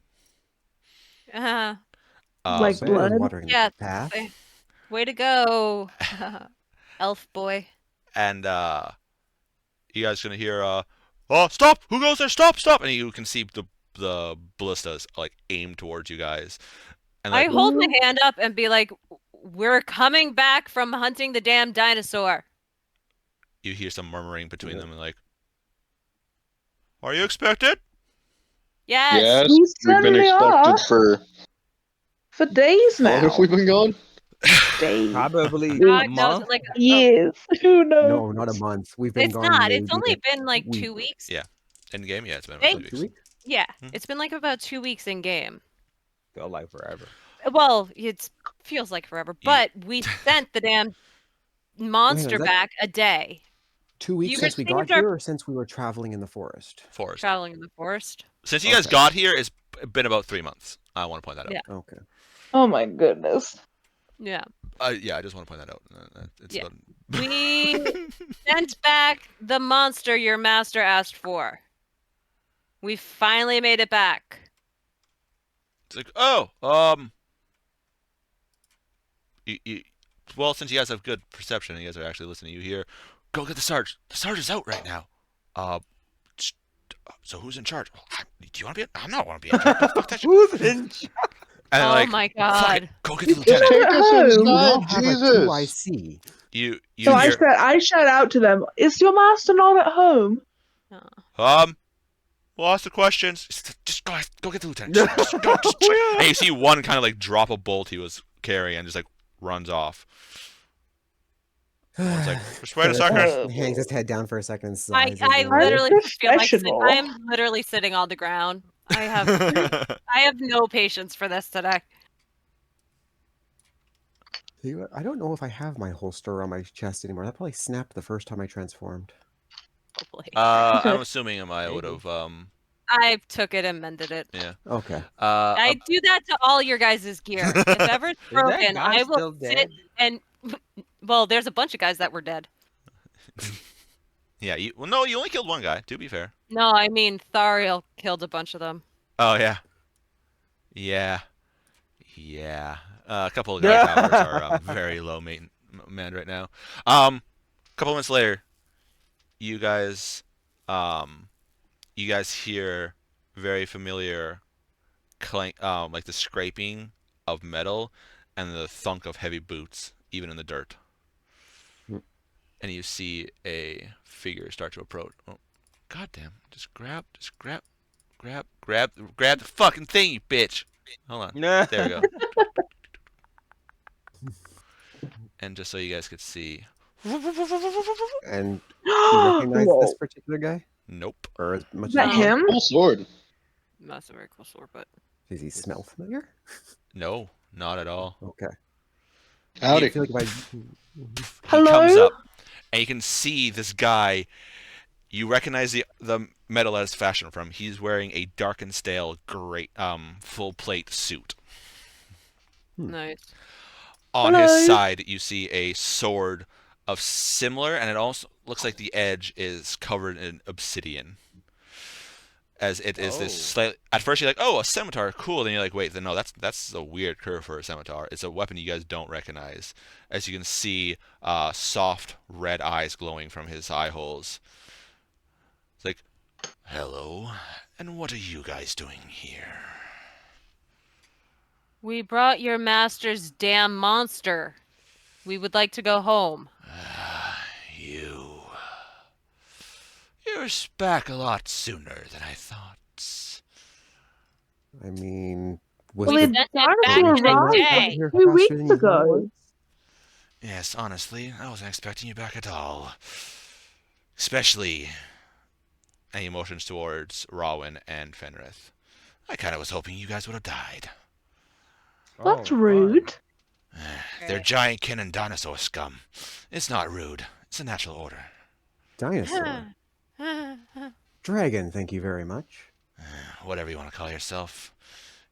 Uh, Like So there's blood? water in Yeah, the path. way to go, elf boy. And you guys gonna hear oh, stop! Who goes there? Stop! Stop! And you can see the ballistas like aim towards you guys. And I like, hold my hand up and be like, "We're coming back from hunting the damn dinosaur." you hear some murmuring between them and like, are you expected? Yes. Yes, We we've been certainly are. expected for days how long now. have we been gone? Days. Probably a God knows, month. like Years. Who knows? No, not a month. We've been it's gone. not. It's maybe only like been like week. 2 weeks. Yeah. In game, yeah, it's been Hey. about 2 2 weeks. weeks. Yeah, Hmm. it's been like about 2 weeks in game. Felt like forever. Well, it feels like forever, but we sent the damn monster that- back a day. 2 weeks You since we got received our- here, or since we were traveling in the forest. Forest. Traveling in the forest. Since you guys Okay. got here, it's been about 3 months. I want to point that out. Yeah. Okay. Oh my goodness. Yeah. Yeah, I just want to point that out. It's Yeah. about... We sent back the monster your master asked for. We finally made it back. It's like, well, since you guys have good perception and you guys are actually listening, you hear, go get the Sarge. The Sarge is out right now. So who's in charge? Do you want to be? I'm not want to be in charge. Fuck that shit. Who's in charge? And Oh like, my fuck it, God. go get the You lieutenant. Take at us home. We all inside, have a Jesus! 2IC. You So hear, I shout out to them. Is your master not at home? We'll ask the questions. Just go get the lieutenant. Just go. And you see one kind of like drop a bolt he was carrying and just like runs off. One's like, just wait a second. He hangs his head down for a second. And I sighs and literally feel like Professional. I'm literally sitting on the ground. I have no patience for this today. See what? I don't know if I have my holster on my chest anymore. That probably snapped the first time I transformed. Hopefully. I'm assuming Amaya would have I took it and mended it. yeah. Okay. I do that to all your guys' gear. If ever it's Is that broken, guy I still will dead? sit and well, there's a bunch of guys that were dead. Yeah, no, you only killed one guy, to be fair. No, I mean Thariel killed a bunch of them. Oh yeah. Yeah. A couple of guy towers are very low manned right now. A couple minutes later, you guys hear very familiar clank, like the scraping of metal and the thunk of heavy boots, even in the dirt. And you see a figure start to approach. Oh, goddamn! Just grab the fucking thing, you bitch. Hold on. There we go. And just so you guys could see. And you recognize Whoa. this particular guy? Nope. Or as much Is that as him? Cool sword. That's a very cool sword, but Does he smell familiar? No, not at all. Okay. Howdy. I feel like if He Hello? comes up, and you can see this guy. You recognize the metal that is fashioned from. He's wearing a dark and stale, great, full plate suit. nice. On Hello? his side, you see a sword of similar, and it also looks like the edge is covered in obsidian. As it is this slightly. At first, you're like, "Oh, a scimitar, cool." Then you're like, "Wait, no, that's a weird curve for a scimitar. It's a weapon you guys don't recognize." As you can see, soft red eyes glowing from his eye holes. It's like, "Hello, and what are you guys doing here?" We brought your master's damn monster. We would like to go home. You're back a lot sooner than I thought. I mean, was Well, We the sent it back dinosaur in a arrived day. here 2 faster weeks than you ago. was? Yes, honestly, I wasn't expecting you back at all. Especially any motions towards Rawin and Fenrith. I kind of was hoping you guys would have died. That's Oh, fun. rude. They're giant kin and dinosaur scum. It's not rude. It's a natural order. Dinosaur. Dragon, thank you very much. Whatever you want to call yourself.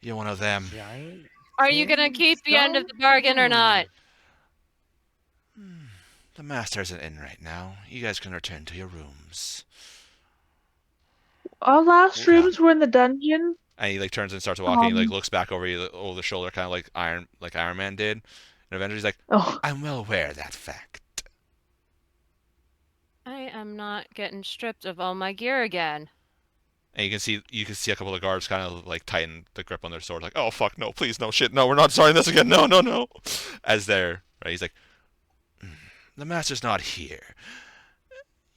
You're one of them. Giant. Are you gonna keep the end of the bargain or not? The master isn't in right now. You guys can return to your rooms. Our last Okay. rooms were in the dungeon. And he like turns and starts walking. He like Um, looks back over you over the shoulder, kind of like Iron Man did. And Avengers, he's like, Oh, I'm well aware of that fact. I am not getting stripped of all my gear again. And you can see a couple of guards kind of like tighten the grip on their sword, like, oh fuck, no, please, no, shit, no, we're not starting this again, no, no, no. As they're right, he's like, the master's not here.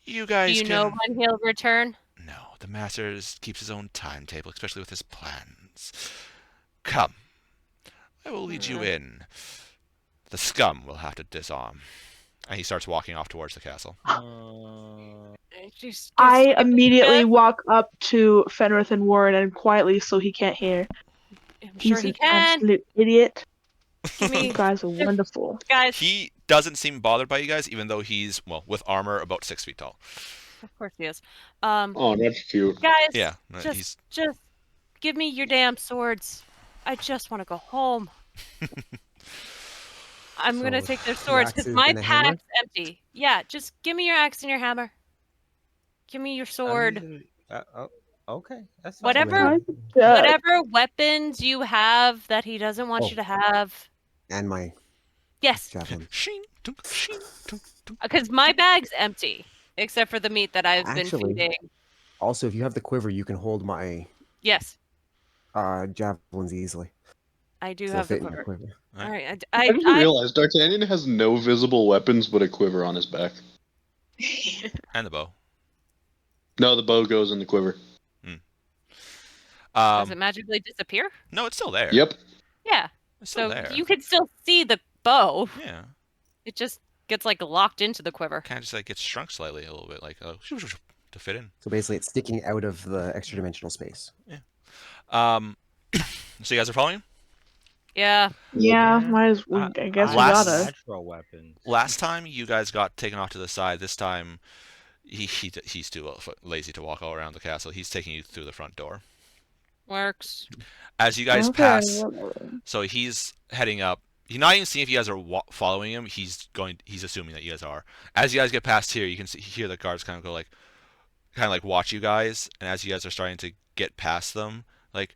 You guys Do you can. know when he'll return? No, the master keeps his own timetable, especially with his plans. Come, I will lead you in. The scum will have to disarm. And he starts walking off towards the castle. I immediately walk up to Fenrith and Warren and quietly so he can't hear. I'm He's sure he an can. absolute idiot. Give me, You guys are wonderful. guys. He doesn't seem bothered by you guys, even though he's, well, with armor about 6 feet tall. Of course he is. Oh, that's cute. Guys. Yeah, Just give me your damn swords. I just want to go home. I'm gonna So, take their the swords axe because is my and a hammer? pack's empty. Yeah, just give me your axe and your hammer. Give me your sword. Okay, that's fine. Whatever, Uh, whatever weapons you have that he doesn't want Oh. you to have. And my Yes, javelin. Shing, tunk, shing, tunk, tunk. because my bag's empty except for the meat that I've been Actually- feeding. Also, if you have the quiver, you can hold my Yes, javelins easily. I do So have the fit in your quiver. quiver. All right, I just realized D'Artagnan has no visible weapons but a quiver on his back. And the bow. No, the bow goes in the quiver. does it magically disappear? No, it's still there. Yep. Yeah, It's still so there. you can still see the bow. Yeah. It just gets like locked into the quiver. Kind of just like gets shrunk slightly a little bit, like to fit in. So basically, it's sticking out of the extra dimensional space. So you guys are following? Yeah. yeah, Yeah. might as well. I guess we last- gotta. Natural weapons. Last time you guys got taken off to the side. This time, he's too lazy to walk all around the castle. He's taking you through the front door. Works. As you guys Okay, pass, whatever. so he's heading up. He's not even seeing if you guys are following him. He's assuming that you guys are. As you guys get past here, you can hear the guards kind of go like, watch you guys. And as you guys are starting to get past them, like,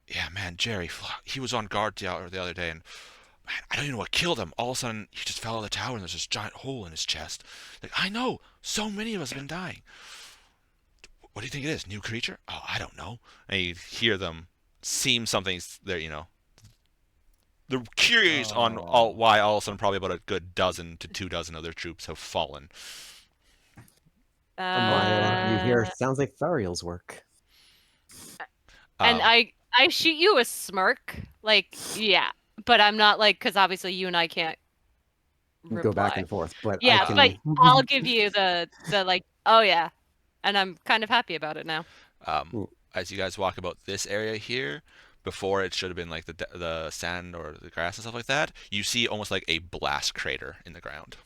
yeah, man, Jerry, he was on guard the other day, and man, I don't even know what killed him. All of a sudden, he just fell out of the tower, and there's this giant hole in his chest. Like, I know, so many of us have been dying. What do you think it is? New creature? Oh, I don't know. And you hear them seem something's there, They're curious on why all of a sudden probably about a good dozen to 2 dozen of their troops have fallen. You hear, sounds like Thariel's work. And Um, I shoot you a smirk, like, yeah, but I'm not like, because obviously you and I can't Go back reply. and forth, but Yeah, I can... but I'll give you the like, oh yeah, and I'm kind of happy about it now. As you guys walk about this area here, before it should have been like the sand or the grass and stuff like that, you see almost like a blast crater in the ground,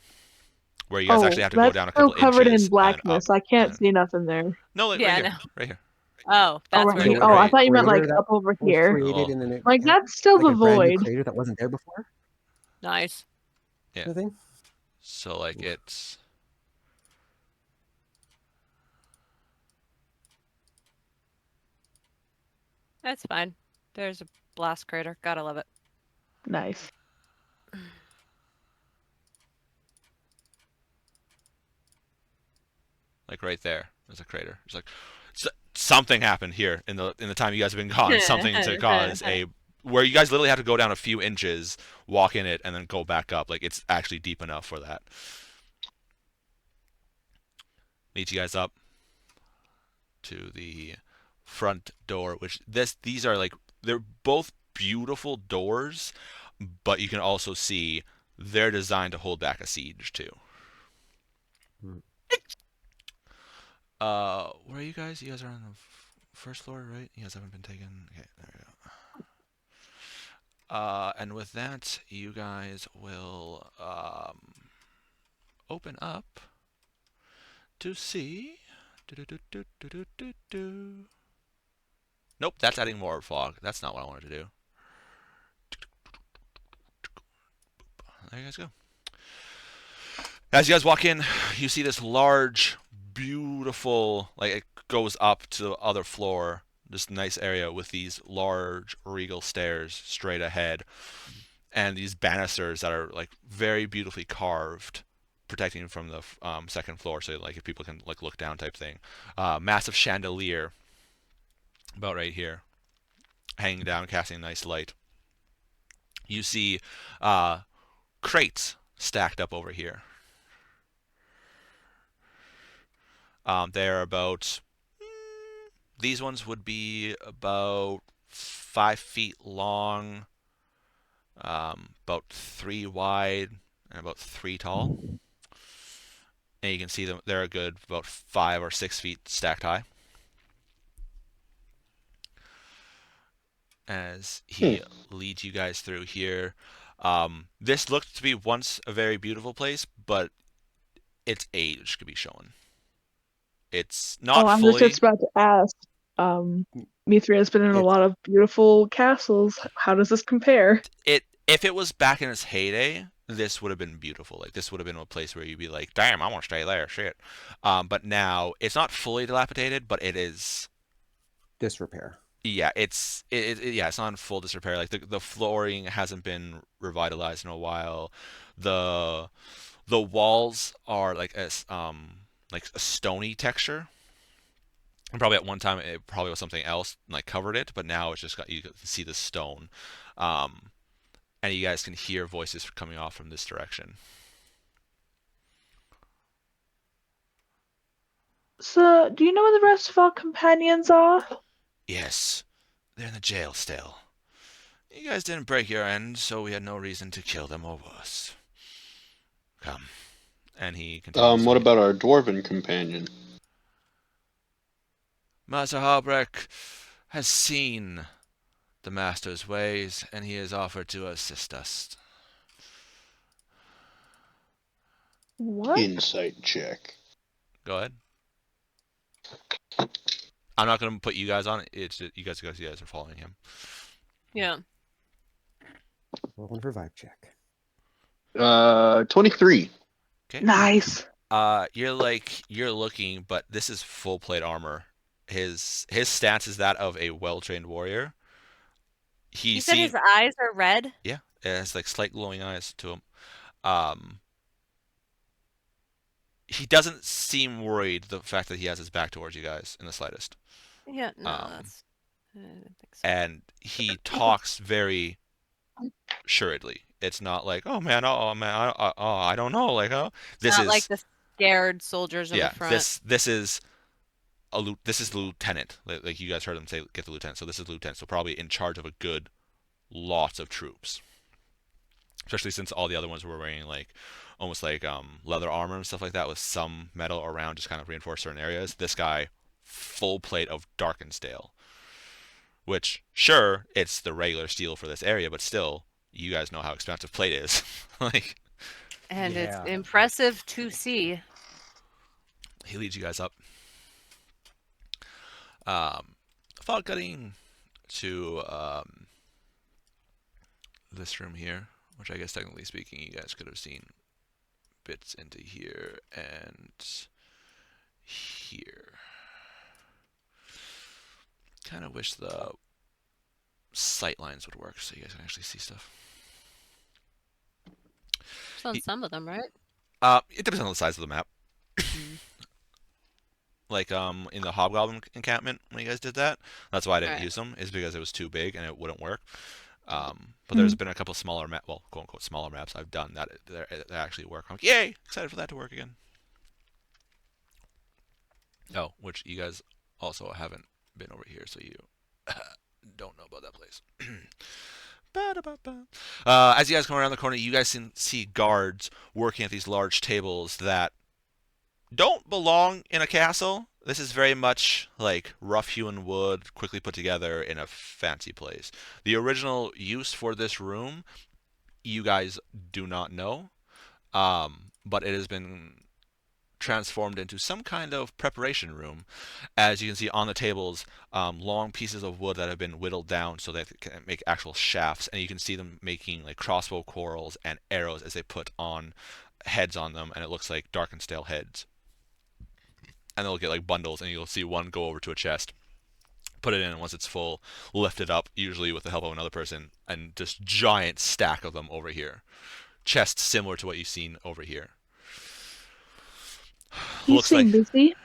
where you guys actually have to go that's down a still couple covered inches in and blackness. up. I can't and- see nothing there. No, like, Yeah, right no. here, right here. Oh, that's right where here. you Oh, I right. thought you meant like Crater that up over was here. created Oh. in an, Like that's still like the a brand new void. crater that wasn't there before. nice. Yeah. Kind of thing. So like it's That's fine. There's a blast crater. Gotta love it. Nice. like right there. There's a crater. It's like something happened here in the time you guys have been gone. Something to cause a where you guys literally have to go down a few inches, walk in it, and then go back up. Like it's actually deep enough for that. Leads you guys up to the front door, which these are like they're both beautiful doors, but you can also see they're designed to hold back a siege too. Hmm. Where are you guys? You guys are on the first floor, right? You guys haven't been taken. Okay, there we go. And with that, you guys will open up to see. Nope, that's adding more fog. That's not what I wanted to do. There you guys go. As you guys walk in, you see this large, beautiful, like it goes up to the other floor, this nice area with these large regal stairs straight ahead, and these banisters that are like very beautifully carved, protecting you from the second floor, so like if people can like look down type thing. Massive chandelier, about right here, hanging down, casting a nice light. You see crates stacked up over here. They're about, these ones would be about 5 feet long, about 3 wide, and about 3 tall. And you can see them, they're a good about 5 or 6 feet stacked high. As he leads you guys through here. This looked to be once a very beautiful place, but its age could be shown. It's not Oh, I'm fully. just about to ask. Mithra has been in a lot of beautiful castles. How does this compare? If it was back in its heyday, this would have been beautiful. Like this would have been a place where you'd be like, damn, I want to stay there. Shit. But now it's not fully dilapidated, but it is. Disrepair. Yeah, it's it's not in full disrepair. Like the flooring hasn't been revitalized in a while. The walls are like a stony texture. And probably at one time it probably was something else like covered it, but now it's just got, you can see the stone. And you guys can hear voices coming off from this direction. So, do you know where the rest of our companions are? Yes, they're in the jail still. You guys didn't break your end, so we had no reason to kill them or worse. Come. And he continues. What about our dwarven companion? Master Halbrecht has seen the Master's ways, and he has offered to assist us. What? Insight check. Go ahead. I'm not going to put you guys on it. It's just, you guys are following him. Yeah. Rolling for vibe check. 23. Okay. Nice. You're looking, but this is full plate armor. His stance is that of a well-trained warrior. You said his eyes are red? Yeah, it has like slight glowing eyes to him. He doesn't seem worried the fact that he has his back towards you guys in the slightest. Yeah, no, that's. I didn't think so. And he talks very assuredly. It's not like, oh man, I don't know, like, oh, this Not is like the scared soldiers in the front. this is the lieutenant. Like you guys heard him say, get the lieutenant. So this is the lieutenant. So probably in charge of a good lots of troops. Especially since all the other ones were wearing like almost like leather armor and stuff like that with some metal around, just kind of reinforce certain areas. This guy, full plate of darkened steel. Which, sure, it's the regular steel for this area, but still, you guys know how expensive plate is. Like, and Yeah. it's impressive to see. he leads you guys up. Without getting to this room here, which I guess technically speaking, you guys could have seen bits into here and here. Kind of wish the sight lines would work so you guys can actually see stuff. It's on some of them, right? It depends on the size of the map. Like in the Hobgoblin encampment when you guys did that, that's why I didn't use them, is because it was too big and it wouldn't work. But there's been a couple smaller quote unquote smaller maps I've done that actually work. I'm like, yay, excited for that to work again. Oh, which you guys also haven't been over here, so you don't know about that place. As you guys come around the corner, you guys can see guards working at these large tables that don't belong in a castle. This is very much like rough-hewn wood, quickly put together in a fancy place. The original use for this room, you guys do not know, but it has been transformed into some kind of preparation room. As you can see on the tables, long pieces of wood that have been whittled down so that they can make actual shafts, and you can see them making like crossbow quarrels and arrows as they put on heads on them, and it looks like dark and stale heads. And they'll get like bundles, and you'll see one go over to a chest, put it in, and once it's full, lift it up, usually with the help of another person, and just giant stack of them over here. Chests similar to what you've seen over here. You Looks seem like busy.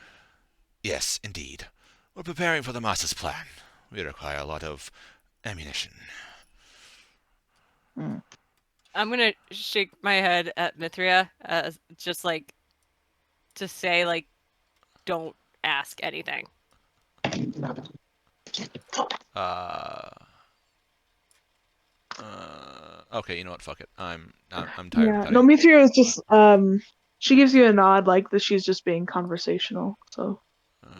yes, indeed. We're preparing for the master's plan. We require a lot of ammunition. I'm gonna shake my head at Mithria, just like to say, like, don't ask anything. Okay, you know what? Fuck it. I'm tired of Yeah. cutting. No, Mithria is just she gives you a nod like that she's just being conversational. So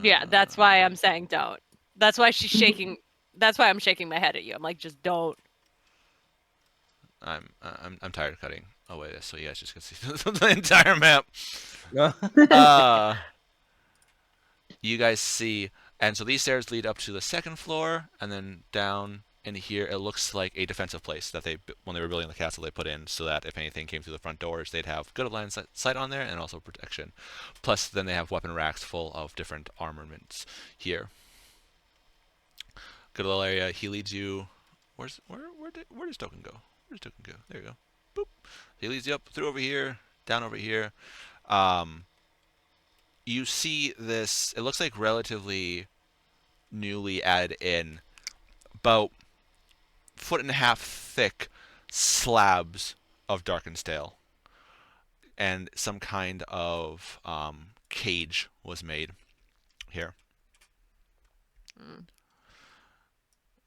Yeah, that's why I'm saying don't. That's why she's shaking. That's why I'm shaking my head at you. I'm like, just don't. I'm tired of cutting away this, so you guys just can see the entire map. You guys see, and so these stairs lead up to the second floor, and then down in here it looks like a defensive place that they, when they were building the castle, they put in so that if anything came through the front doors, they'd have good line sight on there and also protection. Plus, then they have weapon racks full of different armaments here. Good little area. He leads you. Where does Token go? Where does Token go? There you go. Boop. He leads you up through over here, down over here. You see this. It looks like relatively newly added in, about 1.5 foot thick slabs of darkened stale, and some kind of cage was made here.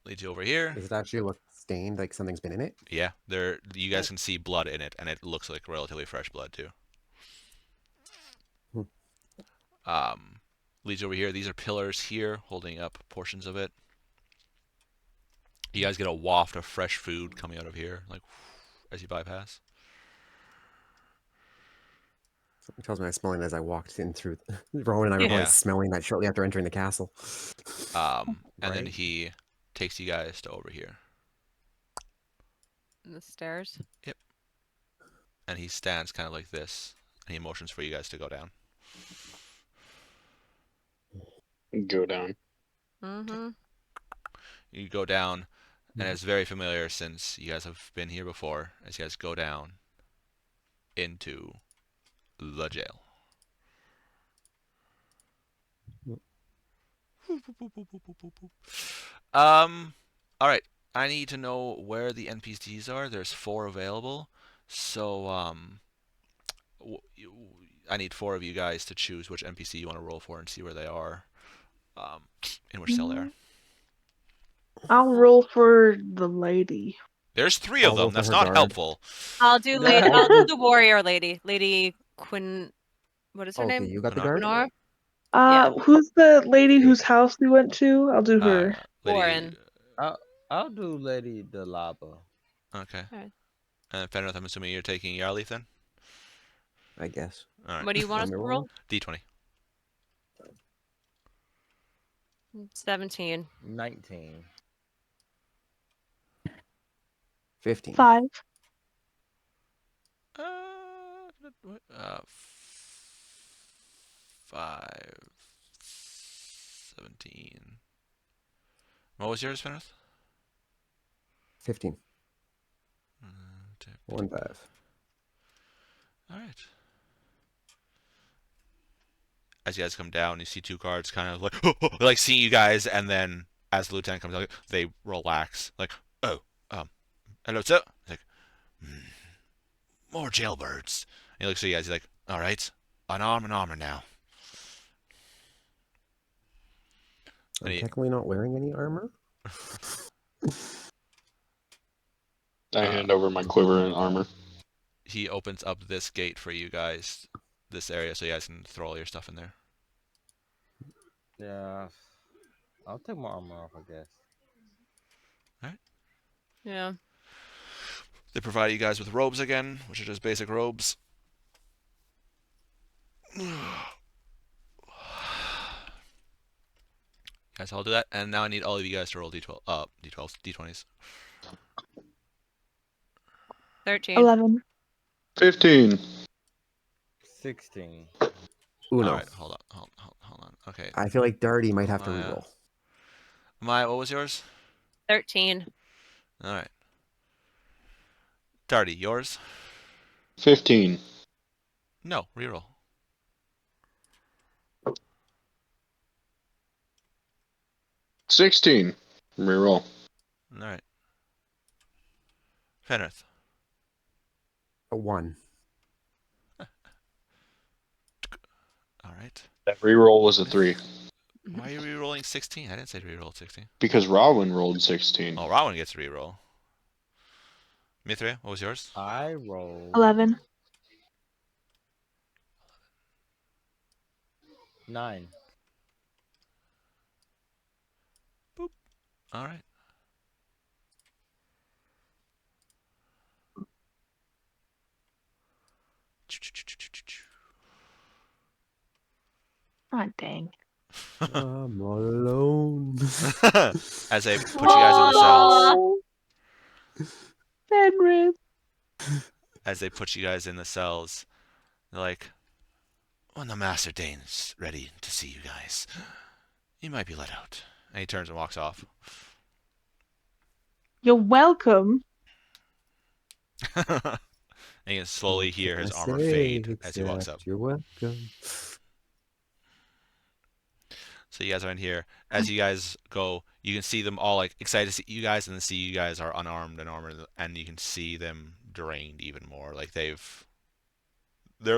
Leads you over here. Does it actually look stained, like something's been in it? Yeah, there. You guys can see blood in it, and it looks like relatively fresh blood too. Leads over here. These are pillars here, holding up portions of it. You guys get a waft of fresh food coming out of here, like as you bypass. Something tells me I was smelling as I walked in through. Rowan and I were Yeah. both smelling that shortly after entering the castle. And then Right. he takes you guys to over here, The stairs. and he stands kind of like this, and he motions for you guys to go down. Go down. Mm-hmm. You go down, and it's very familiar since you guys have been here before. As you guys go down into the jail. All right. I need to know where the NPCs are. There's 4 available, so I need 4 of you guys to choose which NPC you want to roll for and see where they are, in which cell they are. I'll roll for the lady. There's 3 of I'll roll them. for That's her not guard. helpful. I'll do lady. I'll do the warrior lady. Lady Quinn. What is her Okay, name? you got the Quinor? guard? Quinor? Who's the lady whose house we went to? I'll do her. Lady. Warren. I'll do Lady Delaba. Okay. Alright. And Fenrith, I'm assuming you're taking Yarleith then? I guess. All right. What do you want us Let to me roll? D20. 17. 19. 15. 5. What? 5, 17. What was yours, Fenrith? 15. 1 5. All right. As you guys come down, you see 2 guards kind of like like seeing you guys, and then as the lieutenant comes out, they relax, like, oh, hello, sir. He's like, more jailbirds. And he looks at you guys. He's like, all right, unarm and armor now. I'm And he- technically not wearing any armor. I hand over my quiver and armor. He opens up this gate for you guys, this area, so you guys can throw all your stuff in there. Yeah. I'll take my armor off, I guess. Yeah. They provide you guys with robes again, which are just basic robes. You guys all do that, and now I need all of you guys to roll d12s, d20s. 13. 11. 15. 16. Uno. All right, hold on. Okay, I feel like Darty might have to Maya. reroll. Maya, what was yours? 13. All right. Darty, yours? 15. No, reroll. $16. Reroll. All right. Fenrith. A 1. All right. That reroll was a 3. Why are you rerolling 16? I didn't say reroll 16. Because Robin rolled 16. Oh, Rowan gets to reroll. Mithra, what was yours? I rolled 11. 9. All right. Oh, dang. I'm all alone. As they put you guys in the cells. Fenris. As they put you guys in the cells, they're like, when the Master Dane's ready to see you guys, you might be let out. And he turns and walks off. You're welcome. And you can slowly What hear can his I armor say fade as he walks up. except You're welcome. So you guys are in here. As you guys go, you can see them all like excited to see you guys, and then see you guys are unarmed and armored, and you can see them drained even more. Like they're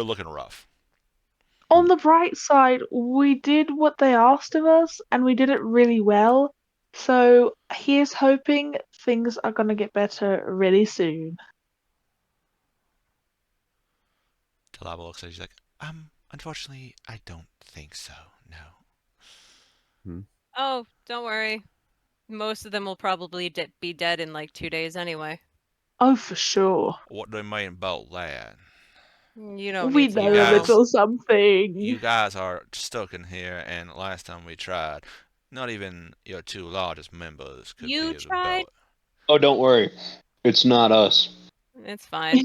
looking rough. On the bright side, we did what they asked of us, and we did it really well. So here's hoping things are gonna get better really soon. Talaba looks at you, she's like, unfortunately, I don't think so. No. Oh, don't worry. Most of them will probably be dead in like 2 days anyway. Oh, for sure. What do you mean about that? You don't We need to know You a guys- little something. You guys are stuck in here, and last time we tried, not even your two largest members could You pay the tried? bill. Oh, don't worry. It's not us. It's fine.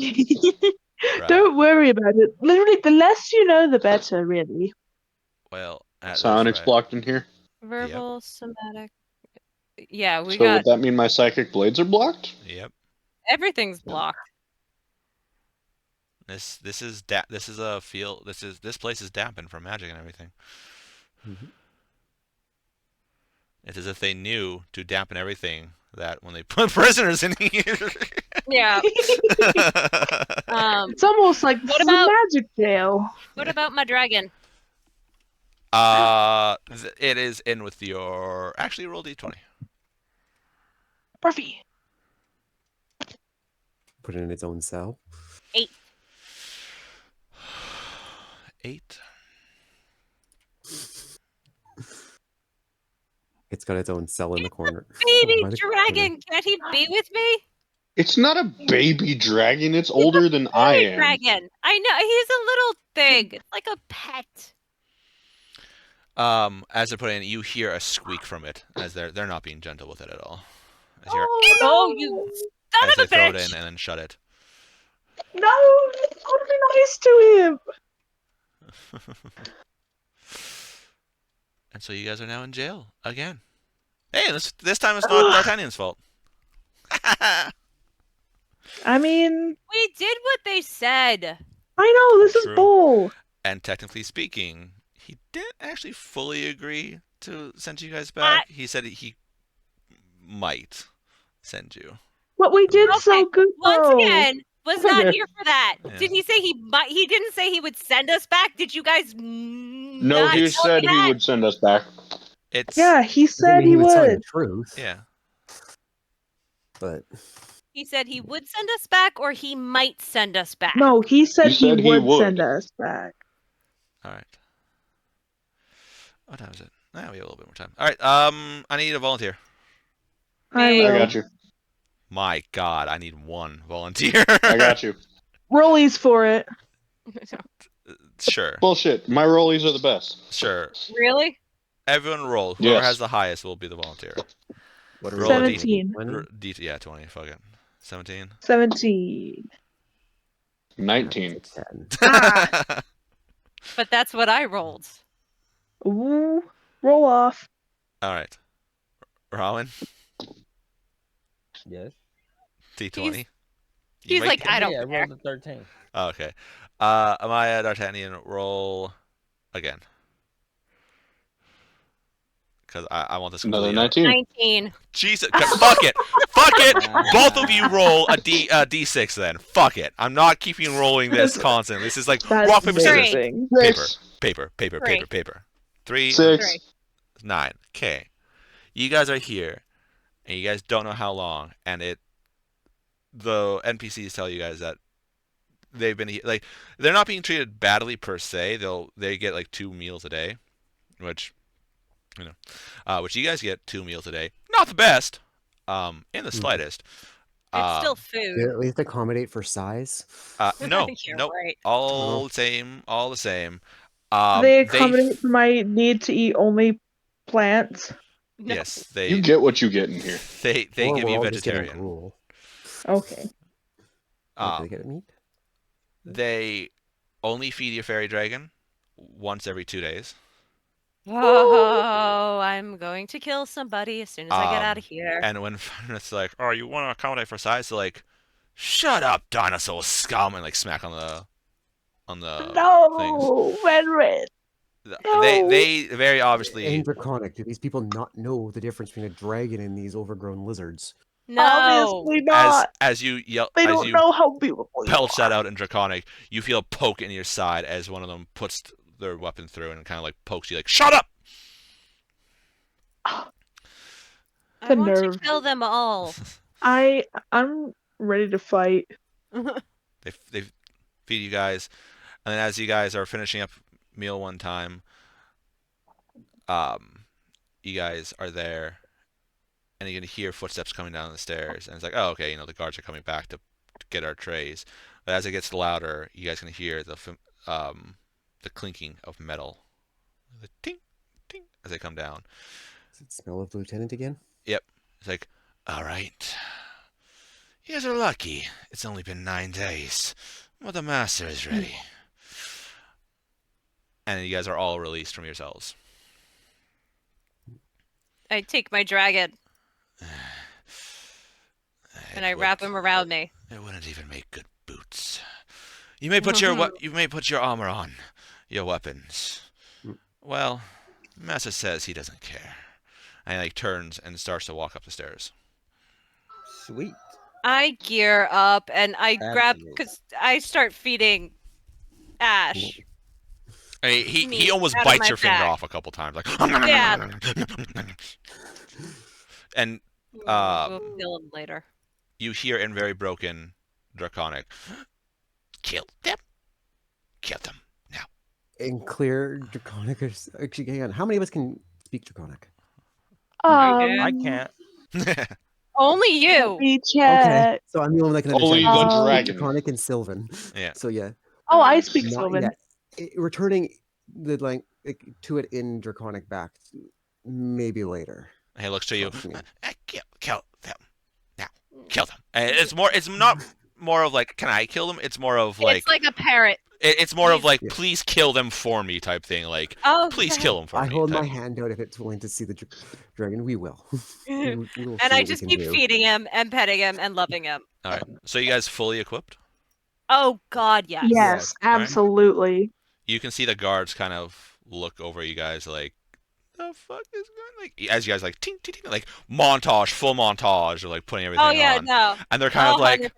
Right. Don't worry about it. Literally, the less you know, the better, really. Well, at Psionics this rate, blocked in here. Verbal, somatic. Yeah, we So got would that mean my psychic blades are blocked? yep. everything's blocked. This is a feel. This place is dampened from magic and everything. Mhm. It's as if they knew to dampen everything that when they put prisoners in here. Yeah. It's almost like What this about- is a magic jail. What about my dragon? It is in with your. Actually, roll d20. Perfect. Put it in its own cell. 8. 8. It's got its own cell in the corner. Baby Why the- dragon, can't he be with me? It's not a baby dragon. It's older than I Baby am. dragon. I know he's a little thing. It's like a pet. As they're putting it in, you hear a squeak from it, as they're not being gentle with it at all. As, you're, Oh, you son as of they a throw it bitch! in and then shut it. No, you've got to be nice to him. And so you guys are now in jail again. Hey, this time it's not D'Artagnan's fault. I mean, We did what they said. I know this is True. bull. And technically speaking, he didn't actually fully agree to send you guys back. He said he might send you. But we did so Okay, good. Once though. again, was not here for that. Yeah. Did he say he might? He didn't say he would send us back. Did you guys? No, he said he would send us back. It's Yeah, he I said mean, he would tell you the would. truth. yeah. But He said he would send us back, or he might send us back. No, he said, He said he would. send us back. All right. What time is it? We have a little bit more time. All right. I need a volunteer. I Me. will. I got you. My God, I need one volunteer. I got you. Rollies for it. Sure. Bullshit. My rollies are the best. Sure. Really? Everyone roll. Whoever Yes. has the highest will be the volunteer. What Roll a D. 17. Yeah, 20. Fuck it. 17. 17. 19. 10. Ah. But that's what I rolled. Ooh. Roll off. All right. Rowan, Yes. D20. He's might like, get- I don't Yeah, I care. rolled a 13. Oh, okay. Amaya D'Artagnan, roll again. Because I want this Another completely 19. 19. Jesus, fuck it, fuck it. Both of you roll a D6 then. Fuck it. I'm not keeping rolling this constantly. This is like That's rock paper scissors. amazing. Six. Paper. Three. 3, 6. 9. Okay. You guys are here, and you guys don't know how long, and the NPCs tell you guys that they've been like they're not being treated badly per se. They get like 2 meals a day, which which you guys get 2 meals a day. Not the best, in the slightest. It's still Did food. it at least accommodate for size? No, You're nope. right. All the same. They accommodate for my need to eat only plants. No. Yes, You get what you get in here. they Or give we're you all just getting vegetarian. gruel. Okay. Like, do Um, they get meat? they only feed you fairy dragon once every 2 days. Oh, I'm going to kill somebody as soon as I get out of here. And when it's like, oh, you want to accommodate for size, they're like, shut up, dinosaur scum, and like smack on the things. No, Red. They very obviously And draconic. Do these people not know the difference between a dragon and these overgrown lizards? No. Obviously not. as you yell They as don't you know how beautiful you belch that are. out in draconic, you feel a poke in your side as one of them puts their weapon through and kind of like pokes you like, shut up. I The want nerve. to kill them all. I'm ready to fight. They feed you guys, and then as you guys are finishing up meal one time, you guys are there, and you can hear footsteps coming down the stairs, and it's like, oh, okay, the guards are coming back to get our trays. But as it gets louder, you guys can hear the clinking of metal, the ting, ting, as they come down. Does it smell of the lieutenant again? Yep, it's like, all right, you guys are lucky. It's only been 9 days, but the master is ready. And you guys are all released from your cells. I take my dragon and I wrap him around me. It wouldn't even make good boots. You may put your armor on, your weapons. Well, Master says he doesn't care, and he turns and starts to walk up the stairs. Sweet. I gear up and I grab Absolutely. because I start feeding Ash. He Meat almost out of bites my your finger back. off a couple times, like. Yeah. And We'll kill him later. you hear in very broken draconic, kill them now. In clear draconic. Actually, hang on. How many of us can speak draconic? I can't. Only you. We Okay, chat. so I'm the only one that can Only understand. the I speak dragon. Draconic and Sylvan. Yeah. So yeah. Oh, I speak Not Sylvan. yet. Returning the like to it in draconic back maybe later. He looks to you. Trust me. Kill them now. Kill them. And it's not more of like, can I kill them? It's more of like, It's like a parrot. it's more of please- like, Yeah. please kill them for me type thing. Like, Oh, please kill them for I me. hold type. my hand out if it's willing to see the dragon. We will. We will see And what I we just can keep do. feeding him and petting him and loving him. All right. So you guys fully equipped? Oh God, yes. Yes, absolutely. You can see the guards kind of look over you guys like, the fuck is going, like, as you guys like ting ting ting, like full montage, or like putting everything Oh yeah, on, no. and they're kind of like, 100%.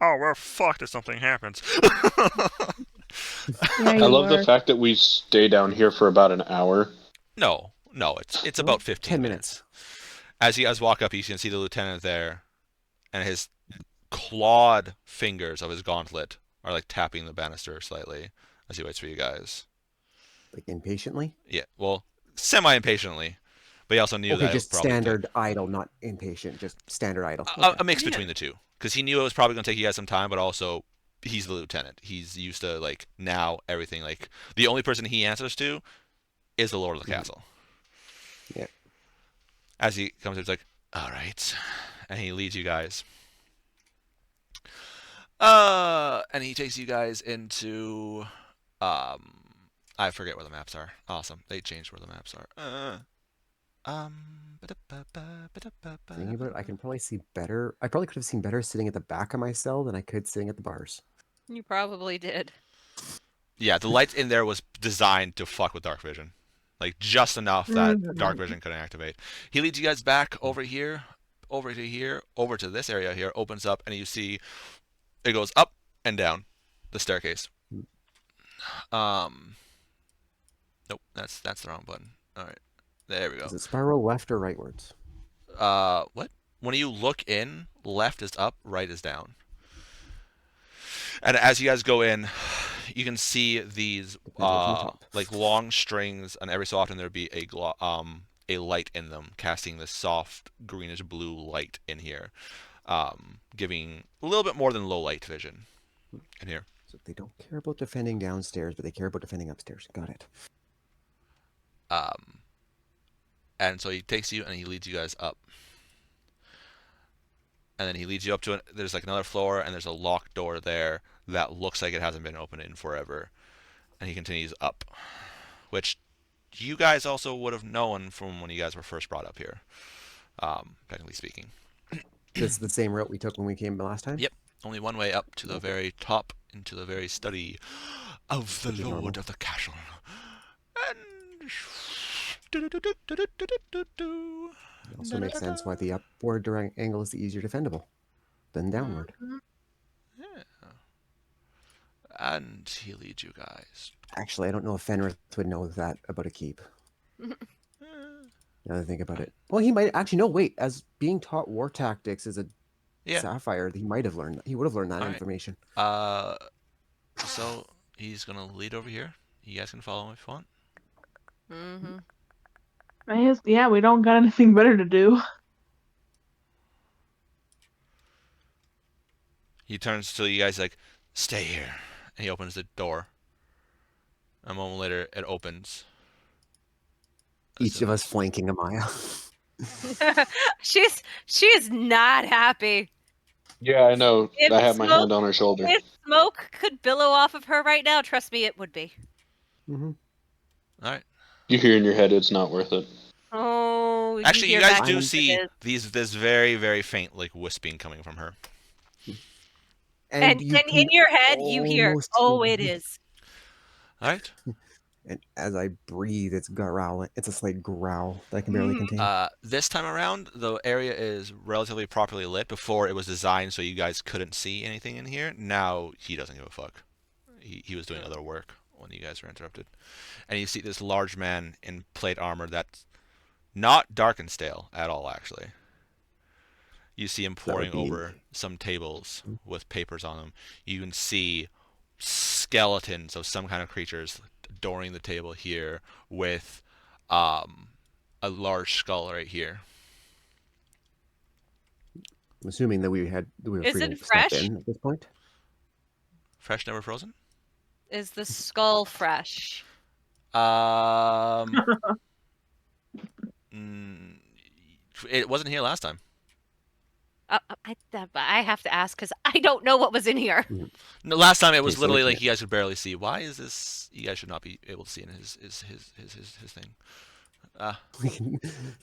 oh, we're fucked if something happens. Yeah, I you love the are. fact that we stay down here for about an hour. No, it's about 15 10 minutes. As you guys walk up, you can see the lieutenant there, and his clawed fingers of his gauntlet are like tapping the banister slightly as he waits for you guys. Like impatiently. Yeah, well, semi-impatiently, but he also knew Okay, that just it probably standard idle, not impatient. Just standard idle. a mix Yeah. between the two, because he knew it was probably going to take you guys some time, but also he's the lieutenant. He's used to like now everything. Like the only person he answers to is the lord of the castle. Yeah. As he comes in, he's like, "All right," and he leads you guys. And he takes you guys into, I forget where the maps are. Awesome, they changed where the maps are. Thinking about it, I can probably see better. I probably could have seen better sitting at the back of my cell than I could sitting at the bars. You probably did. Yeah, the light in there was designed to fuck with dark vision. Like, just enough that dark vision couldn't activate. He leads you guys back over here, over to here, over to this area here, opens up, and you see it goes up and down the staircase. Nope, that's the wrong button. All right, there we go. Is it spiral left or rightwards? What? When you look in, left is up, right is down. And as you guys go in, you can see these like long strings, and every so often there'd be a light in them, casting this soft greenish blue light in here, giving a little bit more than low light vision in here. So they don't care about defending downstairs, but they care about defending upstairs. Got it. And so he takes you and he leads you guys up. And then he leads you up to it. There's like another floor, and there's a locked door there that looks like it hasn't been opened in forever. And he continues up, which you guys also would have known from when you guys were first brought up here, technically speaking. This is the same route we took when we came last time? Yep. Only one way up to the very top, into the very study of the Lord of the Castle. And It also makes sense why the upward angle is the easier defendable than downward. Yeah. And he leads you guys. Actually, I don't know if Fenrith would know that about a keep. Now that I think about it. Well, he might actually no. Wait, as being taught war tactics as a sapphire, he might have learned. He would have learned that information. So he's gonna lead over here. You guys can follow him if you want. Yeah, we don't got anything better to do. He turns to you guys like, "Stay here," and he opens the door. A moment later, it opens. Each of us flanking Amaya. She is not happy. Yeah, I know. If I have my hand smoke- on her shoulder. If smoke could billow off of her right now, trust me, it would be. All right. You hear in your head, it's not worth it. Oh, Actually, you hear guys back do into see this. this very, very faint like wisping coming from her. And you in your head, you hear, almost "Oh, hear- it is." All right. And as I breathe, it's growling. It's a slight growl that I can barely contain. This time around, the area is relatively properly lit. Before, it was designed so you guys couldn't see anything in here. Now, he doesn't give a fuck. He was doing other work when you guys were interrupted. And you see this large man in plate armor that's not dark and stale at all, actually. You see him poring over some tables with papers on them. You can see skeletons of some kind of creatures adoring the table here with a large skull right here. I'm assuming that we were Is free it to step fresh? in at this point. Fresh, never frozen? Is the skull fresh? It wasn't here last time. I have to ask because I don't know what was in here. No, last time it was Okay, so literally we like you guys could barely see. Why is this? You guys should not be able to see in his thing.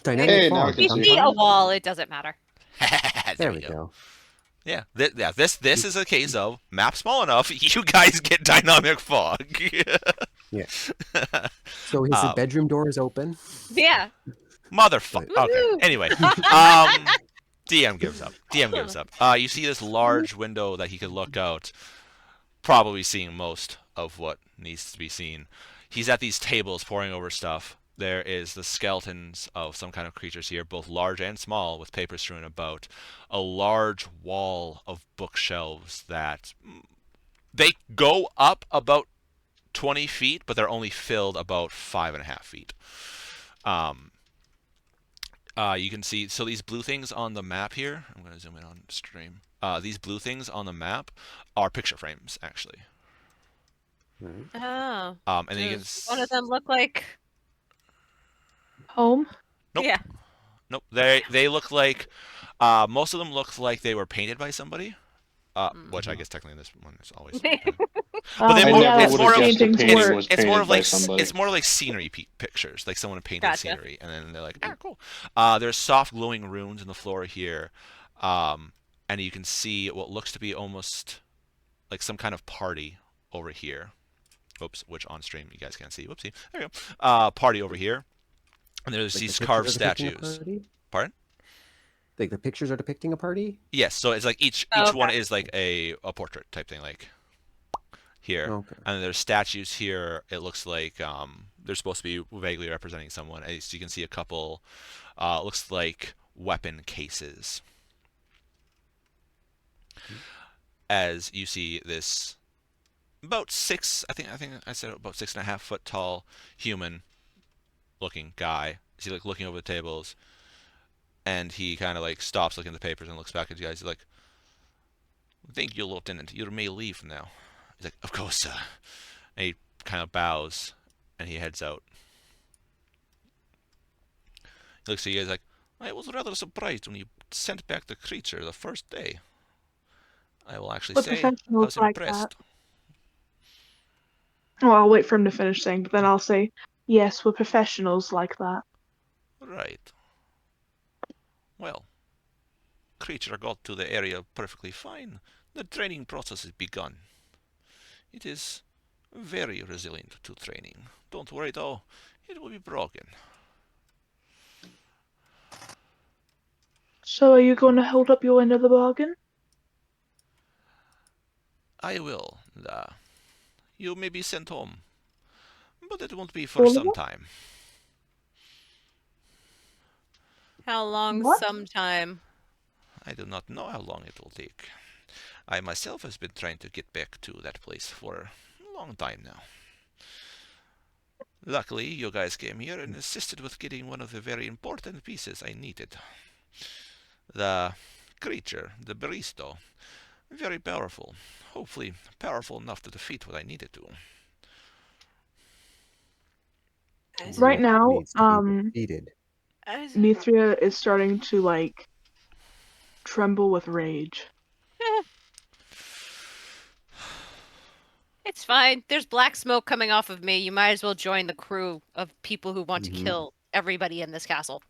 Dynamic Hey, now I fog. can We see. see a wall. It doesn't matter. There we go. Yeah, this is a case of map small enough. You guys get dynamic fog. Yeah. So his bedroom door is open. Yeah. Motherfucker. Okay. Woohoo! Anyway, DM gives up. DM gives up. You see this large window that he could look out, probably seeing most of what needs to be seen. He's at these tables pouring over stuff. there is the skeletons of some kind of creatures here, both large and small, with paper strewn about. A large wall of bookshelves that they go up about 20 feet, but they're only filled about 5.5 feet. You can see, so these blue things on the map here, I'm going to zoom in on stream. These blue things on the map are picture frames, actually. Oh. And then you can Does one of them look like? Home. Nope. Yeah. Nope. They look like most of them look like they were painted by somebody. Which I guess technically in this one is always. But I more, never yeah, would more have of- guessed a paintings painting work. was it's painted more of by like somebody. it's more like scenery pictures, like someone painted Gotcha. scenery, and then they're like, oh, cool. There's soft glowing runes in the floor here, and you can see what looks to be almost like some kind of party over here. Oops, which on stream you guys can't see. Whoopsie. There you go. Party over here, and there's Like these the carved pictures are depicting a statues. party? Pardon? Like the pictures are depicting a party? Yes. So it's like each Oh, one okay. is like a portrait type thing, like here. Okay. And there's statues here. It looks like they're supposed to be vaguely representing someone. As you can see a couple, looks like weapon cases. As you see this about 6, I think I said about 6.5 foot tall human looking guy. Is he like looking over the tables? And he kind of like stops looking at the papers and looks back at you guys. He's like, "Thank you, Lieutenant. You may leave now." He's like, "Of course, sir." And he kind of bows and he heads out. He looks at you guys like, "I was rather surprised when you sent back the creature the first day. I will actually But say I professionals was like impressed." Well, I'll wait for him to finish saying, but then I'll say, yes, we're professionals like that. Right. Well, creature got to the area perfectly fine. The training process has begun. It is very resilient to training. Don't worry though, it will be broken. So are you going to hold up your end of the bargain? I will. You may be sent home, but it won't be All for of some us? time. How long? What? Sometime. I do not know how long it will take. I myself has been trying to get back to that place for a long time now. Luckily, you guys came here and assisted with getting one of the very important pieces I needed. The creature, the Baristo. Very powerful. Hopefully, powerful enough to defeat what I needed to. Right What now, needs to be defeated? Mithria is starting to, like, tremble with rage. It's fine. There's black smoke coming off of me. You might as well join the crew of people who want to Mhm. kill everybody in this castle.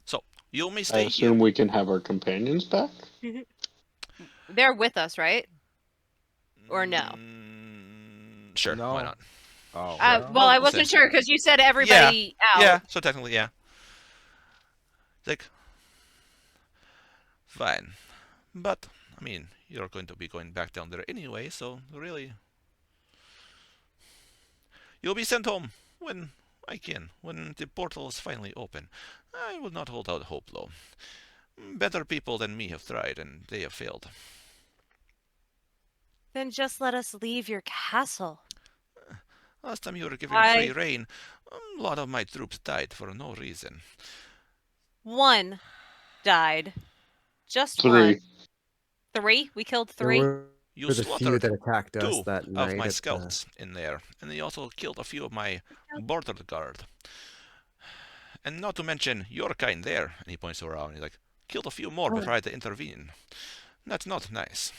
So, you may I stay assume here. we can have our companions back. They're with us, right? Or no? Sure, No. why not? Oh, Well, I I'll wasn't say. sure because you said everybody out. Yeah, so technically, yeah. It's like, fine. But, I mean, you're going to be going back down there anyway, so really. You'll be sent home when I can, when the portal is finally open. I will not hold out hope, though. Better people than me have tried, and they have failed. Then just let us leave your castle. Last time you were given I- free reign, a lot of my troops died for no reason. One died. Just 3. one. 3? We killed 3? There were You the few slaughtered that attacked us 2 that of night my at the... scouts in there, and you also killed a few of my border guard. And not to mention your kind there. And he points around and he's like, killed a few more before I had to intervene. That's not nice.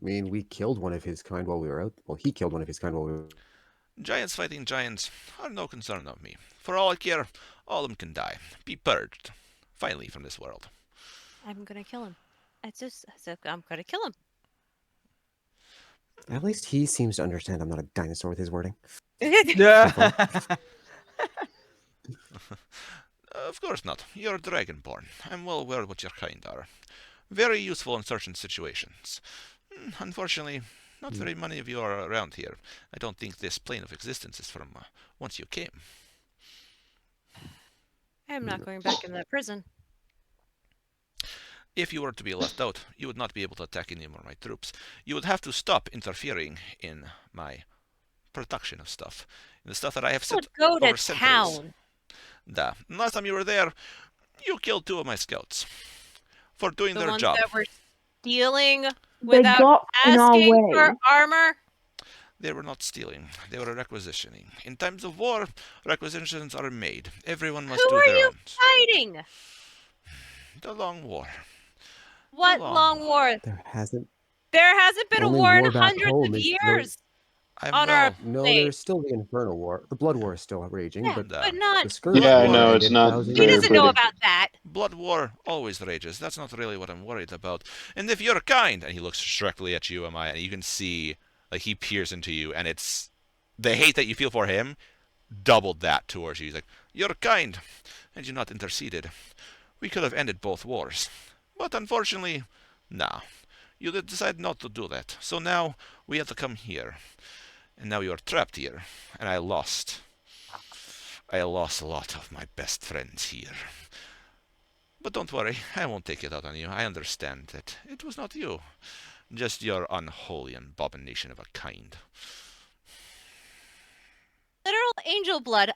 I mean, we killed one of his kind while we were out. Well, he killed one of his kind while we were... Giants fighting giants are no concern of me. For all I care, all of them can die. Be purged. Finally from this world. I'm gonna kill him. I'm gonna kill him. At least he seems to understand I'm not a dinosaur with his wording. Yeah. Of course not. You're dragonborn. I'm well aware what your kind are. Very useful in certain situations. Unfortunately, not very many of you are around here. I don't think this plane of existence is from once you came. I'm not going back in that prison. If you were to be left out, you would not be able to attack any more of my troops. You would have to stop interfering in my production of stuff. In the stuff that I have I set would go over to centuries. town. Last time you were there, you killed 2 of my scouts for doing The their ones job. that were stealing They without got in our asking for way. armor. They were not stealing, they were requisitioning. In times of war, requisitions are made. Everyone must Who do are their you own. fighting? The long war. What long long war? There hasn't. There hasn't been The a only war in war back hundreds home of is years I'm on our well. No, plate. there's still the Infernal War. The Blood War is still raging, Yeah, but but not. the Scourge Yeah, I War know, it's ended not 1,000 He very years doesn't know pretty. about that. Blood war always rages. That's not really what I'm worried about. And if you're kind, and he looks directly at you, Amaya, and you can see, like, he peers into you, and it's the hate that you feel for him doubled that towards you. He's like, you're kind, and you're not interceded. We could have ended both wars. But unfortunately, no. You did decide not to do that. So now we have to come here. And now you are trapped here. And I lost. I lost a lot of my best friends here. But don't worry, I won't take it out on you. I understand that it was not you. Just your unholy abomination of a kind. Literal angel blood.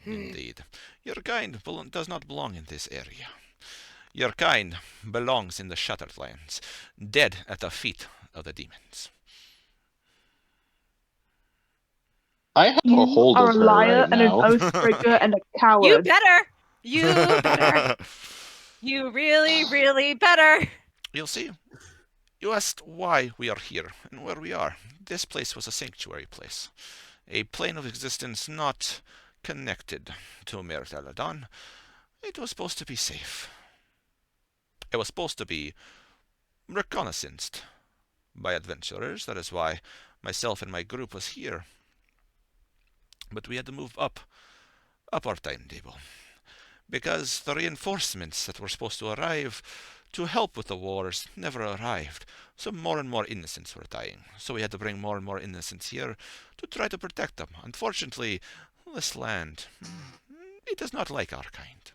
Indeed. Your kind does not belong in this area. Your kind belongs in the Shattered Lands, dead at the feet of the demons. I have a You hold are of a her liar right and an now. oathbreaker and a You coward. better. You better. You really, really better. You'll see. You asked why we are here and where we are. This place was a sanctuary place. A plane of existence not connected to MAer Talidon. It was supposed to be safe. It was supposed to be reconnaissanced by adventurers. That is why myself and my group was here. But we had to move up our timetable. Because the reinforcements that were supposed to arrive to help with the wars never arrived. So more and more innocents were dying. So we had to bring more and more innocents here to try to protect them. Unfortunately, this land, it does not like our kind.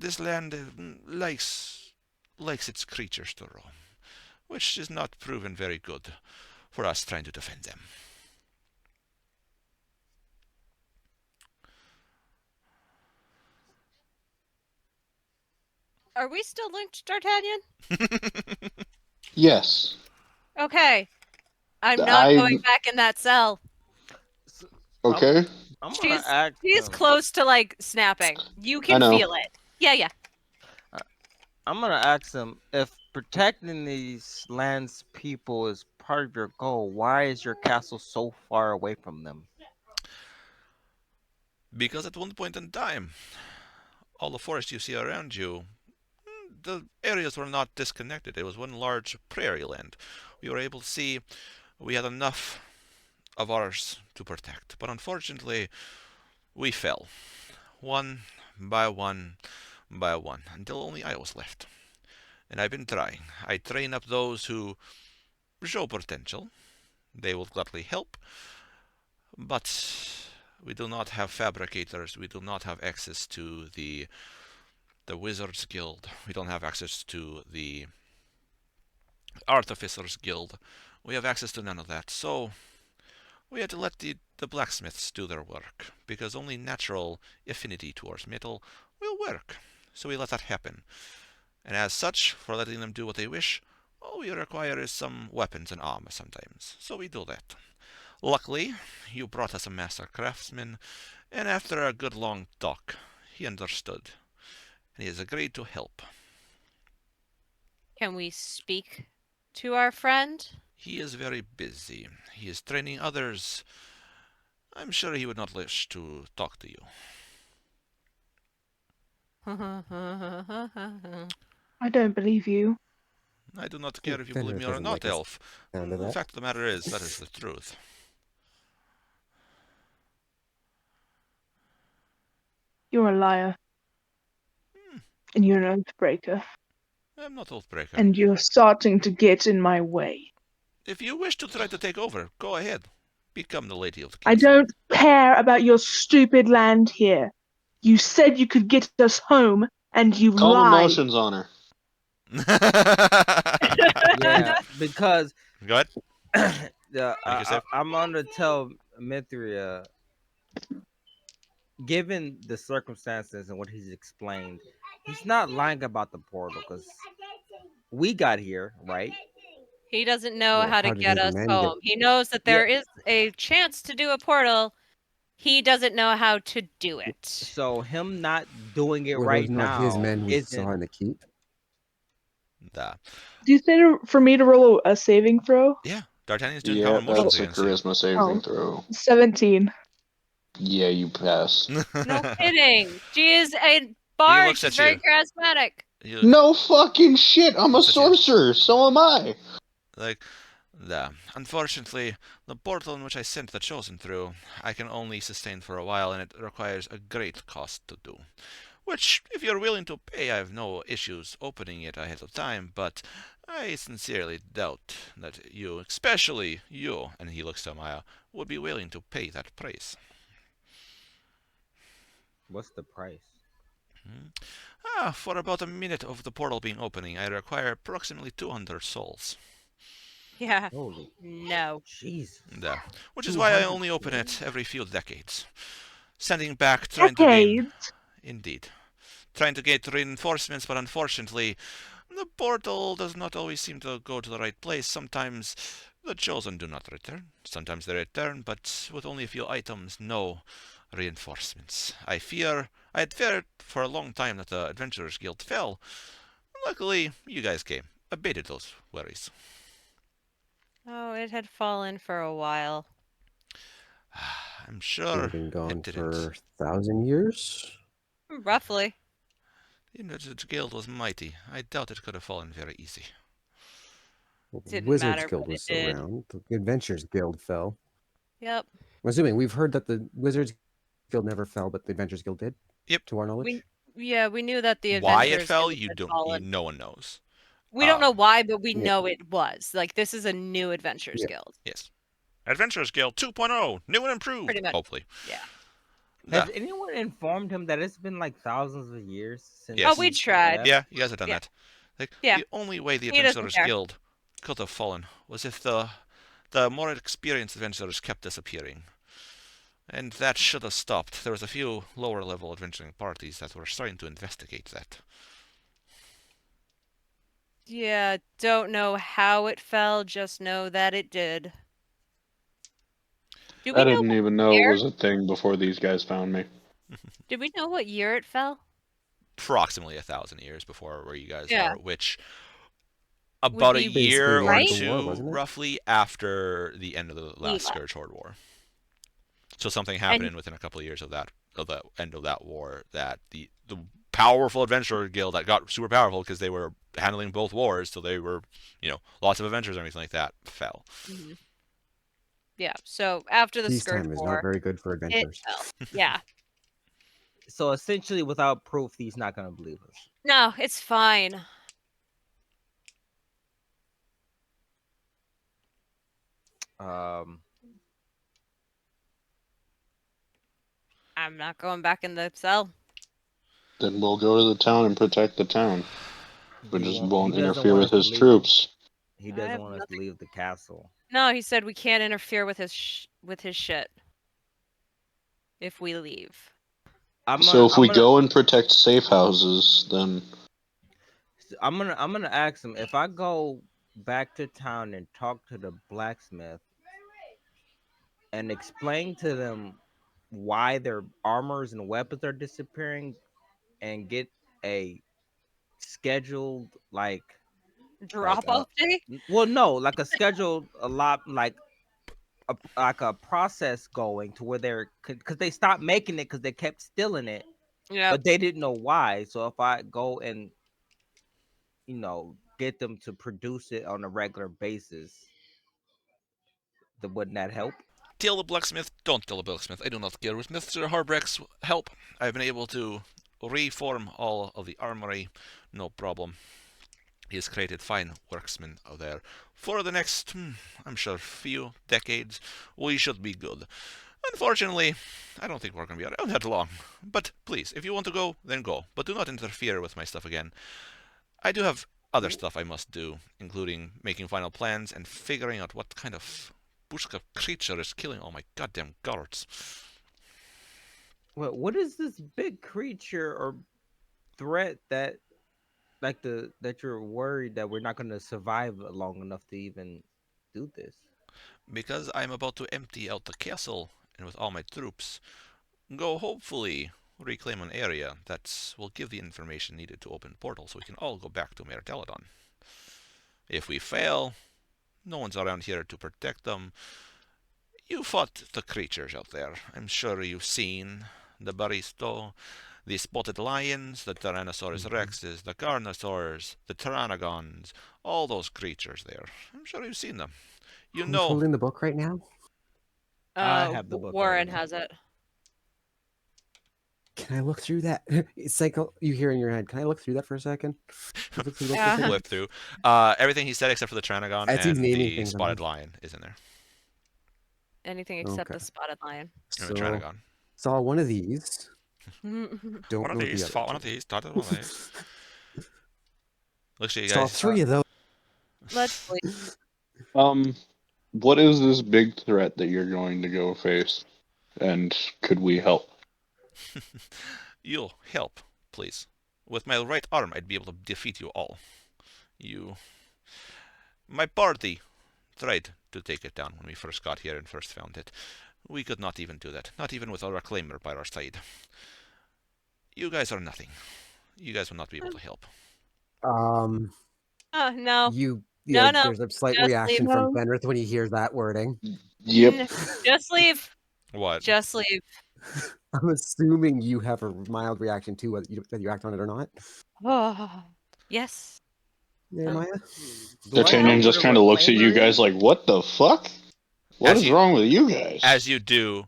This land likes its creatures to roam, which is not proven very good for us trying to defend them. Are we still linked, D'Artagnan? Yes. Okay. I'm not I- going back in that cell. Okay. I'm gonna ask She's him. close to like snapping. You I can know. feel it. Yeah. I'm gonna ask him if protecting these lands people is part of your goal. Why is your castle so far away from them? Because at one point in time, all the forest you see around you, the areas were not disconnected. It was one large prairie land. We were able to see we had enough of ours to protect. But unfortunately, we fell. One by one by one, until only I was left. And I've been trying. I train up those who show potential. They will gladly help. But we do not have fabricators. We do not have access to the Wizards Guild. We don't have access to the Artificers Guild. We have access to none of that. So we had to let the blacksmiths do their work, because only natural affinity towards metal will work. So we let that happen. And as such, for letting them do what they wish, all we require is some weapons and armor sometimes. So we do that. Luckily, you brought us a master craftsman, and after a good long talk, he understood, and he has agreed to help. Can we speak to our friend? He is very busy. He is training others. I'm sure he would not wish to talk to you. I don't believe you. I do not care if you Fenrir believe me or doesn't not, like us. Elf. Sound of The that. fact of the matter is, that is the truth. You're a liar. And you're an oathbreaker. I'm not Oathbreaker. And you're starting to get in my way. If you wish to try to take over, go ahead. Become the lady of the I castle. don't care about your stupid land here. You said you could get us home, and you Calm lied. emotions on her. Yeah, because Go ahead. the Make your save. I'm on to tell Mithria, given the circumstances and what he's explained, he's not lying about the portal because we got here, right? He doesn't know Well, how to how did get his us men home. He knows that there is a chance to do a portal. He doesn't know how to do it. So him not doing it Were right those not now his men we isn't. saw in the keep? Da. Do you say for me to roll a saving throw? Yeah, D'Artagnan's doing Yeah, power emotions that's a against you. charisma saving throw. 17. Yeah, you pass. No kidding. She is a He bard. looks She's at very you. charismatic. No fucking shit! I'm a Looks at you. sorcerer, so am I! Like, unfortunately, the portal in which I sent the chosen through, I can only sustain for a while, and it requires a great cost to do. Which, if you're willing to pay, I have no issues opening it ahead of time, but I sincerely doubt that you, especially you, and he looks to Maya, would be willing to pay that price. What's the price? For about a minute of the portal being opening, I require approximately 200 souls. Yeah. Holy No. Jesus. Which is why I 200 only open it every few decades. Sending back, trying to gain... Decades? Indeed. Trying to get reinforcements, but unfortunately, the portal does not always seem to go to the right place. Sometimes the chosen do not return. Sometimes they return, but with only a few items, no reinforcements. I had feared for a long time that the Adventurers Guild fell. Luckily, you guys came. Abated those worries. Oh, it had fallen for a while. I'm They've sure been gone it didn't. for 1,000 years. Roughly. The Adventurers Guild was mighty. I doubt it could have fallen very easy. Didn't Wizards matter, Guild but was it still did. around. The Adventures Guild fell. Yep. I'm assuming we've heard that the Wizards Guild never fell, but the Adventures Guild did. Yep. To our knowledge. We knew that the Why it Adventurers fell, Guild you had don't. fallen. No one knows. We don't know why, but we Yeah. know it was. Like, this is a new Adventurers Yeah. Guild. Yes. Adventurers Guild 2.0, new and improved. Pretty much. Hopefully. Yeah. Has anyone informed him that it's been like thousands of years since? Yes. Oh, we tried. left? Yeah, you guys have done Yeah. that. Like, Yeah. the only way the He doesn't Adventurers care. Guild could have fallen was if the more experienced adventurers kept disappearing. And that should have stopped. There was a few lower level adventuring parties that were starting to investigate that. Yeah, don't know how it fell, just know that it did. Do we I know didn't even know year? it was a thing before these guys found me. Did we know what year it fell? Approximately 1,000 years before where you guys Yeah. are, which about a be year basically or right? the war, two, wasn't it? roughly after the end of the last Yeah. Scourge Horde War. So something happened within a couple of years of the end of that war, that the powerful adventurer guild that got super powerful because they were handling both wars, so they were, lots of adventures and everything like that, fell. Mhm. Yeah, so after the Scourge Peacetime is War, not very good for it adventures. fell. Yeah. So essentially, without proof, he's not gonna believe us. No, it's fine. I'm not going back in the cell. Then we'll go to the town and protect the town. We just won't he doesn't interfere want with us to his leave. troops. He I doesn't have want us to nothing. leave the castle. No, he said we can't interfere with his shit if we leave. So if we go and protect safe houses, then I'm gonna ask him if I go back to town and talk to the blacksmith and explain to them why their armors and weapons are disappearing and get a scheduled Drop off day? well no like a scheduled a lot like a process going to where they're because they stopped making it because they kept stealing it, Yeah. but they didn't know why. So if I go and get them to produce it on a regular basis, then wouldn't that help? Tell the blacksmith, don't tell the blacksmith. I do not care. With Mr. Harbrecht's help, I've been able to reform all of the armory, no problem. He has created fine worksmen out there. For the next, I'm sure, few decades, we should be good. Unfortunately, I don't think we're going to be around that long. But please, if you want to go, then go. But do not interfere with my stuff again. I do have other stuff I must do, including making final plans and figuring out what kind of Bushka creature is killing all my goddamn guards. Well, what is this big creature or threat that that you're worried that we're not going to survive long enough to even do this? Because I'm about to empty out the castle, and with all my troops, go hopefully reclaim an area that will give the information needed to open portals so we can all go back to MAer Talidon. If we fail, no one's around here to protect them. You fought the creatures out there. I'm sure you've seen the Baristo, the spotted lions, the Tyrannosaurus rexes, the Gargantuans, the Pteranogons, all those creatures there. I'm sure you've seen them. You Who's know, holding the book right now? I have the book Warren already. has it. Can I look through that? It's like you hear in your head. Can I look through that for a second? Can I look through the book for a Yeah. second? flip through. Everything he said except for the Pteranodon As he's and naming the things, I'm spotted like- lion is in there. Anything except Okay. the spotted lion. And the So, Pteranodon. saw one of these. Don't One of know these, the fought other one of two. these, started one of these. Looks at you Saw guys. 3 of those. Let's leave. What is this big threat that you're going to go face? And could we help? You'll help, please. With my right arm, I'd be able to defeat you all. My party tried to take it down when we first got here and first found it. We could not even do that, not even with a reclaimer by our side. You guys are nothing. You guys will not be able to help. Oh, no. Yeah, no, there's a slight just reaction leave. from No. Fenrith when he hears that wording. Yep. Just leave. What? Just leave. I'm assuming you have a mild reaction to whether you act on it or not. Oh, yes. Yeah, Maya? Do I know D'Artagnan what just a kind of looks at you reclaimer guys is? like, what the fuck? What As is you- wrong with you guys? As you do,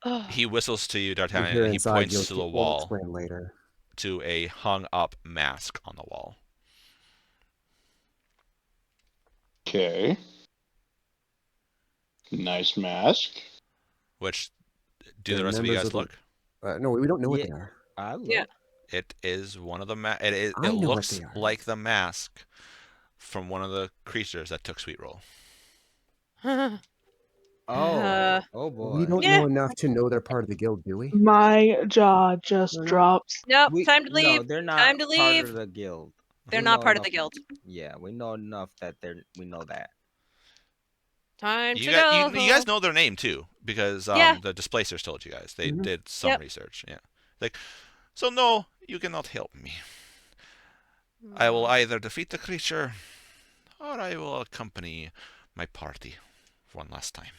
Oh. he whistles to you, You're D'Artagnan, here and he inside, points to the we'll wall, explain later. to a hung-up mask on the wall. Okay. Nice mask. Which, do They're the rest of you members guys of the- look? No, we don't know what Yeah. they are. I look. Yeah. It is one of the I it know what looks they are. like the mask from one of the creatures that took Sweet Roll. Oh. Uh, Oh boy. We don't Yeah. know enough to know they're part of the guild, do we? My jaw just No, no. drops. nope. Time to No, leave. they're not Time to part leave. of the guild. They're We not know part of the enough- guild. Yeah, we know enough that we know that. Time You to guys, go. you guys know their name too, because Yeah. the Displacers told you guys. They Mhm. did some Yep. research. Yeah. Like, so no, you cannot help me. I will either defeat the creature, or I will accompany my party one last time.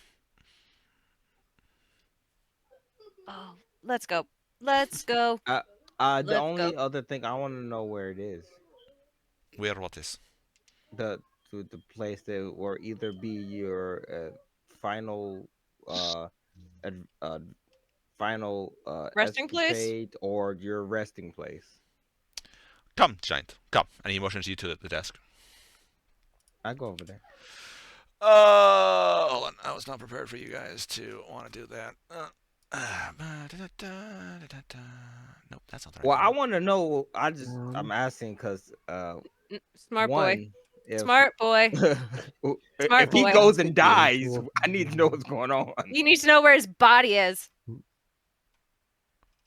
Oh, let's go. Let's go. The Let's only go. other thing I want to know where it is. Where what is? The place that will either be your final Resting place? escapade or your resting place. Come, Giant, come. And he motions you to the desk. I go over there. Hold on. I was not prepared for you guys to want to do that. Nope, that's not the right Well, I one. want to know. I'm asking because Smart boy. one, if, Smart boy. if he boy. goes and dies, Cool. I need to know what's going on. You need to know where his body is.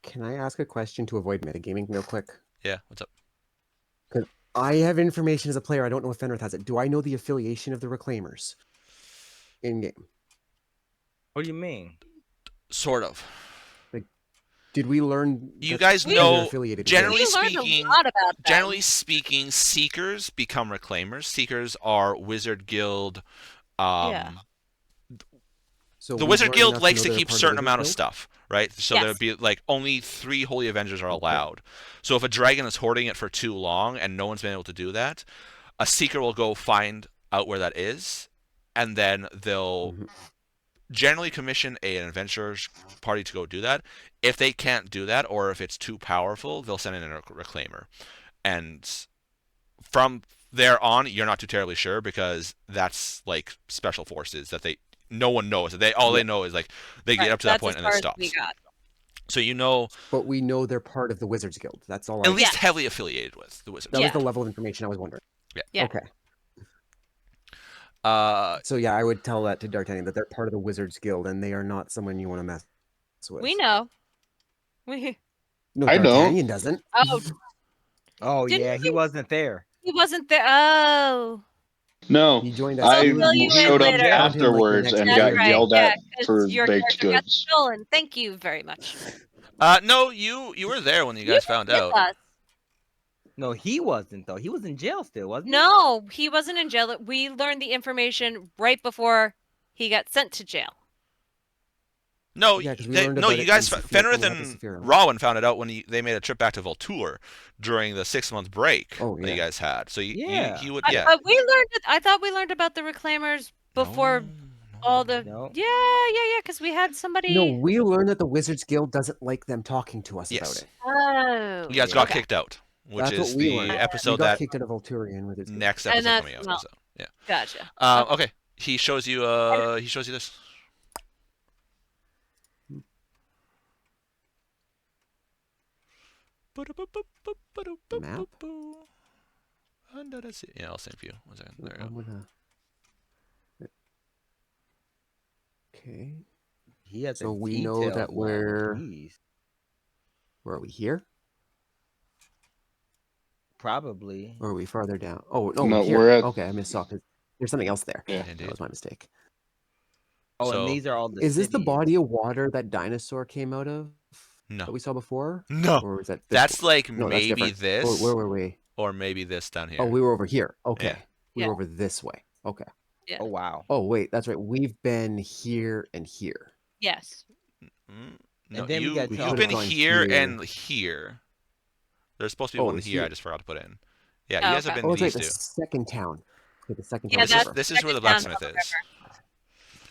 Can I ask a question to avoid metagaming real quick? Yeah, what's up? I have information as a player. I don't know if Fenrith has it. Do I know the affiliation of the Reclaimers in game? What do you mean? Sort of. Did we learn? You that guys they're know, affiliated with generally We learned speaking- a lot about them. Generally speaking, Seekers become Reclaimers. Seekers are Wizard Guild. Yeah. So The we've Wizard learned Guild enough to likes know to they're keep part certain the amount of Wizard stuff, right? So Yes. there'd be like only 3 Holy Avengers are allowed. So if a dragon is hoarding it for too long and no one's been able to do that, a Seeker will go find out where that is, and then they'll Mhm. generally commission an adventurer's party to go do that. If they can't do that, or if it's too powerful, they'll send in a reclaimer. And from they're on, you're not too terribly sure because that's like special forces that no one knows. They know is like they get Right, up to that that's point as and it far as we stops. got. So you know But we know they're part of the Wizards Guild. That's all at I. least Yeah. heavily affiliated with the Wizards. That Yeah. was the level of information I was wondering. Yeah. Okay. Uh, So yeah, I would tell that to D'Artagnan that they're part of the Wizards Guild and they are not someone you want to mess with. We know. We. No, I don't. D'Artagnan doesn't. Oh, Oh Didn't yeah, he wasn't there. he wasn't there. Oh. No, He joined us. I I'll fill you in showed up later. Found him, like, the afterwards next and day. got That's right. yelled Yeah, at for because your baked character got goods. stolen. Thank you very much. no, you were there when you guys found With out. us. No, he wasn't though. He was in jail still, wasn't he? No, he wasn't in jail. We learned the information right before he got sent to jail. No, Yeah, 'cause we learned no, about you it guys, in Saphira- Fenrith when we and had the Saphira. Rowan found it out when they made a trip back to Voltour during the 6-month break Oh, that you yeah. guys had. So Yeah. you would, But we learned it. I thought we learned about the reclaimers before all the. No. Yeah. Because we had somebody. No, we learned that the Wizards Guild doesn't like them talking to us about Yes. it. Oh. You guys got okay. kicked out, which That's is what we the learned. episode we got that kicked out of Volturian Wizards Guild. next And episode that's coming out. not- So, yeah. Gotcha. Okay. He shows you. He shows you this. Map? Yeah, I'll send you. 1 second. There you I'm go. gonna... Okay. He had So the we know details, that man. we're- Jeez. Where are we here? Probably. Or are we farther down? Oh, no, No, here. we're at- Okay, I missed it. There's something else there. Yeah. Indeed. That was my mistake. Oh, So- and these are all the Is this the cities. body of water that dinosaur came out of? No. That we saw before? No. Or was that this That's one? like No, that's maybe different. this, Where were we? or maybe this down here. Oh, we were over here. Okay. Yeah. We Yeah. were over this way. Okay. Oh wow. Oh, wait, that's right. We've been here and here. Yes. No, then we got you've to- been gone here here. and here. There's supposed to be Oh, it one was here. I here. just forgot to put in. Yeah, Oh, you guys have okay. been Oh, it's right, these the two. second town. Okay, the second Yeah, town. that's- over. This is where the Second blacksmith town is.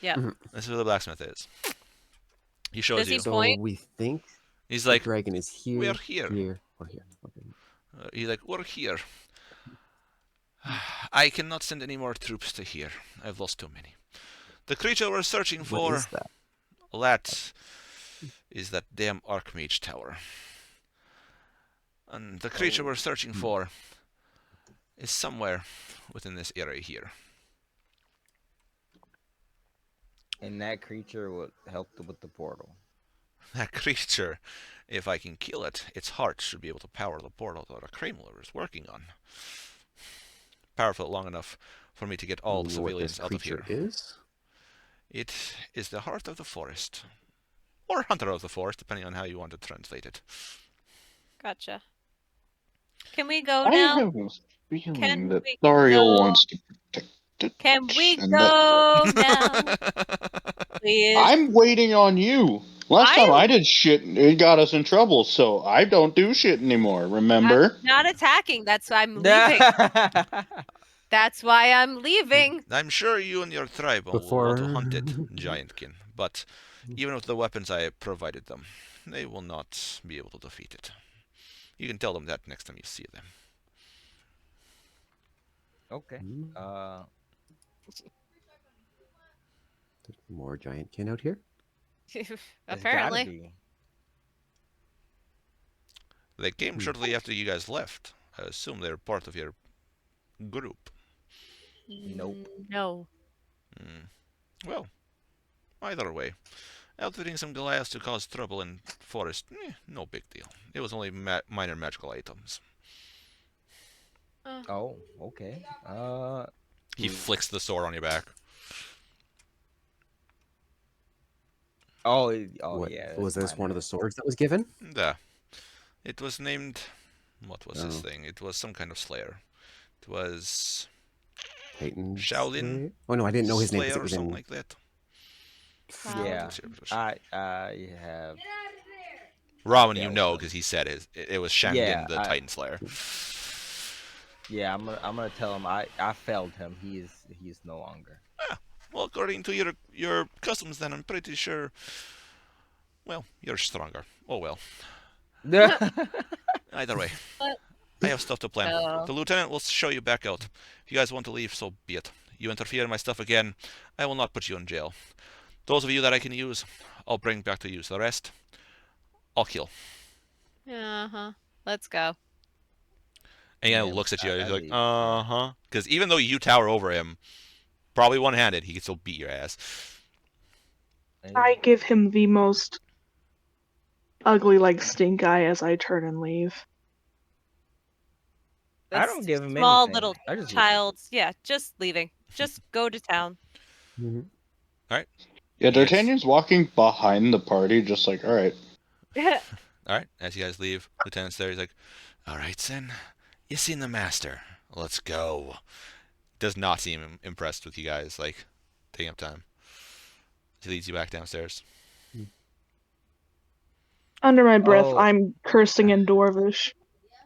Yeah. Mhm. This is where the blacksmith is. He shows Does he you. So point? we think He's the like, dragon is here, we're here. here, or here. Okay. He's like, we're here. I cannot send any more troops to here. I've lost too many. The creature we're searching What for, is that? that is that damn Archmage Tower. And the creature we're searching for is somewhere within this area here. And that creature would help with the portal. That creature, if I can kill it, its heart should be able to power the portal that a Kremler is working on. Powerful long enough for me to get all the You know what this civilians out of here. creature is? It is the heart of the forest. Or hunter of the forest, depending on how you want to translate it. Gotcha. Can we go I now? have a feeling Can that we Thariel go- wants to protect it. Can we and go now, please? I'm waiting on you. Last time I'm- I did shit, it got us in trouble, so I don't do shit anymore, remember? I'm not attacking. That's why I'm leaving. That's why I'm leaving. I'm sure you and your tribe will Before- want to hunt it, Giantkin, but even with the weapons I provided them, they will not be able to defeat it. You can tell them that next time you see them. Okay. Hmm, Uh, There's more giant kin out here. it's gotta Apparently. be. They came shortly after you guys left. I assume they're part of your group. Nope. No. Well, either way, outfitting some Goliaths to cause trouble in forest, no big deal. It was only minor magical items. Oh, okay. He flicks the sword on your back. Oh, What, yeah. was that's this one minor. of the swords that was given? It was named... What was this Oh. thing? It was some kind of slayer. It was... Titan. Shaolin Slayer? Oh no, I didn't know his name. 'cause Slayer it or was something in... like that. Yeah. Let's see. I have. Rowan, you Yeah, know, well, because he said it was Shangan Yeah, the Titan Slayer. Yeah, I'm gonna tell him I failed him. He's no longer. Well, according to your customs, then I'm pretty sure. Well, you're stronger. Oh well. Either way, I have stuff to plan. No. The lieutenant will show you back out. If you guys want to leave, so be it. You interfere in my stuff again, I will not put you in jail. Those of you that I can use, I'll bring back to use. The rest, I'll kill. Uh-huh. Let's go. And he Yeah, looks at you, I he's like, leave. uh-huh. Because even though you tower over him, probably one-handed, he can still beat your ass. I give him the most ugly, like, stink eye as I turn and leave. I That's don't give him small anything. little I just child's. Yeah, just leaving. Just go to town. Mhm. Yeah, D'Artagnan's walking behind the party, just like, all right. Alright, as you guys leave, Lieutenant's there, he's like, alright, Sin, you seen the master. Let's go. Does not seem impressed with you guys, like, taking up time. He leads you back downstairs. Under my breath, Oh. I'm cursing in Dwarvish.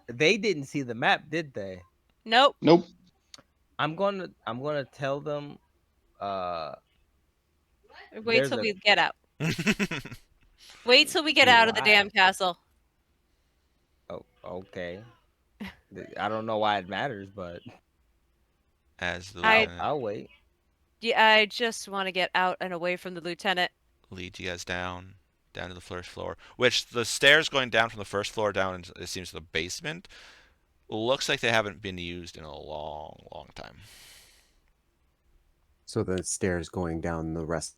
They didn't see the map, did they? Nope. Nope. I'm gonna tell them. Wait There's till a- we get out. Wait till we get out of the Why? damn castle. Oh, okay. I don't know why it matters, but As the I- lieutenant I'll wait. Yeah, I just want to get out and away from the lieutenant. leads you guys down to the first floor, which the stairs going down from the first floor down, into, it seems, to the basement, looks like they haven't been used in a long time. So the stairs going down the rest.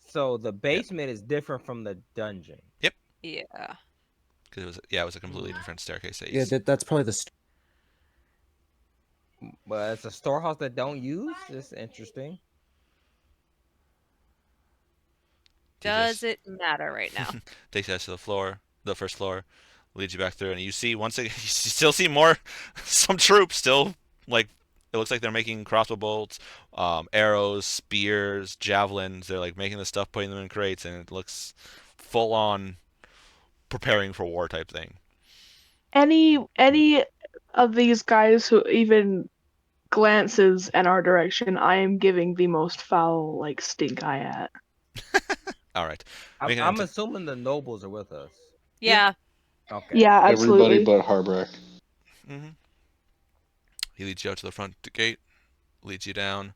So the basement is different from the dungeon. Yeah. Because it was a completely different staircase. That you Yeah, s- that's probably the. But it's a storehouse that don't use. It's interesting. Does it matter right now? takes you guys to the first floor, leads you back through, and you see once again, you still see more, some troops still, like, it looks like they're making crossbow bolts, arrows, spears, javelins. They're like making the stuff, putting them in crates, and it looks full on preparing for war type thing. Any of these guys who even glances in our direction, I am giving the most foul, like, stink eye at. All right. I'm, Make an I'm enti- assuming the nobles are with us. Yeah. Okay. Yeah, absolutely. Everybody but Harbreck. Mm-hmm. He leads you out to the front gate, leads you down,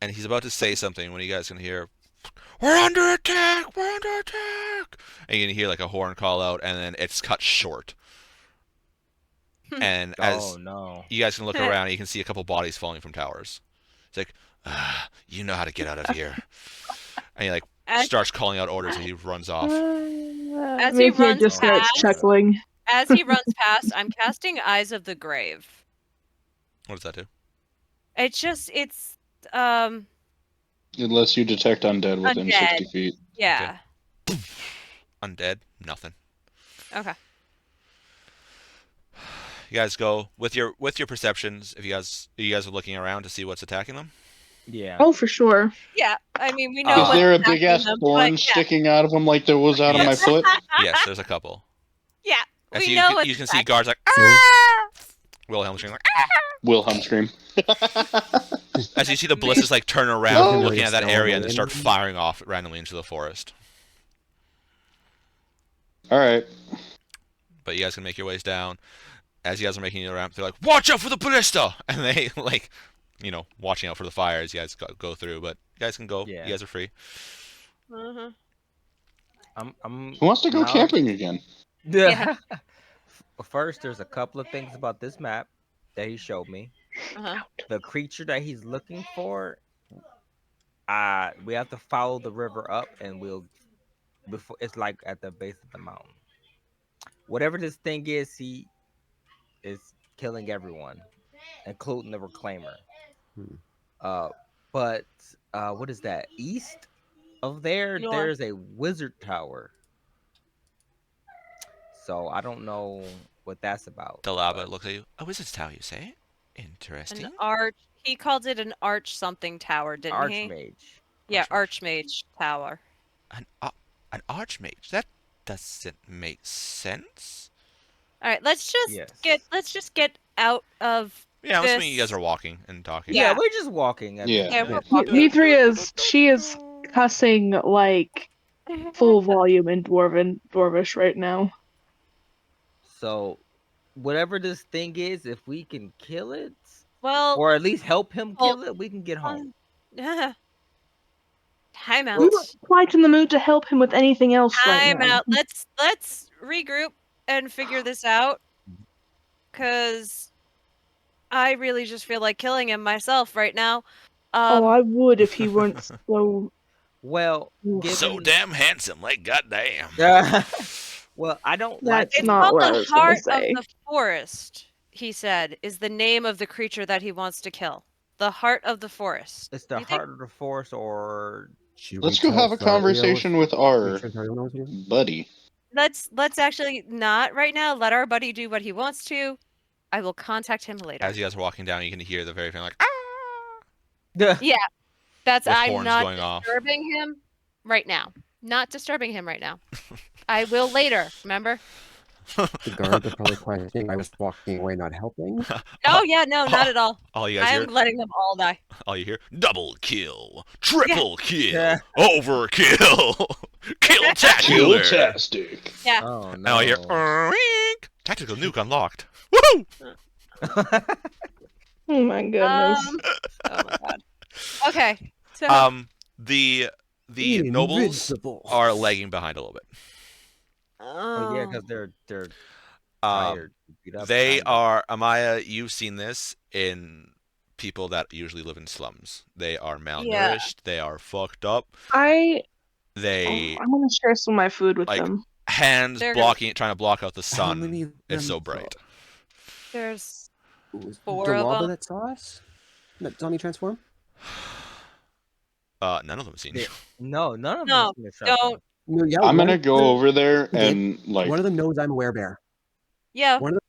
and he's about to say something when you guys can hear, "We're under attack! We're under attack!" And you can hear like a horn call out, and then it's cut short. And as Oh no. you guys can look around, you can see a couple bodies falling from towers. It's like, you know how to get out of here. And he like As, starts calling out orders, and he runs off. As he Mayfield runs just starts past- chuckling. as he runs past, I'm casting Eyes of the Grave. What does that do? It's It lets you detect undead within Undead. 60 feet. yeah. Undead? Nothing. Okay. You guys go with your perceptions. If you guys are looking around to see what's attacking them. Yeah. Oh, for sure. Yeah. I mean, we know. Is Is what's there a attacking big ass them, but thorn yeah. sticking out of him like there was out of my Yes. foot? Yes, there's a couple. Yeah. As We you, know can- what's you can see attacking. guards like So, Wilhelm screaming like, Wilhelm scream. as you see the ballistas like turn around, No. looking at that area, and they start Enemy. firing off randomly into the forest. Alright. But you guys can make your ways down. As you guys are making it around, they're like, "Watch out for the ballista!" And they like, watching out for the fire as you guys go through. But you guys can go. Yeah. You guys are free. Uh-huh. I'm Who wants to go now- camping again? Yeah. First, there's a couple of things about this map that he showed me. Uh-huh. The creature that he's looking for, we have to follow the river up, and before it's like at the base of the mountain. Whatever this thing is, he is killing everyone, including the reclaimer. But what is that? East of there, North. there's a wizard tower. So I don't know what that's about. Delaba but- looks at you. A wizard's tower, you say? Interesting. An arch. He called it an arch something tower, didn't he? Archmage. Yeah, Archmage. Archmage Tower. An archmage? That doesn't make sense. All right, let's just Yes. get out of. Yeah, I'm assuming you guys This- are walking and talking. Yeah, Yeah. we're just walking. at Yeah. this Yeah, point. we're walking. She is cussing like full volume in Dwarvish right now. So whatever this thing is, if we can kill it, Well, or at least help him well, kill it, we can get home. time We out. weren't quite in the mood to help him with anything else right Time now. out. Let's regroup and figure this out. Cause I really just feel like killing him myself right now. Oh, I would if he weren't so. Well, So given damn handsome, like goddamn. well, I don't like That's It's not called what I the was gonna heart of say. the forest. He said is the name of the creature that he wants to kill. The heart of the forest. it's the You think- heart of the forest, or Should Let's we go tell have a Thario conversation with make our sure Thario knows what he wants? buddy. Let's actually not right now. Let our buddy do what he wants to. I will contact him later. As you guys are walking down, you can hear the very thing like, ah! Yeah, that's With I'm horns not going off. disturbing him right now. Not disturbing him right now. I will later. Remember? The guards are probably questioning. I was walking away, not helping. Oh yeah, no, not at all. All you guys I hear, am letting them all die. all you hear, double kill, triple kill, Yeah. overkill, kill-tacular. Kill-tastic. Yeah. oh And all you hear, no. "Oink." Tactical nuke unlocked. Woohoo! Oh my goodness. Oh my god. Okay. So The nobles Invincible. are lagging behind a little bit. Oh yeah, because they're Um, tired. beat up, They kinda. are, Amaya, you've seen this in people that usually live in slums. They are malnourished, they are fucked up, I they I'm gonna share some of my food with like- them. hands They're- blocking, trying to block out the How sun. many of It's so them bright. there's Was Four of Delaba them. that saw us? That saw me transform? None of them have seen you. No, none of No, them. seen the shotgun. don't. No, yeah. I'm one gonna of go them- over there They did. and like. One of them knows I'm a werebear. Yeah. One of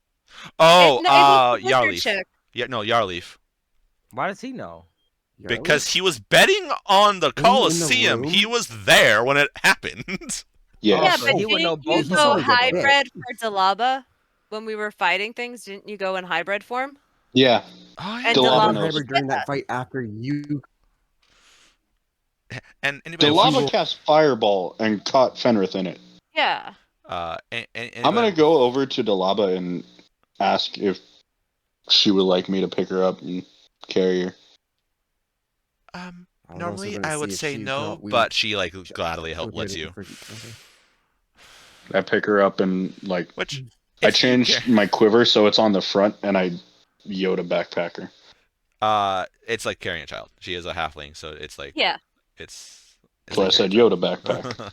Oh, it was the wizard Yarleaf. chick. Yeah, no, Yarleaf. Why does he know? them. Because he was betting on the in the Colosseum. room? He was there when it happened. Yeah. Yeah, so but he would know didn't you both of go them. hybrid for Delaba when we were fighting things? Didn't you go in hybrid form? Yeah. Oh, And Delaba Delaba knows. was during with that fight after you. And anybody The else? lava cast fireball and caught Fenrith in it. Yeah. I'm gonna go over to Delaba and ask if she would like me to pick her up and carry her. I was also Normally gonna I see would if say she no, thought we but she like would- gladly would lets get it you. for- okay. I pick her up and like Which I if you changed care- my quiver so it's on the front and I Yoda backpack her. It's like carrying a child. She is a halfling, so it's like Yeah. it's. So I like said carrying a Yoda backpack.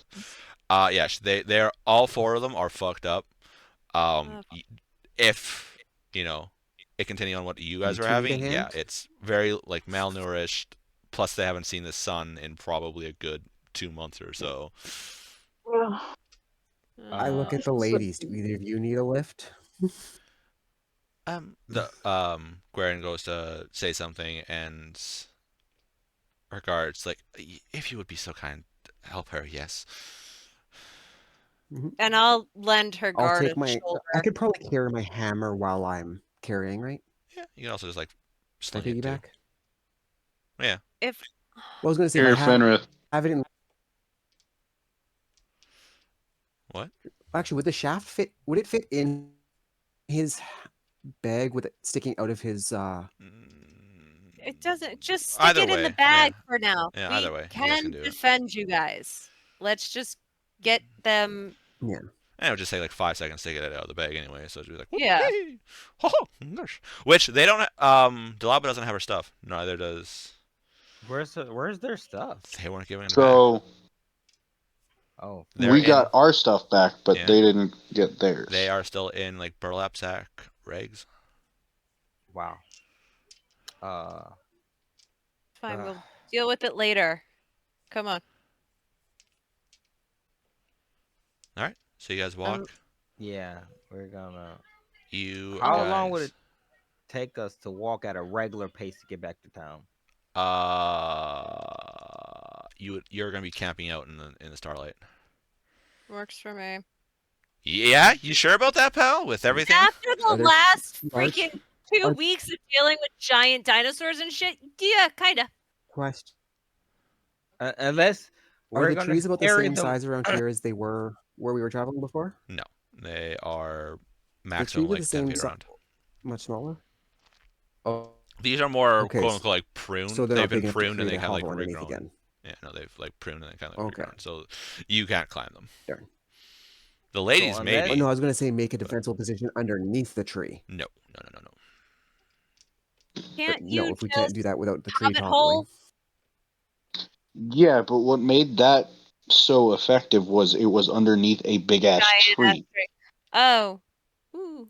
child. Yeah, they're all four of them are fucked up. Oh. If you know, it continue on what you guys You are two need a having, yeah, hand? it's very like malnourished. Plus, they haven't seen the sun in probably a good 2 months or so. Ugh. I look at the ladies. Do either of you need a lift? Guerin goes to say something, and her guard's like, "If you would be so kind, help her." Yes. And I'll lend her I'll guard take a my. shoulder. I could probably carry my hammer while I'm carrying, right? Yeah. You can also just like Can I sling it too. piggyback? Yeah. If Well, I was gonna say Here, if I Fenrith. have it in. What? Actually, would the shaft fit? Would it fit in his bag with it sticking out of his? it doesn't, just stick Either it in way, the bag yeah. for now. Yeah, we either way, you guys can can do it. defend you guys. Let's just get them. And it would just take like 5 seconds to get it out of the bag anyway, so it'd be like, Yeah. "Whoopee! Ho ho, gosh." Which they don't. Delaba doesn't have her stuff. Neither does. Where's their stuff? They weren't giving it back. So Oh, They're we in- got our stuff back, but Yeah. they didn't get theirs. They are still in like burlap sack rags. wow. Fine, Uh. we'll deal with it later. Come on. All right. So you guys walk. Yeah, we're gonna. You. How long would guys- it take us to walk at a regular pace to get back to town? You're gonna be camping out in the starlight. Works for me. Yeah, you sure about that, pal? With everything? After the Are there last large- freaking 2 are- weeks of dealing with giant dinosaurs and shit, yeah, kinda. Question: Unless Are we're the gonna trees about the carry same them- size around here as they were where we were traveling before? They are maximum are the like 10 same feet si- around. Much smaller. Oh, These are more okay. quote unquote like pruned. So they're They've not been big enough to pruned and create they a kind of like hovel underneath regrown. again. Yeah, no, they've like pruned and they kind of like Okay. regrown. So you can't climb them. Darn. The ladies unless- maybe. Oh no, I was gonna say make a defensible position underneath the tree. No. Can't But you no, if we just can't do that without the tree hobbit toppling. hole? Yeah, but what made that so effective was it was underneath a big ass Giant tree. ass tree. Oh. Ooh.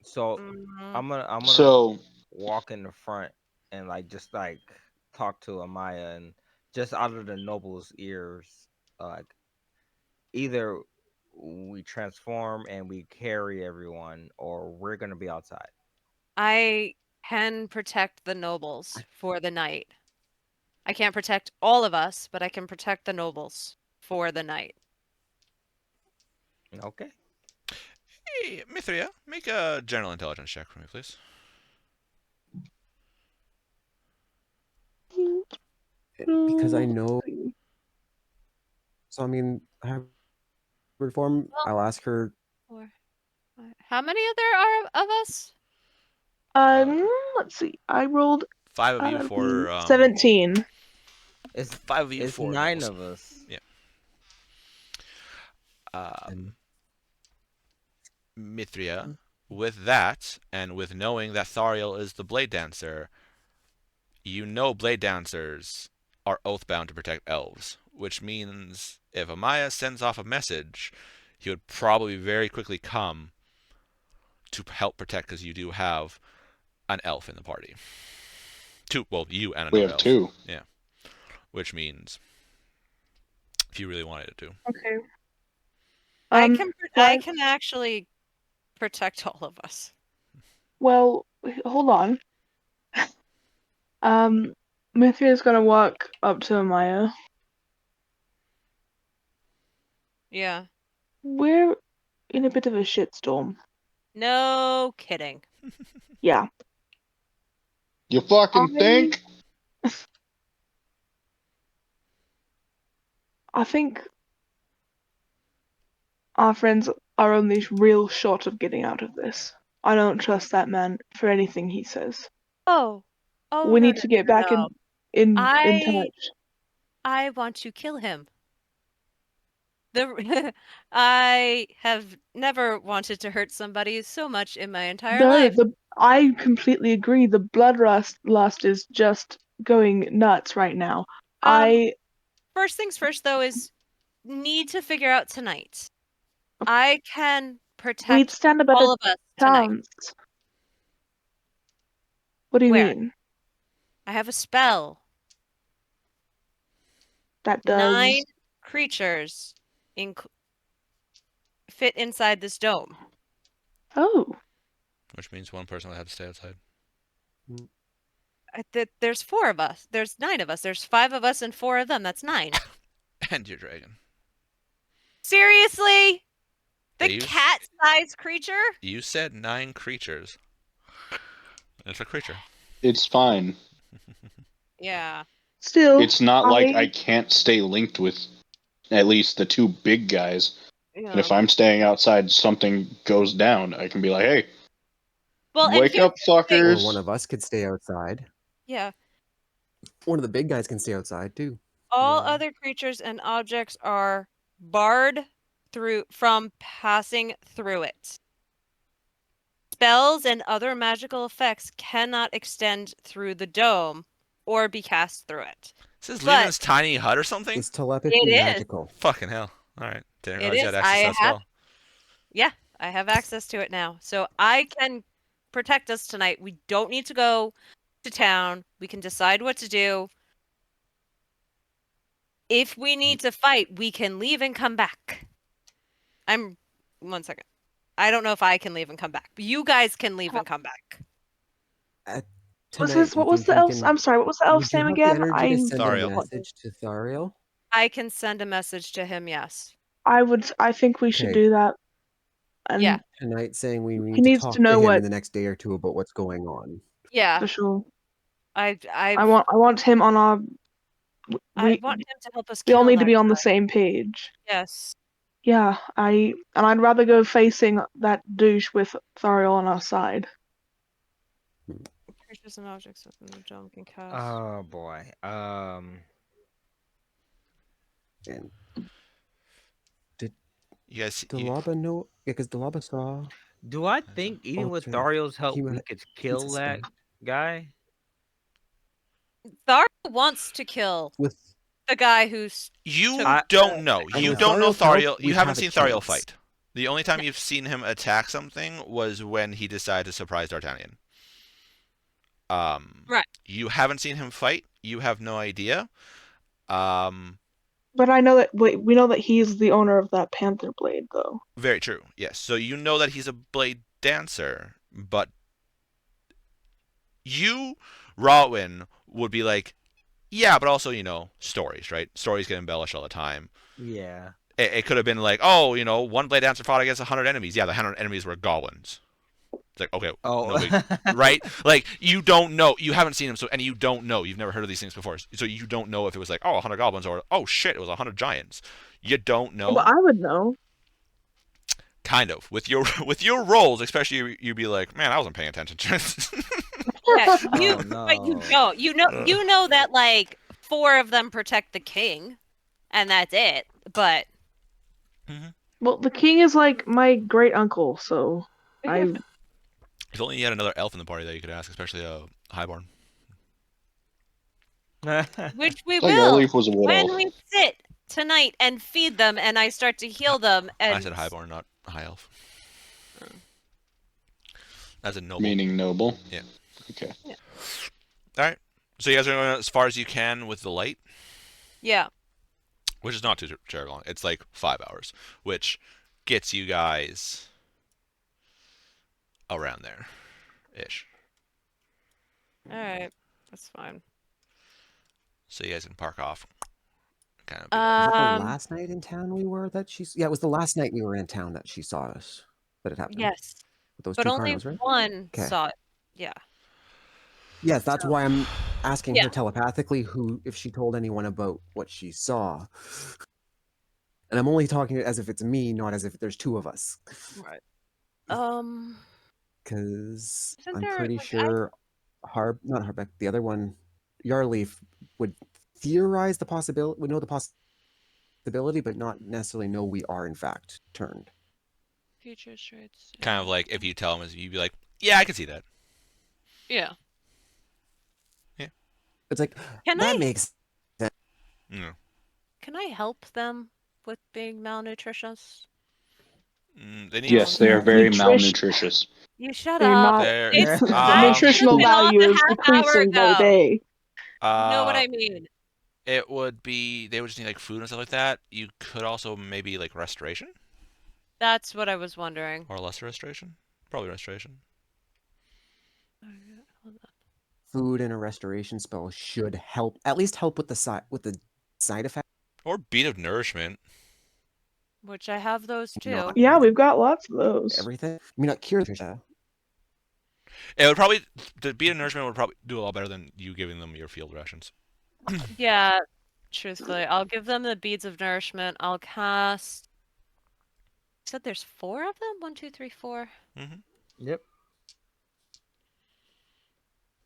So Mm. I'm gonna So walk in the front and like just like talk to Amaya and just out of the noble's ears, like either we transform and we carry everyone, or we're gonna be outside. I can protect the nobles for the night. I can't protect all of us, but I can protect the nobles for the night. Okay. Hey, Mithria, make a general intelligence check for me, please. Because I know. So I mean, hybrid form. I'll ask her. 4, 5. How many there are of us? Let's see. I rolled 5 of you for 17. It's 5 of you it's for 9 nobles. of us. Yeah. And Mithria, with that, and with knowing that Thariel is the blade dancer, you know blade dancers are oath-bound to protect elves, which means if Amaya sends off a message, he would probably very quickly come to help protect, because you do have an elf in the party. Well, you and we another have elf. two. Yeah. Which means, if you really wanted to. Okay. I five- can actually protect all of us. Well, hold on. Mithria's gonna walk up to Amaya. Yeah. We're in a bit of a shitstorm. No kidding. Yeah. You fucking I- think? I think our friends are only real short of getting out of this. I don't trust that man for anything he says. Oh. Oh, We no, need no, to get no, back no. in I touch. I want to kill him. I have never wanted to hurt somebody so much in my entire life. I completely agree. The bloodlust is just going nuts right now. First things first, though, is need to figure out tonight. I can We'd protect stand a better all of us tonight. chance. What do you Where? mean? I have a spell. That does 9 creatures fit inside this dome. Oh. Which means one person would have to stay outside. There's 4 of us. There's 9 of us. There's 5 of us and 4 of them. That's 9. And your dragon. Seriously? The You cat-sized creature? You said 9 creatures. It's a creature. It's fine. Yeah. Still, It's not like I can't stay linked with at least the 2 big guys. Yeah. And if I'm staying outside, something goes down, I can be like, hey, Well, and wake here's up, the thing. or fuckers. one of us could stay outside. Yeah. One of the big guys can stay outside too. All Yeah. other creatures and objects are barred from passing through it. Spells and other magical effects cannot extend through the dome or be cast through it. Is this But- Leland's tiny hut or something? Is telepathy It is. magical? Fucking hell. Alright. Didn't It realize you is. had access to that spell. Yeah, I have access to it now. So I can protect us tonight. We don't need to go to town. We can decide what to do. If we need to fight, we can leave and come back. 1 second. I don't know if I can leave and come back. But you guys can leave and come back. Tonight, what was the elf's? I'm sorry. What was the elf's name again? Energy to send Thariel. a message to Thariel. I can send a message to him, yes. I think we should Okay. do that. And Yeah. Tonight, saying we He need to needs talk to know to him what- in the next day or two about what's going on. Yeah. for sure. I I want him on our. want him to help us We all kill need to that be on the guy. same page. Yes. I'd rather go facing that douche with Thariel on our side. Creatures and objects within the dome can cast. Oh boy. And You guys, Dalaba know? Yeah, because Dalaba saw. Do I think even with Okay. Thariel's help He we would- could kill a that spell. guy? Thar wants to kill With the guy who's you took don't know. And You with don't know Thariel's help, Thariel. You we'd haven't have a seen Thariel chance. fight. The only time you've seen him attack something was when he decided to surprise D'Artagnan. Right. You haven't seen him fight. You have no idea. But I know that we know that he's the owner of that panther blade, though. Very true. Yes. So you know that he's a blade dancer, but you, Rawin, would be like, yeah, but also, stories, right? Stories get embellished all the time. Yeah. It could have been like, oh, one blade dancer fought against 100 enemies. Yeah, the 100 enemies were goblins. It's like, okay, Oh. no big, right? Like, you don't know. You haven't seen him, and you don't know. You've never heard of these things before. So you don't know if it was like, oh, 100 goblins, or, oh, shit, it was 100 giants. You don't know. Well, I would know. Kind of. With your rolls, especially, you'd be like, man, I wasn't paying attention. Yeah, Oh, you, but you no. don't. You know that like 4 of them protect the king, and that's it. But Well, the king is like my great uncle, so I. If only you had another elf in the party that you could ask, especially Highborn. which we Like will Leaf was a wood when elf. we sit tonight and feed them, and I start to heal them. And I said Highborn, not High Elf. That's a noble. Meaning noble. Yeah. Okay. All right. So you guys are going as far as you can with the light, yeah, which is not too terribly long. It's like 5 hours, which gets you guys around there, ish. all right, that's fine. So you guys can park off. Kind of. Was it the Um, last night in town we were that she? Yeah, it was the last night we were in town that she saw us. That it happened. yes, With those but two only Carnos, right? one 'Kay. saw it. Yeah. Yes, that's So- why I'm asking Yeah. her telepathically if she told anyone about what she saw. And I'm only talking as if it's me, not as if there's 2 of us. Right. Because Isn't I'm there, pretty like, sure not Harbeck, the other one, Yarleaf, would theorize the possibility, would know the possibility, but not necessarily know we are in fact turned. Future traits. Kind of like if you tell him, you'd be like, yeah, I can see that. Yeah. It's like, Can that I makes Yeah. can I help them with being malnutritious? They need Yes, they are very Nutrition. malnutritious. You shut They're up. not. They're- It's The I nutritional should've been off value a is half hour decreasing by the ago. day. You know what I mean? It would be, they would just need like food and stuff like that. You could also maybe like restoration That's what I was wondering. or lesser restoration. Probably restoration. food and a restoration spell should help, at least help with the side effect. Or bead of nourishment. Which I have those too. Not Yeah, we've got lots of those. everything. I mean, not cure Trisha. It would probably, the bead of nourishment would probably do a lot better than you giving them your field rations. Yeah, truthfully. I'll give them the beads of nourishment. I'll cast. You said there's 4 of them? 1, 2, 3, 4. Yep.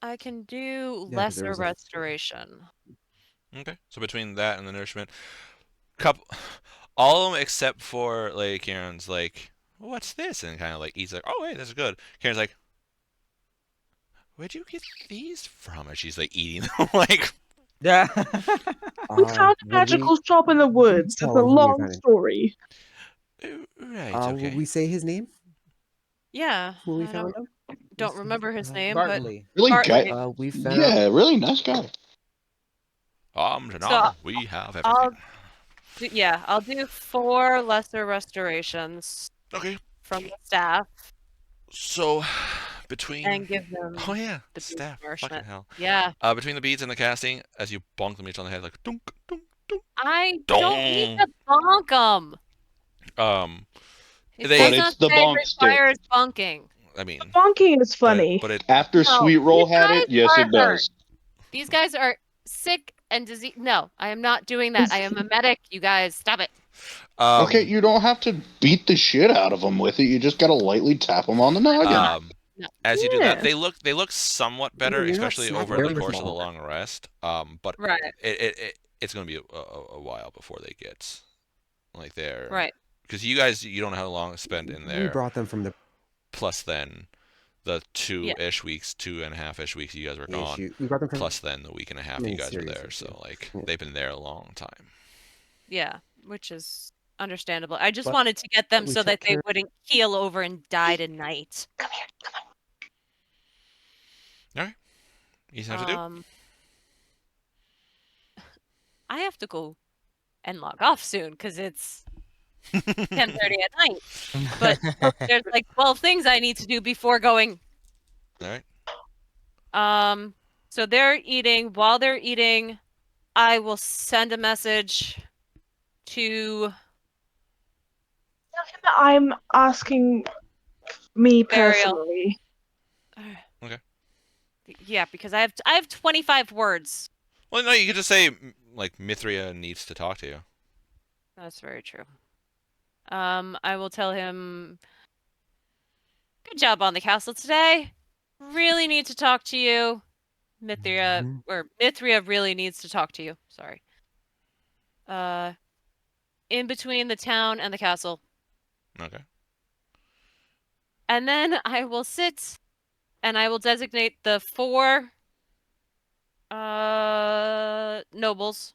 I can do Yeah, 'cause there lesser was a- restoration. Okay. So between that and the nourishment, all of them except for like Karen's like, what's this? And kind of like eats like, oh wait, this is good. Karen's like, where'd you get these from? And she's like eating them like. Yeah. We found a magical shop in the woods. It's tell a him who we long found it? story. Right. Will Okay. we say his name? Yeah. Who we I found him? don't remember his name, but Bartley. Really, Bartley. guy. We found. Yeah, really nice guy. Janana, we have everything. I'll do 4 lesser restorations Okay. from the staff So between. and give them. Oh yeah, the staff. nourishment. Fucking hell. Yeah. Between the beads and the casting, as you bonk them each on the head, like dunk, dunk, dunk. I don't need to bonk them. It They- does But not it's the say bonk stick. requires bonking. I mean, Bonking is funny. but it. After No, Sweet Roll these had guys it, yes, are it does. These guys are sick and diseased. No, I am not doing that. I am a medic. You guys, stop it. Okay, you don't have to beat the shit out of them with it. You just gotta lightly tap them on the noggin. No. As you do that, Yeah. they look somewhat better, You're not especially snapping over the them course of the small. long rest. But Right. it's going to be a while before they get like there. Right. Because you guys, you don't know how long to spend in We there. brought them from the Plus then the 2-ish weeks, 2.5-ish weeks you guys were gone. issue. We brought them from Plus then the week and a half you guys were miniseries there. issue. So like Yeah. they've been there a long time. Yeah, which is understandable. I just But wanted to get them we so took that they care- wouldn't keel over and die tonight. Easy enough to do. I have to go and log off soon because it's 10:30 at night. But there's like 12 things I need to do before going. All right. So they're eating. While they're eating, I will send a message to I'm asking me Burial. personally. Okay. Yeah, because I have 25 words. Well, no, you could just say like Mithria needs to talk to you. That's very true. I will tell him, good job on the castle today. Really need to talk to you. Mithria really needs to talk to you. Sorry. In between the town and the castle. Okay. And then I will sit and I will designate the 4 nobles,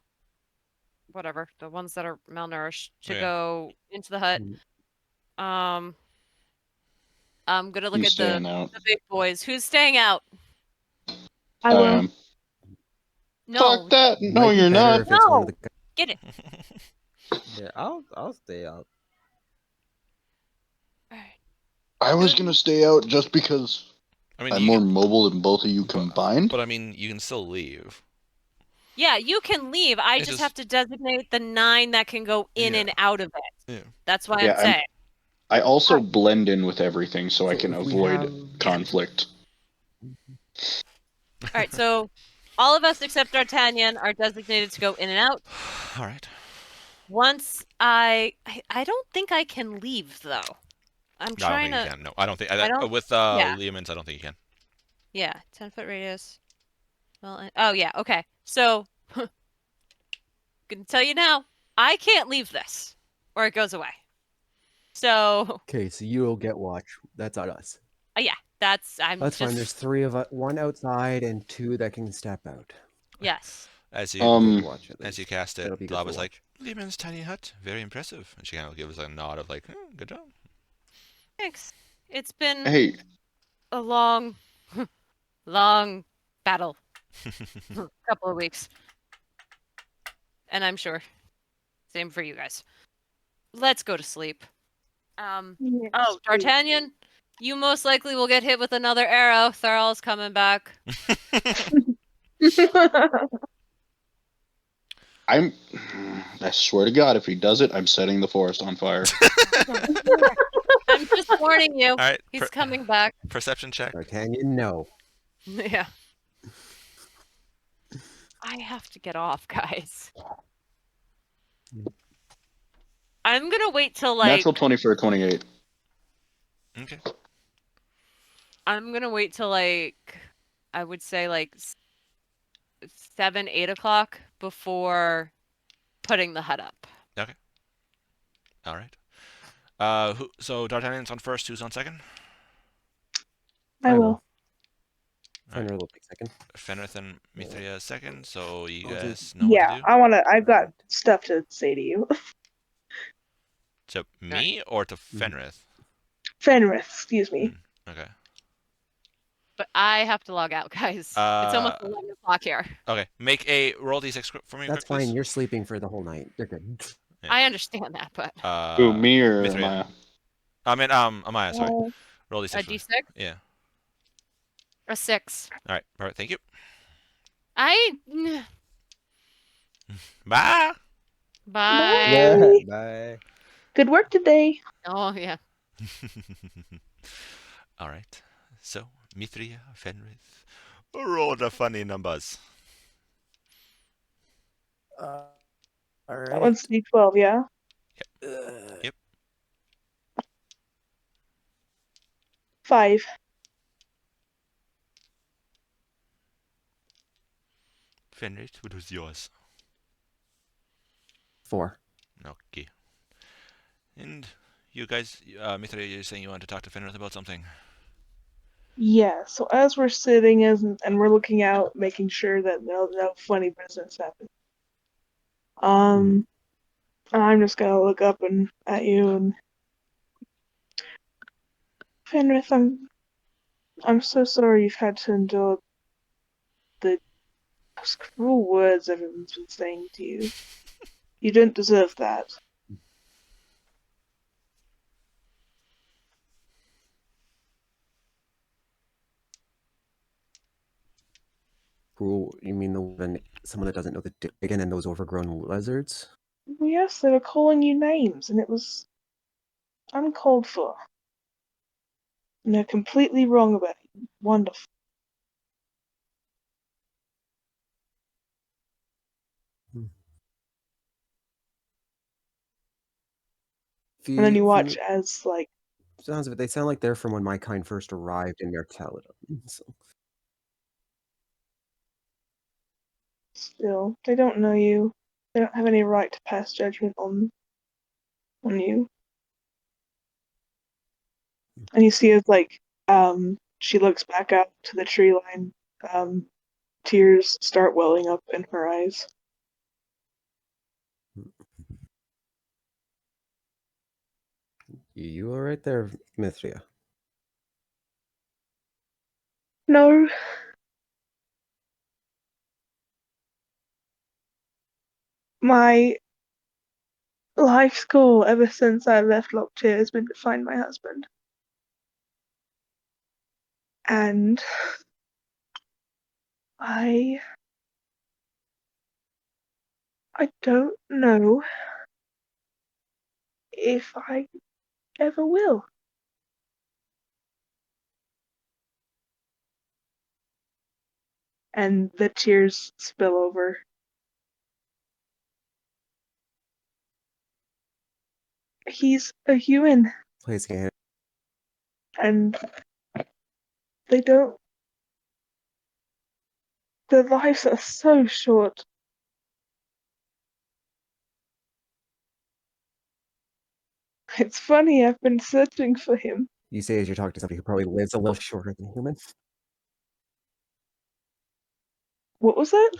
whatever, the ones that are malnourished, to go into the hut. I'm gonna look Who's at the staying out? big boys. Who's staying out? I will. am. No, Fuck that! No, Might be you're better not. if it's one of the get it. Yeah, I'll stay out. I was gonna stay out just because I mean, I'm you more can, mobile than both of you combined. but I mean, you can still leave. Yeah, you can leave. I It's just just- have to designate the 9 that can go in Yeah. and out of it. Yeah. That's why Yeah, I'm saying. I also blend in with everything so I can if we avoid have- conflict. All right, so all of us except D'Artagnan are designated to go in and out. All right. Once I don't think I can leave though. I'm No, I don't trying think to. you can. No, I don't think. I don't- With yeah. Leomans, I don't think you can. Yeah, 10-foot radius. Well, oh yeah, okay. So, gonna tell you now, I can't leave this, or it goes away. So, Okay, so you'll get watch. That's on us. yeah, that's I'm That's just fine. There's 3 of us, 1 outside and 2 that can step out. yes. As you Good watch, at as you least. cast it, That'll be good Lava's for like, Leomans' tiny hut, very impressive, and she kind of gives a nod of like, good job. Thanks. It's been Hey, a long, long battle. Couple of weeks, and I'm sure same for you guys. Let's go to sleep. Yes, Oh, D'Artagnan, you most likely will get hit with another arrow. Tharl's coming back. I swear to God, if he does it, I'm setting the forest on fire. I'm just warning you. All right. He's coming back. Perception check. D'Artagnan, no. Yeah. I have to get off, guys. I'm gonna wait till like Natural 20 for a 28. Okay. I'm gonna wait till like I would say like 7, 8 o'clock before putting the hut up. Okay. All right. So D'Artagnan's on first. Who's on second? I will. Fenrir will take second. Fenrith and Mithria second. So you I'll do- guys know what Yeah, to do. I've got stuff to say to you. To me or to Fenrith? Fenris, excuse me. Okay. But I have to log out, guys. It's almost 11 o'clock here. Okay. Make a roll d6 for me. That's quick, please. fine. You're sleeping for the whole night. You're good. Yeah. I understand that, but Who, me or Mithria. Maya? I mean, Amaya. Sorry. Oh, Roll d6. a for me. D6, Yeah. a 6. All right. Perfect. Thank you. Bye. Bye. Bye. Bye. good work today. Oh yeah. All right. So Mithria, Fenrith, roll the funny numbers. All That right. one's D12, yeah? Yep. 5. Fenris, what was yours? 4. Okay. And you guys, Mithra, you're saying you want to talk to Fenris about something? Yeah, so as we're sitting and we're looking out, making sure that no funny business happens. I'm just gonna look up and at you and Fenris, I'm so sorry you've had to endure the cruel words everyone's been saying to you. You don't deserve that. Cruel, you mean someone that doesn't know the again and those overgrown lizards? Yes, they were calling you names, and it was uncalled for. And they're completely wrong about you. Wonderful. And then you watch as, like, Sounds of it, they sound like they're from when my kind first arrived in MAer Talidon. So. still, they don't know you. They don't have any right to pass judgment on you. And you see as, like, she looks back up to the tree line, tears start welling up in her eyes. You all right there, Mithria? No. My life's goal ever since I left Locktier has been to find my husband. And I don't know if I ever will. And the tears spill over. He's a human, Placing a hand. and they don't. Their lives are so short. It's funny, I've been searching for him. You say as you're talking to somebody who probably lives a little shorter than human. What was that?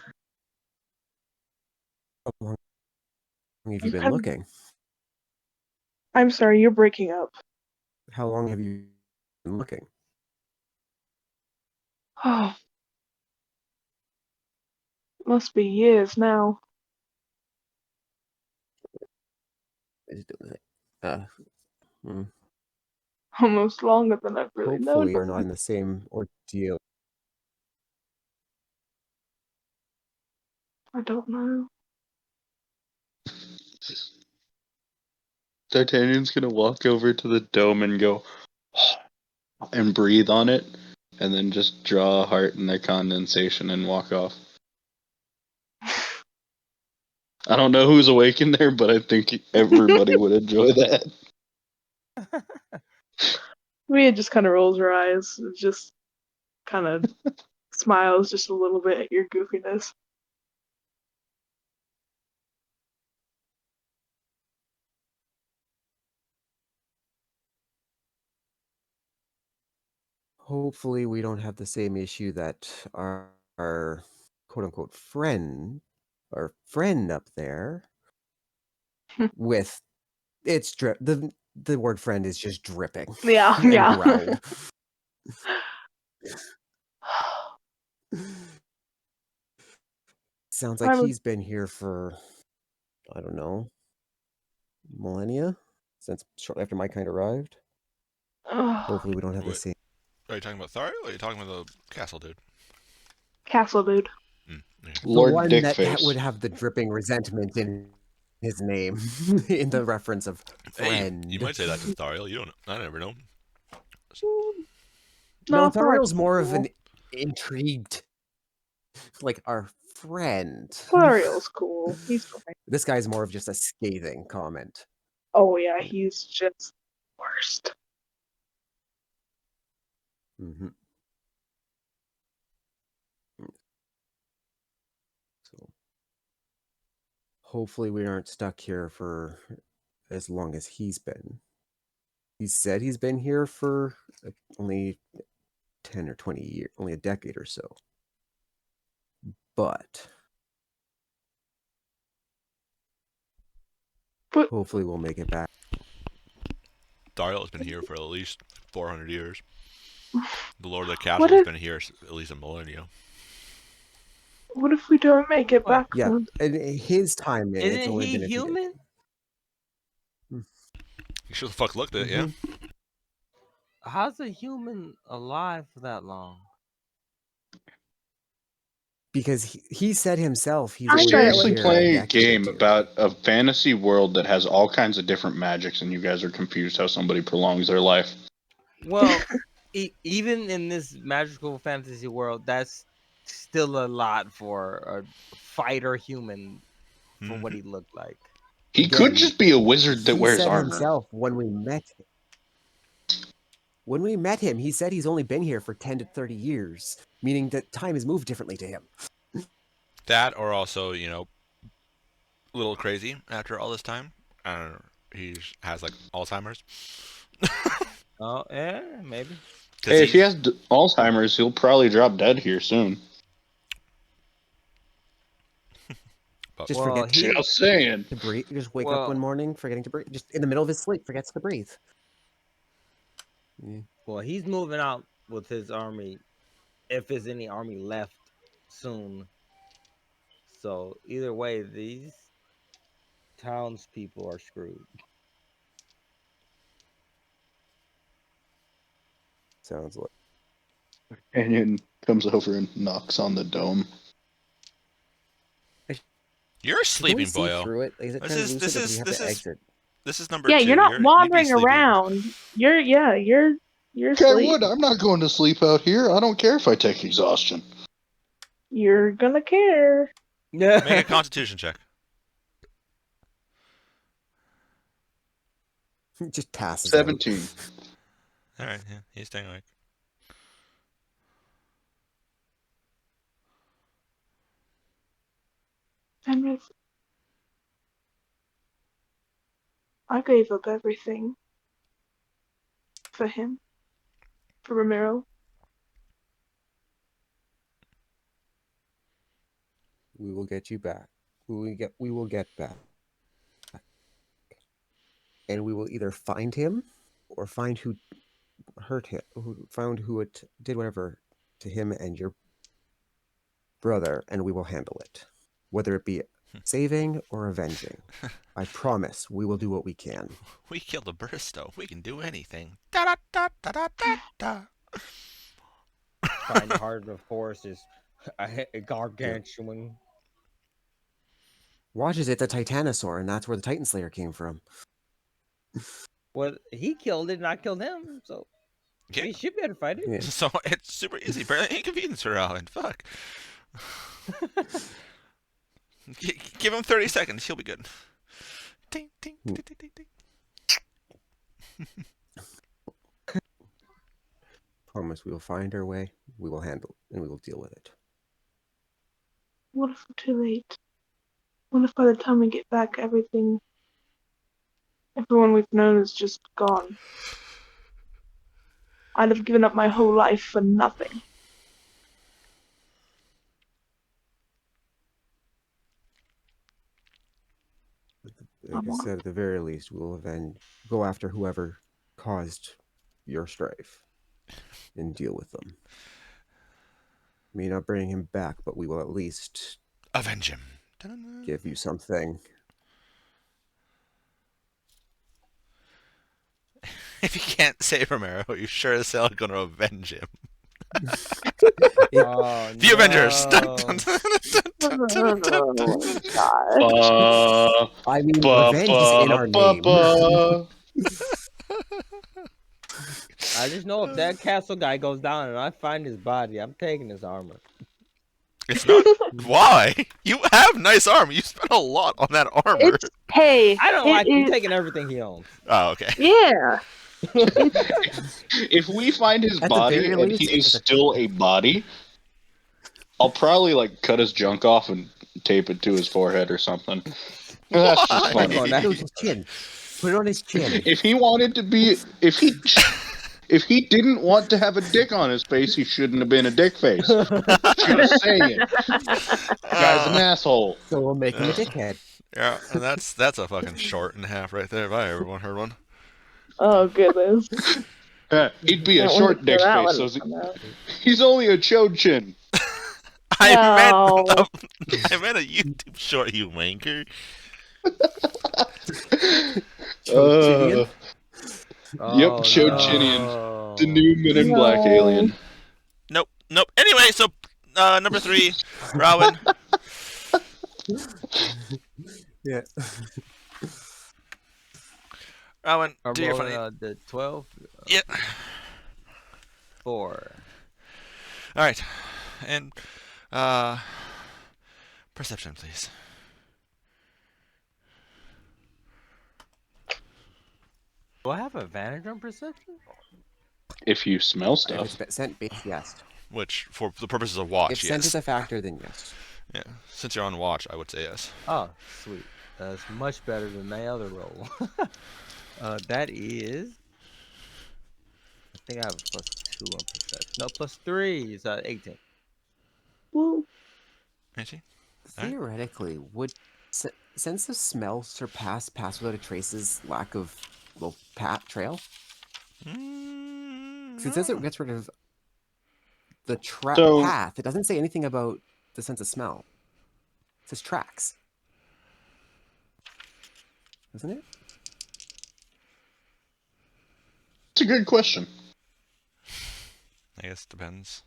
How long have you been looking? I'm sorry, you're breaking up. How long have you been looking? Oh, must be years now. Hmm. Almost longer than I've really known. Hopefully, you're not in the same ordeal. I don't know. D'Artagnan's gonna walk over to the dome and go and breathe on it, and then just draw a heart in their condensation and walk off. I don't know who's awake in there, but I think everybody would enjoy that. Mia just kind of rolls her eyes, just kind of smiles just a little bit at your goofiness. Hopefully, we don't have the same issue that our quote-unquote friend up there with it's the word friend is just dripping. Yeah, and yeah. growled. Sounds like he's been here for, I don't know, millennia? Since shortly after my kind arrived. Hopefully we don't have the same. Are you talking about Thariel or are you talking about the castle dude? Castle dude. Okay. Lord the one Dickface. that would have the dripping resentment in his name, in the reference of friend. Hey, you might say that to Thariel. You don't. I never know. No, Thariel's more of an intrigued, like our friend. Thariel's cool. He's fine. This guy's more of just a scathing comment. Oh yeah, he's just worst. Mm-hmm. So hopefully we aren't stuck here for as long as he's been. He said he's been here for only 10 or 20 years, only a decade or so. But hopefully we'll make it back. Dario's been here for at least 400 years. The Lord of the What Castle has been here at least a millennia. What if we don't make it What? back? Yeah, Then? in his time, it's Isn't only he been a few human? You sure the fuck looked at it, yeah? How's a human alive for that long? Because he said himself he's We're I only bet been it seriously was here a playing a decade or game two. about a fantasy world that has all kinds of different magics, and you guys are confused how somebody prolongs their life. Well, even in this magical fantasy world, that's still a lot for a fighter human for what he looked like. He could Again, just be a wizard that he wears said armor. himself when we met him, he said he's only been here for 10 to 30 years, meaning that time has moved differently to him. That, or also, you know, a little crazy after all this time. I don't know. He has like Alzheimer's. Oh, yeah, maybe. Hey, if he has Alzheimer's, he'll probably drop dead here soon. Just Well, forget he Just saying. to breathe. Just wake up Well- one morning forgetting to breathe. Just in the middle of his sleep, forgets to breathe. Yeah. well, he's moving out with his army, if there's any army left soon. So either way, these townspeople are screwed. Sounds like. Canyon comes over and knocks on the dome. You're Can we sleeping, see boyo. through it? Is it translucent, or do we have to exit? This is number Yeah, 2. you're not You'd be wandering sleeping. around. You're Okay, I asleep. would. I'm not going to sleep out here. I don't care if I take exhaustion. You're gonna care. Make a Constitution check. Just passes 17. All right, yeah, he's staying awake. And I gave up everything for him, for Ramiro. We will get you back. We will get back. And we will either find him or find who hurt him, who it did whatever to him and your brother, and we will handle it. Whether it be saving or avenging. I promise we will do what we can. We killed a Baristo. We can do anything. Da da da da da da da. Find the heart of force is a gargantuan. Watches it the Titanosaur, and that's where the Titan Slayer came from. Well, he killed it, and I killed him, so Yeah. we should be able to fight it. Yeah. So it's super easy. Barely inconvenience for Alan. Fuck. Give him 30 seconds. He'll be good. Ding, ding, ding, ding, ding, ding. Promise we will find our way, we will handle it, and we will deal with it. What if we're too late? What if by the time we get back, everyone we've known is just gone? I'd have given up my whole life for nothing. Like I said, at the very least, we will go after whoever caused your strife and deal with them. May not bring him back, but we will at least Avenge him. Da-da-da. give you something. If you can't save Romero, you're sure as hell going to avenge him. Oh, The Avengers. no. Oh, God. I mean, revenge is in our name. I just know if that castle guy goes down and I find his body, I'm taking his armor. It's not. Why? You have nice armor. You spent a lot on that armor. It's hey. I don't it like him is- taking everything he owns. Oh, okay. Yeah. If we find his At the body very and least, he it's is a- still a body, I'll probably like cut his junk off and tape it to his forehead or something. That's just Why? funny. Going Put it on his chin. Put it on his chin. If he wanted to be, if he didn't want to have a dick on his face, he shouldn't have been a dick face. Just saying, guy's an asshole. So we'll make him a dickhead. Yeah, and that's a fucking short and a half right there. If I ever heard one. Oh goodness. He'd be a Can't short wait for dick that face. one So to come out. he's only a chode chin. I No. meant a YouTube short, you wanker. Chodian? Yep, Chodian. no. The new Men in Black No. alien. Nope. Anyway, so number 3, Rowan. Yeah. Rowan, I'm do your rolling, funny. the 12. Yeah. 4. All right, and perception, please. Do I have advantage on perception? If you smell If stuff. it's scent based, yes. Which, for the purposes of watch, If scent yes. is a factor, then yes. Yeah, since you're on watch, I would say yes. Oh, sweet. That's much better than my other roll. That is. I think I have a +2 on perception. No, +3 is 18. Woo. 18? Alright. Theoretically, would sense of smell surpass pass without a trace's lack of trail? Mm, 'Cause it says it gets rid of the So- path. It doesn't say anything about the sense of smell. It says tracks. Doesn't it? It's a good question. I guess depends.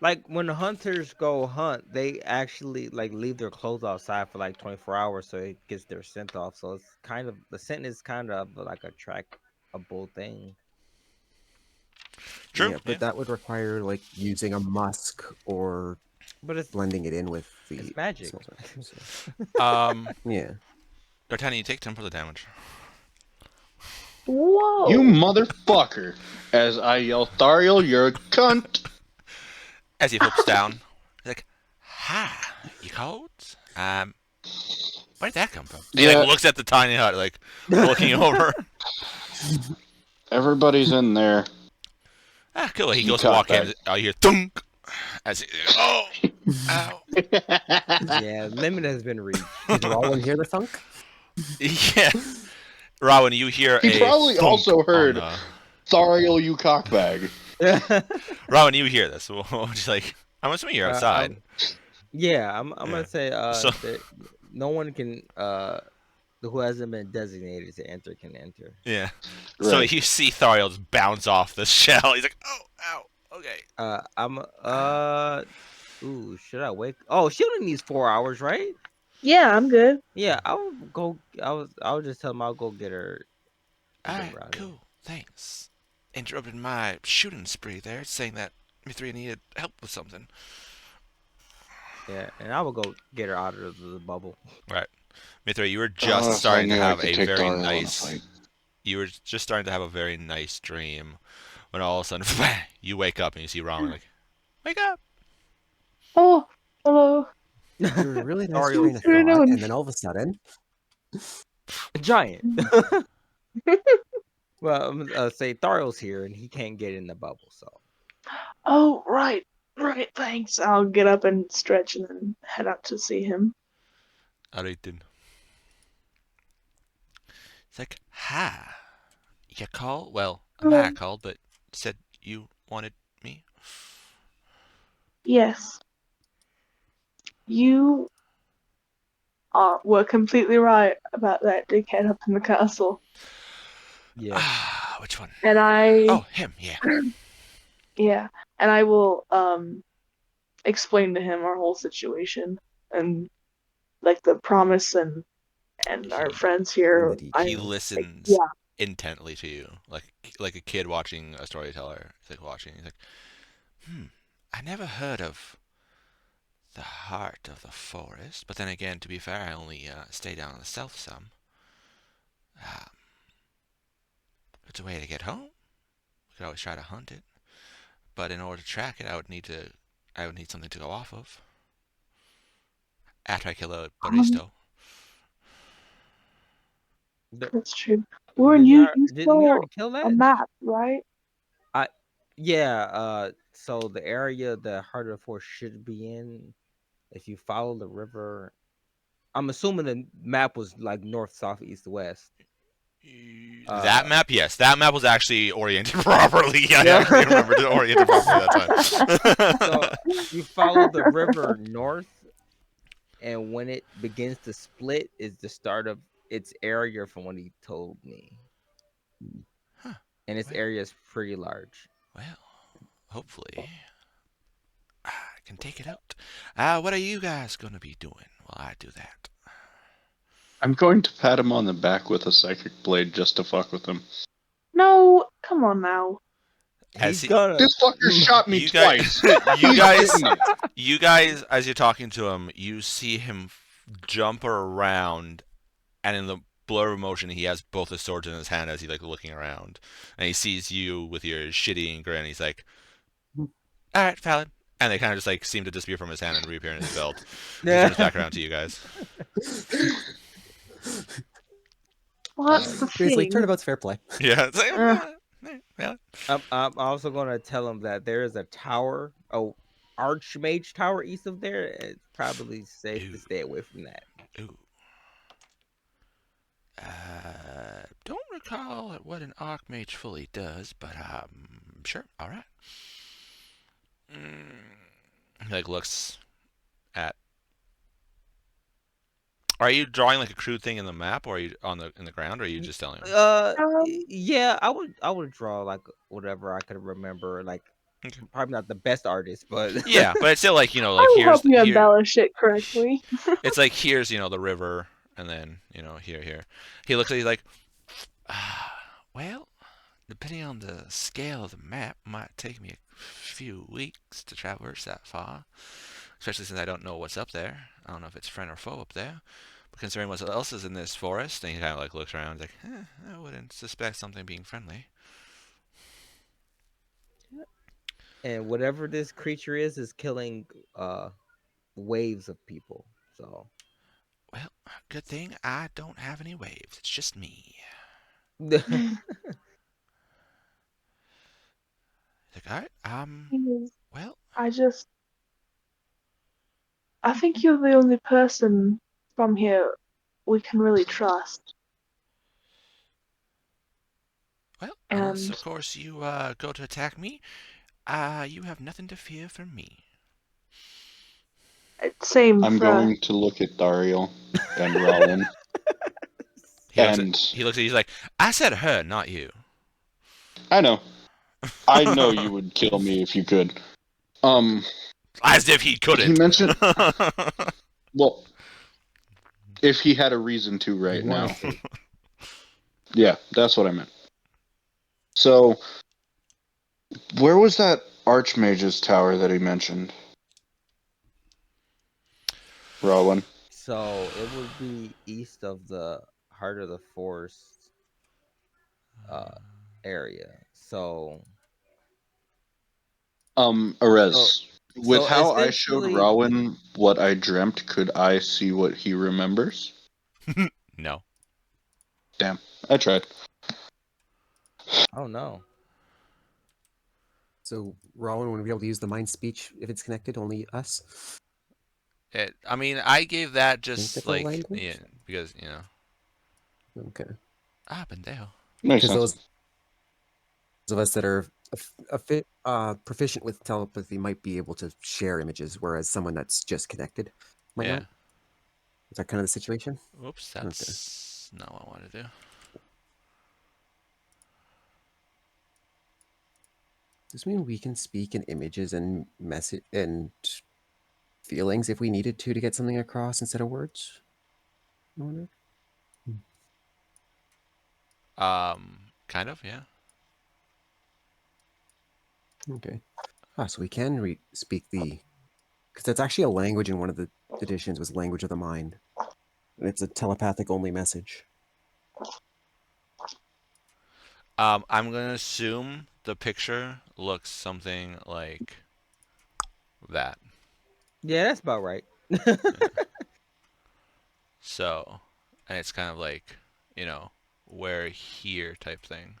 Like when the hunters go hunt, they actually like leave their clothes outside for like 24 hours so it gets their scent off. So it's kind of the scent is kind of like a trackable thing. True. Yeah, but that would require like using a musk or But it's blending it in with the It's magic. smell sense. Yeah. D'Artagnan, you take 10 points of damage. Whoa. You motherfucker! As I yell, Thariel, you're a cunt! As he flips down, he's like, "Ha, you cold? Where'd that come from?" He Yeah. like looks at the tiny hut, like looking over. Everybody's in there. Ah, cool. He You goes to caught walk in. that. I hear thunk. As he, oh, ow. Yeah, limit has been reached. Did Rowan hear the thunk? Yeah. Rowan, you hear He a probably thunk also heard- on, Thariel, you cockbag. Rowan, you hear this. Just like, I'm assuming you're outside. Yeah, I'm Yeah. gonna say So- that no one can who hasn't been designated to enter can enter. Yeah. So Right. you see Thariel just bounce off the shell. He's like, oh, ow, okay. I'm ooh, should I wake? Oh, she only needs 4 hours, right? Yeah, I'm good. Yeah, I'll go. I'll just tell him I'll go get her. All Get right, her out of here. cool. Thanks. Interrupted my shooting spree there, saying that me 3 needed help with something. Yeah, and I will go get her out of the bubble. Mithra, you were Oh, just if I starting to knew I have could a take very Thariel on a nice. fight. You were just starting to have a very nice dream, when all of a sudden, you wake up and you see Ron like, wake up. Oh, hello. You were really nice Ariel. train of What are you thought, doing? and then all of a sudden, A giant. Well, I'm gonna say Thariel's here and he can't get in the bubble, so Oh, right. Right, thanks. I'll get up and stretch and then head out to see him. Alright then. It's like, ha. You call? Well, I called, but said you wanted me. Yes. You were completely right about that dickhead up in the castle. yeah. Ah, which one? And I Oh, him, yeah. yeah, and I will explain to him our whole situation and like the promise and our friends here. And the He I- listens yeah. intently to you, like a kid watching a storyteller. He's like watching. He's like, I never heard of the heart of the forest. But then again, to be fair, I only stay down in the south some. Um, it's a way to get home. We could always try to hunt it. But in order to track it, I would need something to go off of. After I kill a Baristo. That's true. Warren, Didn't, you didn't we saw already kill a that? map, right? Yeah. So the area the Heart of the Forest should be in, if you follow the river, I'm assuming the map was like north, south, east, west. That Uh, map, yes. That map was actually oriented properly. I Yeah. actually remember to orient it properly that so time. you follow the river north, and when it begins to split, is the start of its area from what he told me. Huh. And its Well- area is pretty large. Well, hopefully I can take it out. What are you guys going to be doing while I do that? I'm going to pat him on the back with a psychic blade just to fuck with him. No, come on now. As He's he- gonna. This fucker shot me You guys, twice. you He's guys, getting it. you guys, as you're talking to him, you see him jump around, and in the blur of motion, he has both his swords in his hand as he's like looking around, and he sees you with your shitty grin. He's like, "All right, valid." And they kind of just like seem to disappear from his hand and reappear in his belt. He turns back around to you guys. Well, that's the Basically, thing. turnabout's fair play. Yeah, it's like, valid. I'm also gonna tell him that there is a tower, archmage tower east of there. It's probably safe Ew. to stay away from that. Ooh. Don't recall what an archmage fully does, but sure, all right. He like looks at. Are you drawing like a crude thing in the map, or are you in the ground, or are you just telling him? Yeah, I would draw like whatever I could remember. Like, Okay. probably not the best artist, but Yeah, but it's still like like I will here's help you here. embellish it correctly. It's like here's the river, and then here. He looks at you like, well, depending on the scale of the map, might take me a few weeks to traverse that far. Especially since I don't know what's up there. I don't know if it's friend or foe up there. But considering what else is in this forest, and he kind of like looks around, he's like, I wouldn't suspect something being friendly. and whatever this creature is killing waves of people. So Well, good thing I don't have any waves. It's just me. yeah, He's like, all right, well, I think you're the only person from here we can really trust. unless And of course you go to attack me, you have nothing to fear from me. same I'm for going to look at Dario and Rowan. He looks And at you. He's like, I said her, not you. I know you would kill me if you could. As if he couldn't. He mentioned, well, if he had a reason to right You now. want to. Yeah, that's what I meant. So, where was that Archmage's tower that he mentioned? Rowan. so it would be east of the Heart of the Forest area. So Arez. With so how I showed essentially- Rowan what I dreamt, could I see what he remembers? No. Damn, I tried. oh no. So Rowan wouldn't be able to use the mind speech if it's connected, only us. I mean, I gave that just different like language? because Okay. pendejo. Makes Because sense. those of us that are proficient with telepathy might be able to share images, whereas someone that's just connected might Yeah. not. Is that kind of the situation? Whoops, that's not what I wanted to do. Does this mean we can speak in images and message and feelings if we needed to get something across instead of words? I wonder. Kind of, yeah. Okay. So we can speak the Because that's actually a language in one of the editions was language of the mind. And it's a telepathic only message. I'm gonna assume the picture looks something like that. Yeah, that's about right. So, and it's kind of like, where here type thing.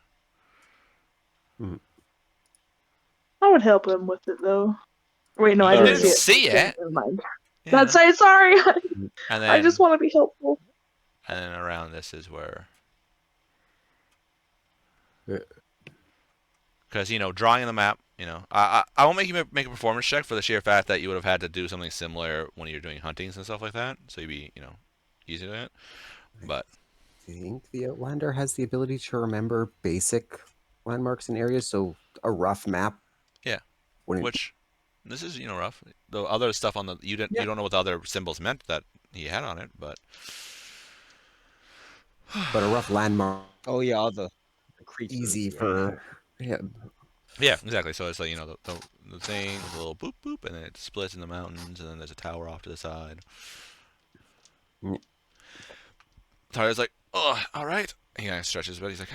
I would help him with it though. Wait, no, I You didn't didn't see it. see it. Never mind. Yeah. That's say sorry. And I then, just want to be helpful. and then around this is where, because drawing in the map, I won't make you make a performance check for the sheer fact that you would have had to do something similar when you're doing huntings and stuff like that. So you'd be, easy to it. But I think the Outlander has the ability to remember basic landmarks and areas, so a rough map. Yeah. wouldn't- which this is rough. The other stuff on the you don't know what the other symbols meant that he had on it, but but a rough landmark Oh yeah, all the creatures. easy yeah. for yeah, exactly. So it's like the thing with a little boop boop, and then it splits in the mountains, and then there's a tower off to the side. Mm. Tyler's like, oh, all right. He kind of stretches, but he's like,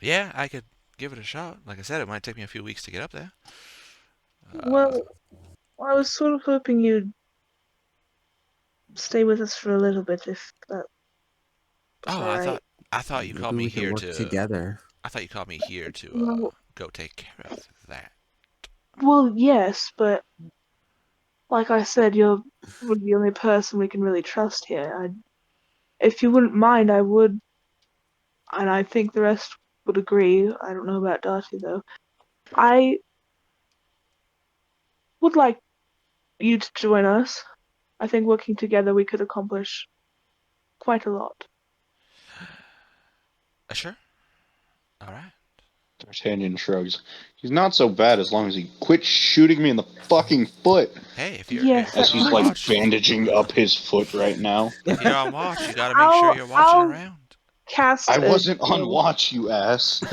yeah, I could give it a shot. Like I said, it might take me a few weeks to get up there. Well, I was sort of hoping you'd stay with us for a little bit, if that. Oh, Alright. I thought you maybe called me we can here work to. together. I thought you called me here to Well- go take care of that. Well, yes, but like I said, you're the only person we can really trust here. If you wouldn't mind, I would, and I think the rest would agree. I don't know about Darcy though. I would like you to join us. I think working together we could accomplish quite a lot. Sure. All right. D'Artagnan shrugs. He's not so bad as long as he quits shooting me in the fucking foot. Hey, if you're, Yes, if As you're he's on like watch, bandaging up his foot right now. if you're on watch, you gotta make sure I'll- you're watching I'll- around. Cast. I a- wasn't on watch, you ass.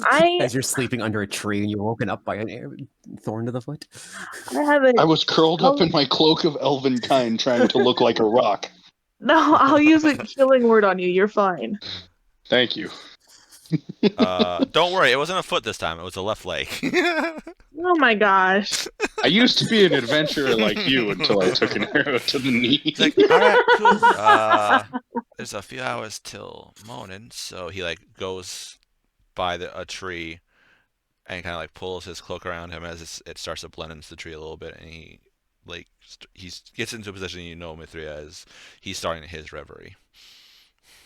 I As you're sleeping under a tree and you're woken up by a thorn to the foot. have a I was curled up in my cloak of elven kind trying to look like a rock. no. I'll use a healing word on you. You're fine. Thank you. Don't worry, it wasn't a foot this time. It was a left leg. Oh my gosh. I used to be an adventurer like you until I took an arrow to the knee. He's like, all right, cool. There's a few hours till morning, so he goes by a tree and kind of pulls his cloak around him as it starts to blend into the tree a little bit, and he he gets into a position Mithria as he's starting his reverie,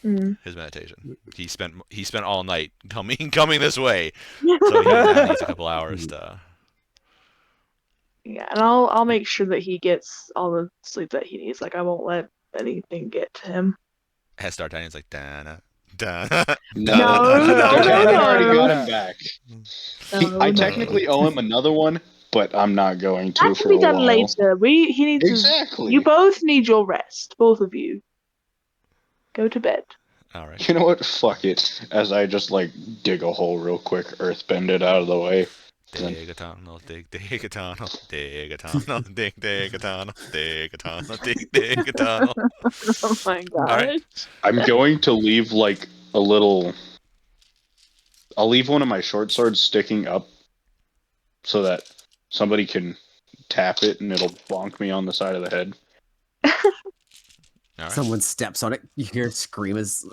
his meditation. He spent all night coming this way, so he now needs a couple hours to. Yeah, and I'll make sure that he gets all the sleep that he needs. I won't let anything get to him. As D'Artagnan's like, Dana, Dana. No, D'Artagnan no. already got him back. I No. technically owe him another one, but I'm not going to That for can be a done while. later. He needs Exactly. You both need your rest, both of you. Go to bed. All right. You know what? Fuck it. As I just dig a hole real quick, earthbend it out of the way. Dig a tunnel, dig a tunnel, dig a tunnel, dig a tunnel, dig a tunnel, dig a tunnel. Oh my gosh. right. I'm going to leave a little. I'll leave one of my short swords sticking up, so that somebody can tap it and it'll bonk me on the side of the head. All right. Someone steps on it. You hear a scream as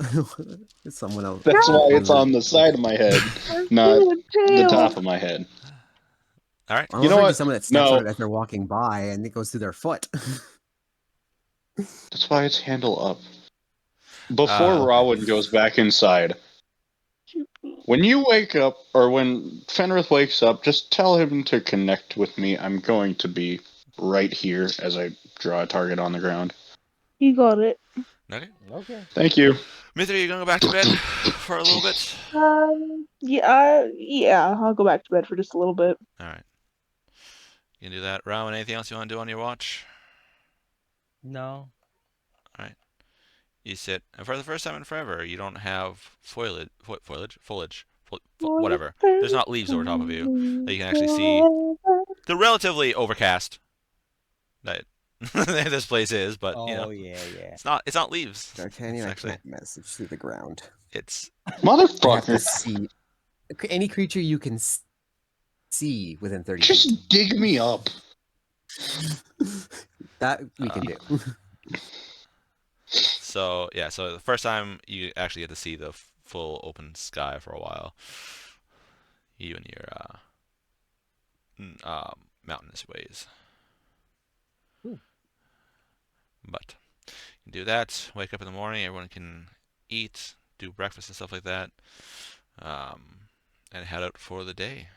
someone else. That's why it's on the side of my head, not the top of my head. All right. I'm You know referring to what? someone that steps No. on it as they're walking by and it goes through their foot. That's why it's handle up. Before Okay. Rowan goes back inside, when you wake up, or when Fenrith wakes up, just tell him to connect with me. I'm going to be right here as I draw a target on the ground. You got it. Okay. Okay. Thank you. Mithra, you gonna go back to bed for a little bit? Yeah, I'll go back to bed for just a little bit. All right. You can do that. Rowan, anything else you want to do on your watch? No. You sit, and for the first time in forever, you don't have foliage whatever. There's not leaves over top of you that you can actually see. They're relatively overcast. That this place is, but you know, yeah, yeah. it's not leaves. D'Artagnan, It's I actually can't message through the ground. it's You have to Motherfucker. see any creature you can see within 30 feet. Just dig me up. That we can do. so yeah. So the first time you actually get to see the full open sky for a while, you and your mountainous ways. But you can do that. Wake up in the morning. Everyone can eat, do breakfast and stuff like that, and head out for the day.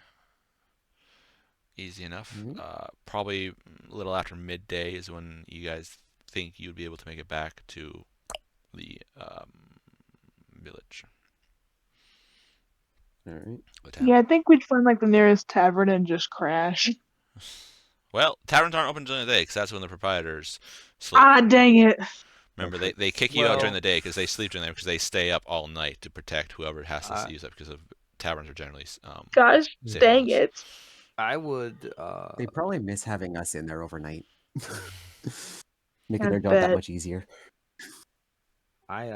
Easy enough. Probably a little after midday is when you guys think you'd be able to make it back to the village. All right. The town. Yeah, I think we'd find like the nearest tavern and just crash. Well, taverns aren't open during the day because that's when the proprietors sleep. Ah, dang it! Remember, they kick you out during Well- the day because they sleep during there because they stay up all night to protect whoever has to use it because of taverns are generally Gosh, safe dang houses. it! I would. They probably miss having us in there overnight. Making I their job that bet. much easier. I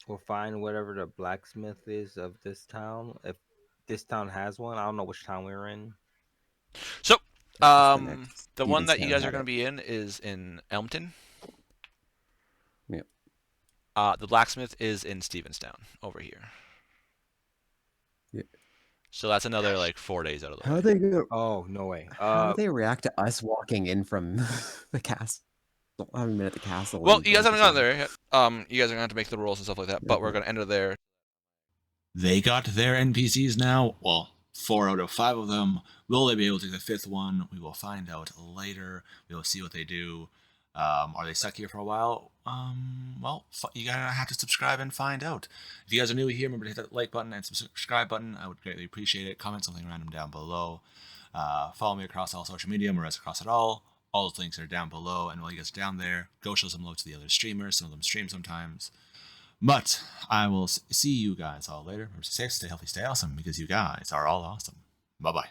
will find whatever the blacksmith is of this town. If this town has one, I don't know which town we're in. So, That's the next the one that you Stevenstown guys are had going it. to be in is in Elmton. Yep. The blacksmith is in Stevenstown over here. Yep. So that's another like 4 days out of the How way. they go? Oh no way. How do they react to us walking in from the castle? I haven't been at the castle. Well, in you guys haven't gone 20%. there yet. You guys are going to have to make the rules and stuff like that, but we're Okay. going to enter there. They got their NPCs now. Well, 4 out of 5 of them. Will they be able to take the 5th one? We will find out later. We will see what they do. Are they stuck here for a while? Well, you gotta have to subscribe and find out. If you guys are new here, remember to hit that like button and subscribe button. I would greatly appreciate it. Comment something random down below. Follow me across all social media, Morez across it all. All those links are down below, and while you guys are down there, go show some love to the other streamers. Some of them stream sometimes. But I will see you guys all later. Remember, stay safe, stay healthy, stay awesome, because you guys are all awesome. Bye-bye.